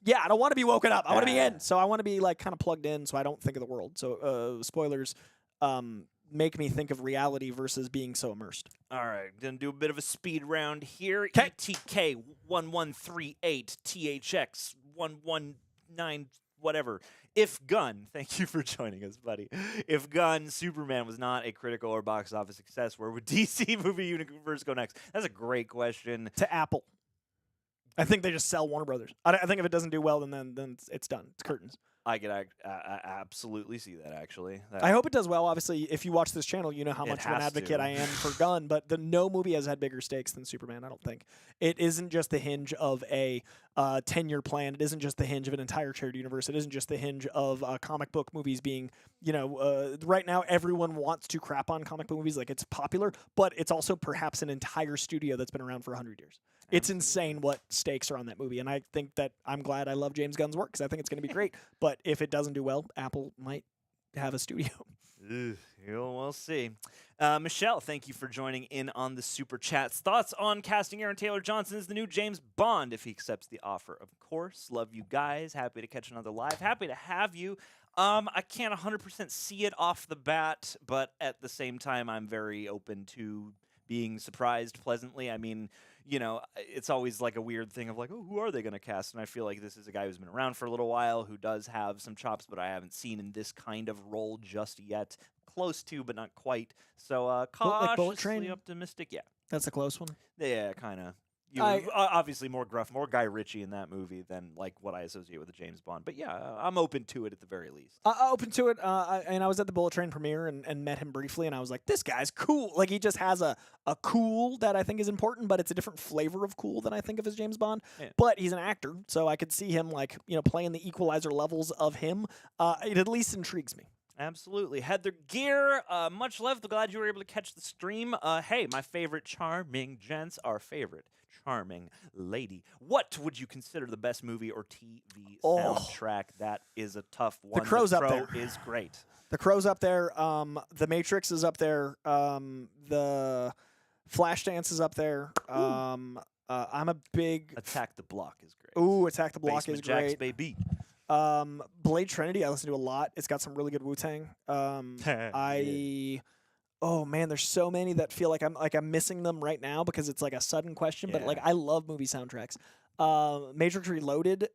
Yeah, I don't want to be woken up. I want to be in. So I want to be like kind of plugged in so I don't think of the world. So spoilers make me think of reality versus being so immersed. All right, gonna do a bit of a speed round here. Kay. ETK 1138 THX 119 whatever. If Gun, thank you for joining us, buddy. If Gun, Superman was not a critical or box office success, where would DC movie universe go next? That's a great question. To Apple. I think they just sell Warner Brothers. I think if it doesn't do well, then it's done. It's curtains. I could absolutely see that, actually. I hope it does well. Obviously, if you watch this channel, you know how It much of an has advocate to. I am for Gunn, but no movie has had bigger stakes than Superman, I don't think. It isn't just the hinge of a 10-year plan. It isn't just the hinge of an entire shared universe. It isn't just the hinge of comic book movies being, right now everyone wants to crap on comic book movies like it's popular, but it's also perhaps an entire studio that's been around for 100 years. It's insane what stakes are on that movie, and I think that I'm glad I love James Gunn's work because I think it's going to be great. But if it doesn't do well, Apple might have a studio. We'll see. Michelle, thank you for joining in on the Super Chats. Thoughts on casting Aaron Taylor Johnson as the new James Bond if he accepts the offer? Of course. Love you guys. Happy to catch another live. Happy to have you. I can't 100% see it off the bat, but at the same time, I'm very open to being surprised pleasantly. I mean, it's always like a weird thing of like, oh, who are they going to cast? And I feel like this is a guy who's been around for a little while, who does have some chops, but I haven't seen in this kind of role just yet. Close to, but not quite. So cautiously Bullet Train? optimistic. Yeah. That's a close one. Yeah, kind of. Obviously more gruff, more Guy Ritchie in that movie than like what I associate with the James Bond. But yeah, I'm open to it at the very least. Open to it. And I was at the Bullet Train premiere and met him briefly, and I was like, this guy's cool. Like, he just has a cool that I think is important, but it's a different flavor of cool than I think of as James Bond. Yeah. But he's an actor, so I could see him playing the equalizer levels of him. It at least intrigues me. Absolutely. Heather Gear, much love. Glad you were able to catch the stream. Hey, my favorite charming gents, our favorite charming lady. What would you consider the best movie or TV soundtrack? That is a tough one. The Crow's up Crow there. is great. The Crow's up there. The Matrix is up there. The Flashdance is up there. I'm a big... Attack the Block is great. Ooh, Attack the Block Basement is great. Jacks, baby. Blade Trinity, I listen to a lot. It's got some really good Wu-Tang. Oh man, there's so many that feel like I'm missing them right now because it's like a sudden question. But I love movie soundtracks. Matrix Reloaded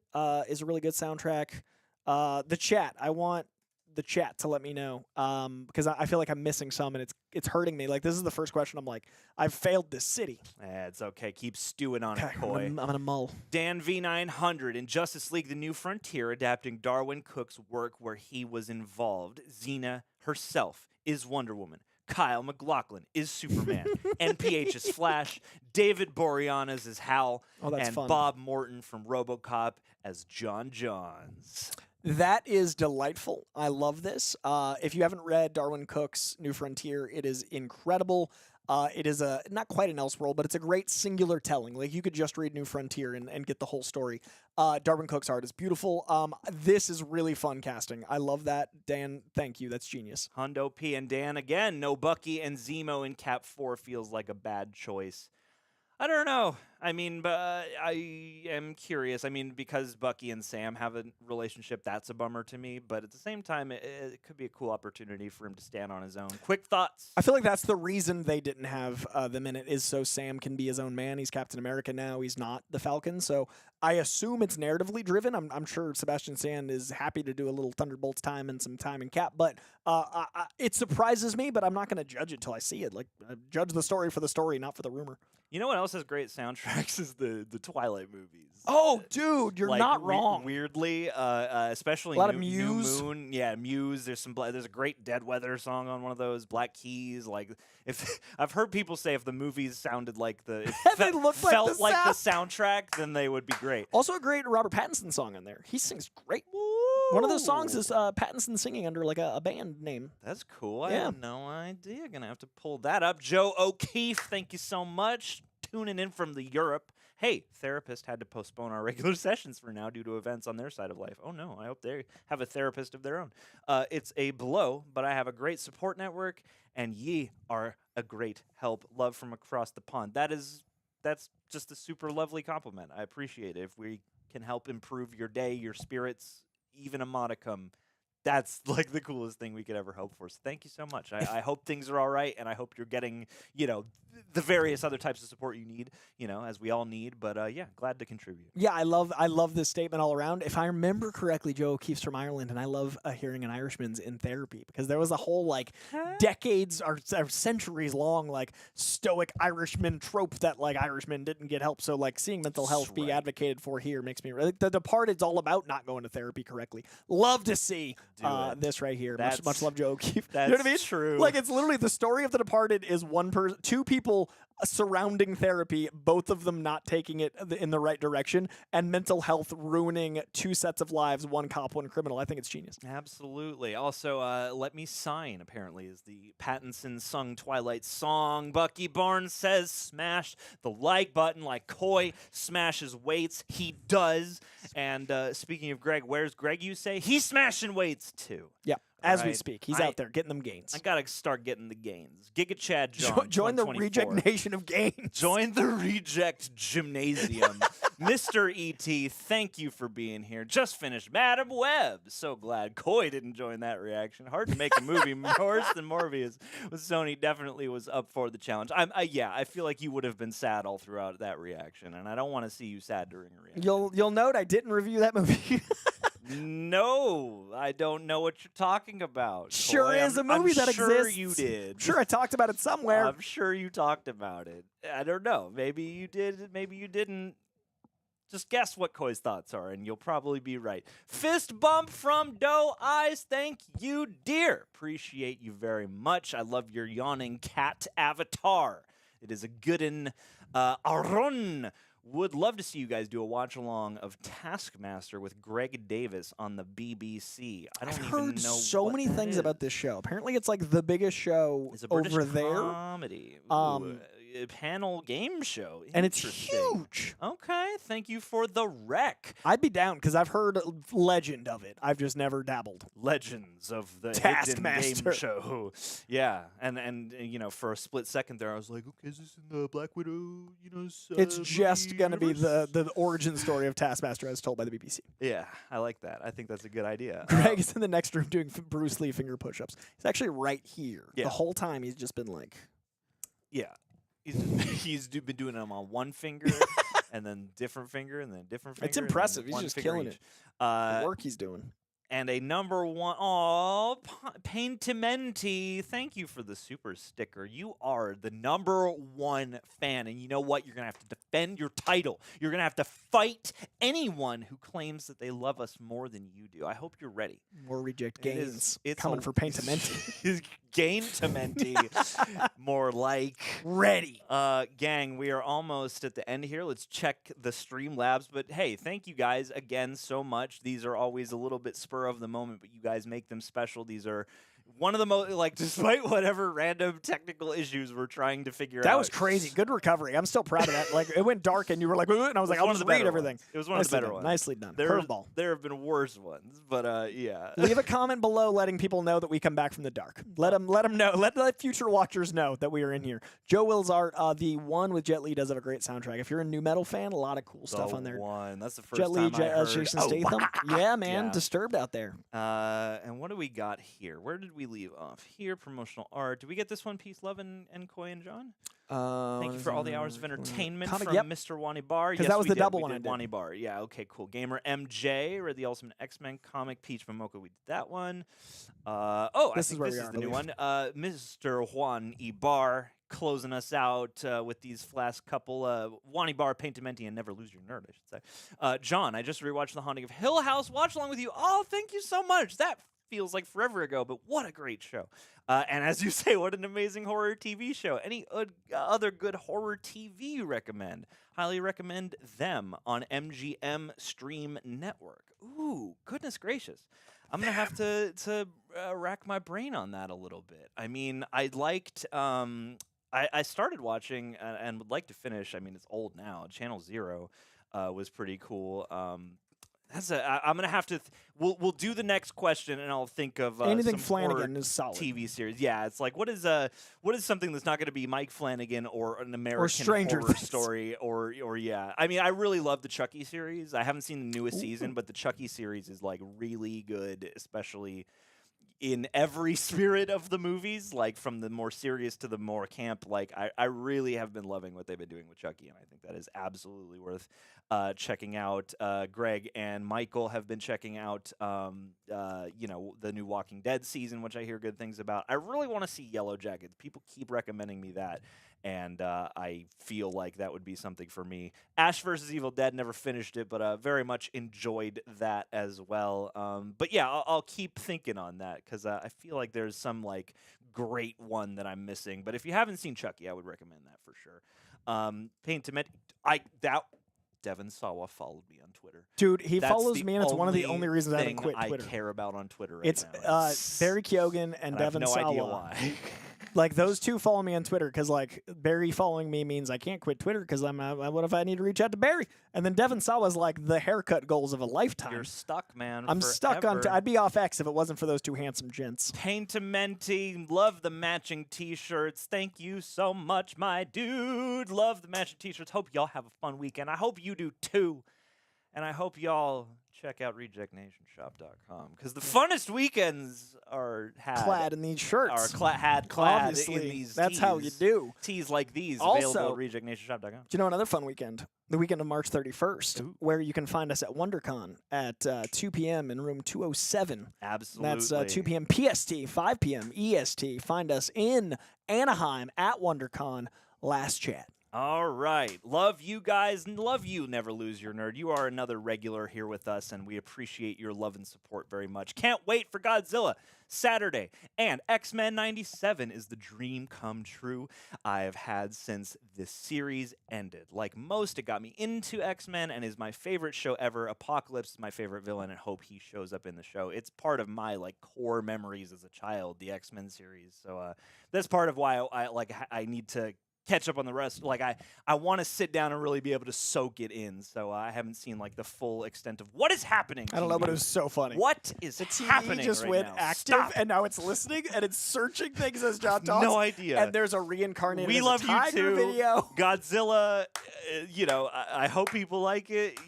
is a really good soundtrack. The Chat, I want the chat to let me know because I feel like I'm missing some and it's hurting me. Like, this is the first question. I'm like, I've failed this city. It's okay. Keep stewing on it, Okay, Coy. I'm gonna mull. Dan V900 in Justice League: The New Frontier, adapting Darwin Cook's work where he was involved. Xena herself is Wonder Woman. Kyle MacLachlan is Superman. NPH is Flash. David Boreanaz is Hal. Oh, that's and fun. Bob Morton from RoboCop as John Johns. That is delightful. I love this. If you haven't read Darwin Cook's New Frontier, it is incredible. It is not quite an Elseworld, but it's a great singular telling. Like, you could just read New Frontier and get the whole story. Darwin Cook's art is beautiful. This is really fun casting. I love that. Dan, thank you. That's genius. Hondo P and Dan again. No Bucky and Zemo in Cap 4 feels like a bad choice. I don't know. I mean, but I am curious. I mean, because Bucky and Sam have a relationship, that's a bummer to me. But at the same time, it could be a cool opportunity for him to stand on his own. Quick thoughts. I feel like that's the reason they didn't have them in it, is so Sam can be his own man. He's Captain America now. He's not the Falcon. So I assume it's narratively driven. I'm sure Sebastian Stan is happy to do a little Thunderbolts time and some time in Cap. But it surprises me, but I'm not going to judge it till I see it. Like, judge the story for the story, not for the rumor. You know what else has great soundtracks is the Twilight movies. Oh, dude, you're Like, not wrong. Weirdly, especially A lot of New Muse. Moon. Yeah, Muse. There's a great Dead Weather song on one of those. Black Keys. Like, if I've heard people say if the movies sounded like They felt looked like the like the soundtrack, then they would be great. Also, a great Robert Pattinson song in there. He sings great. One of those songs is Pattinson singing under like a band name. That's cool. I Yeah. had no idea. Gonna have to pull that up. Joe O'Keefe, thank you so much. Tuning in from the Europe. Hey, therapist had to postpone our regular sessions for now due to events on their side of life. Oh no, I hope they have a therapist of their own. It's a blow, but I have a great support network, and ye are a great help. Love from across the pond. That's just a super lovely compliment. I appreciate it. If we can help improve your day, your spirits, even a modicum, that's like the coolest thing we could ever hope for. So thank you so much. I hope things are all right, and I hope you're getting, the various other types of support you need, as we all need. But yeah, glad to contribute. Yeah, I love this statement all around. If I remember correctly, Joe O'Keefe's from Ireland, and I love hearing an Irishman's in therapy because there was a whole decades or centuries long stoic Irishman trope that Irishmen didn't get help. So seeing mental health be advocated for here makes me The Departed's all about not going to therapy correctly. Love to see this right here. Much love, Joe O'Keefe. That's you know what I mean? true. It's literally the story of The Departed is one person, two people surrounding therapy, both of them not taking it in the right direction, and mental health ruining two sets of lives, one cop, one criminal. I think it's genius. Absolutely. Also, Let Me Sign, apparently, is the Pattinson-sung Twilight song. Bucky Barnes says, smash the like button like Coy smashes weights. He does. And speaking of Greg, where's Greg, you say? He's smashing weights, too. Yeah. As we speak, he's out there getting them gains. I gotta start getting the gains. Giga Chad John, join the Reject Nation of gains. Join the Reject Gymnasium. Mr. E.T., thank you for being here. Just finished Madam Web. So glad Coy didn't join that reaction. Hard to make a movie worse than Morbius. With Sony definitely was up for the challenge. I feel like you would have been sad all throughout that reaction, and I don't want to see you sad during a reaction. You'll note I didn't review that movie. No, I don't know what you're talking about. Sure Coy. is a movie that sure exists. You did. Sure, I talked about it somewhere. I'm sure you talked about it. I don't know. Maybe you did. Maybe you didn't. Just guess what Coy's thoughts are, and you'll probably be right. Fist bump from Doe Eyes. Thank you, dear. Appreciate you very much. I love your yawning cat avatar. It is a good-un. Aaron. Would love to see you guys do a watch-along of Taskmaster with Greg Davis on the BBC. I've heard so many things about this show. Apparently, it's the biggest show it's a British over there. Comedy. Ooh, a panel game show. And it's huge. Okay, thank you for the rec. I'd be down because I've heard legend of it. I've just never dabbled. Legends of the Taskmaster hidden game show. Yeah, and for a split second there, I was like, okay, is this in the Black Widow? It's just gonna be the origin story of Taskmaster as told by the BBC. Yeah, I like that. I think that's a good idea. Greg is in the next room doing Bruce Lee finger push-ups. He's actually right here. Yeah. The whole time he's just been yeah. He's been doing them on one finger, and then different finger, and then different finger. It's impressive. He's just killing it. The work he's doing. And a number one, oh, Paintimenti, thank you for the super sticker. You are the number one fan, and you know what? You're going to have to defend your title. You're going to have to fight anyone who claims that they love us more than you do. I hope you're ready. More reject gains. It's coming for Paintimenti. Gain-timenti. More like. Ready. Gang, we are almost at the end here. Let's check the Streamlabs. But hey, thank you guys again so much. These are always a little bit spur of the moment, but you guys make them special. These are one of the most, despite whatever random technical issues we're trying to figure out. That was crazy. Good recovery. I'm still proud of that. It went dark and you were like, and I was like, I'll just read everything. It was one of the better ones. Nicely done. Curveball. There have been worse ones, but yeah. Leave a comment below letting people know that we come back from the dark. Let them know. Let future watchers know that we are in here. Joe Will's art, the one with Jet Li does have a great soundtrack. If you're a new metal fan, a lot of cool stuff on there. That's the first Jet Li, time I heard. Jason Statham. Yeah, man. Yeah. Disturbed out there. And what do we got here? Where did we leave off? Here, promotional art. Did we get this one? Peace, love, and Coy and John? Thank you for all the hours of entertainment from Mr. Wani Bar. Because that was the double one I did. did. Wani Bar. Yeah, okay, cool. Gamer MJ, read the Ultimate X-Men comic. Peach Momoka, we did that one. I think this is the new one. Mr. Juan Ibar closing us out with these last couple. Wani Bar, Paintimenti, and Never Lose Your Nerd, I should say. John, I just rewatched The Haunting of Hill House. Watch along with you. Oh, thank you so much. That feels like forever ago, but what a great show. And as you say, what an amazing horror TV show. Any other good horror TV you recommend? Highly recommend them on MGM Stream Network. Ooh, goodness gracious. I'm going to have to rack my brain on that a little bit. I mean, I liked... I started watching and would like to finish. I mean, it's old now. Channel Zero was pretty cool. I'm gonna have to. We'll do the next question, and I'll think of anything some Flanagan is solid TV series. Yeah, it's like what is something that's not going to be Mike Flanagan or an American or Stranger Horror Things. Story or yeah. I mean, I really love the Chucky series. I haven't seen the newest season, but the Chucky series is like really good, especially. in every spirit of the movies, like from the more serious to the more camp. Like I really have been loving what they've been doing with Chucky, and I think that is absolutely worth checking out. Greg and Michael have been checking out, the new Walking Dead season, which I hear good things about. I really want to see Yellow Jackets. People keep recommending me that, and I feel like that would be something for me. Ash vs. Evil Dead, never finished it, but very much enjoyed that as well. But yeah, I'll keep thinking on that, because I feel like there's some like great one that I'm missing. But if you haven't seen Chucky, I would recommend that for sure. Pain to Med, Devin Sawa followed me on Twitter. Dude, he That's follows the me, and it's one of the only reasons I haven't thing quit Twitter. I care about on Twitter right It's now. Barry Keoghan and I Devin have no Sawa. idea why. Like, those two follow me on Twitter, because, like, Barry following me means I can't quit Twitter, because what if I need to reach out to Barry? And then Devin Sawa's like the haircut goals of a lifetime. You're stuck, man. I'm stuck on. I'd be off X if it wasn't for those two handsome gents. Pain to Menti, love the matching T-shirts. Thank you so much, my dude. Love the matching T-shirts. Hope y'all have a fun weekend. I hope you do too. And I hope y'all check out RejectNationShop.com, because the funnest weekends are clad in these shirts. Clad Obviously, in these that's tees. how you do. Tees like these Also, available at RejectNationShop.com. Do you know another fun weekend? The weekend of March 31st, Ooh. where you can find us at WonderCon at 2 p.m. in room 207. Absolutely. That's 2 p.m. PST, 5 p.m. EST. Find us in Anaheim at WonderCon. Last chat. All right. Love you guys. Love you, Never Lose Your Nerd. You are another regular here with us, and we appreciate your love and support very much. Can't wait for Godzilla Saturday. And X-Men 97 is the dream come true I have had since this series ended. Like most, it got me into X-Men and is my favorite show ever. Apocalypse is my favorite villain, and hope he shows up in the show. It's part of my like core memories as a child, the X-Men series. So that's part of why I need to catch up on the rest. Like I want to sit down and really be able to soak it in. So I haven't seen like the full extent of what is happening. I don't know, TV. but it was so funny. What is The TV happening just right went now? active, Stop. and now it's listening, and it's searching things as John talks. No idea. And there's a reincarnated We as a love you tiger too. video. Godzilla, I hope people like it.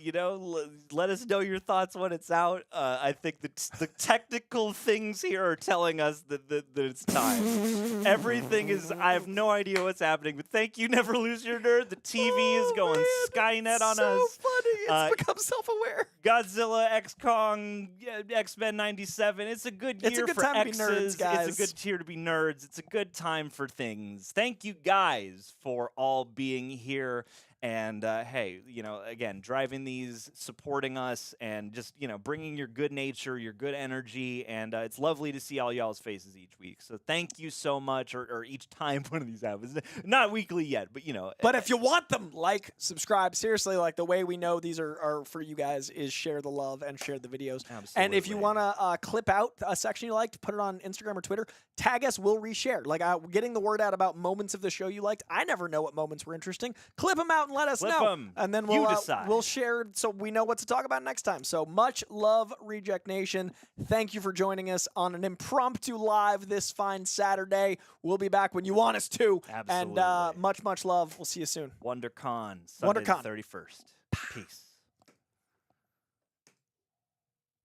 Let us know your thoughts when it's out. I think the technical things here are telling us that it's time. Everything is, I have no idea what's happening, but thank you, Never Lose Your Nerd. The TV is going Skynet on so us. funny. It's become self-aware. Godzilla, X-Kong, X-Men 97. It's a good year It's a good for time to be X's. nerds, guys. It's a good year to be nerds. It's a good time for things. Thank you guys for all being here. And hey, again, driving these, supporting us, and just bringing your good nature, your good energy, and it's lovely to see all y'all's faces each week. So thank you so much, or each time one of these happens. Not weekly yet, but But if you want them, like, subscribe. Seriously, like, the way we know these are for you guys is share the love and share the videos. Absolutely. And if you want to clip out a section you liked, put it on Instagram or Twitter, tag us, we'll reshare. Like, getting the word out about moments of the show you liked. I never know what moments were interesting. Clip them out and let us Clip know. 'em. And then You decide. we'll share so we know what to talk about next time. So much love, Reject Nation. Thank you for joining us on an impromptu live this fine Saturday. We'll be back when you want us to. Absolutely. And much love. We'll see you soon. WonderCon, Sunday WonderCon. the 31st. Peace.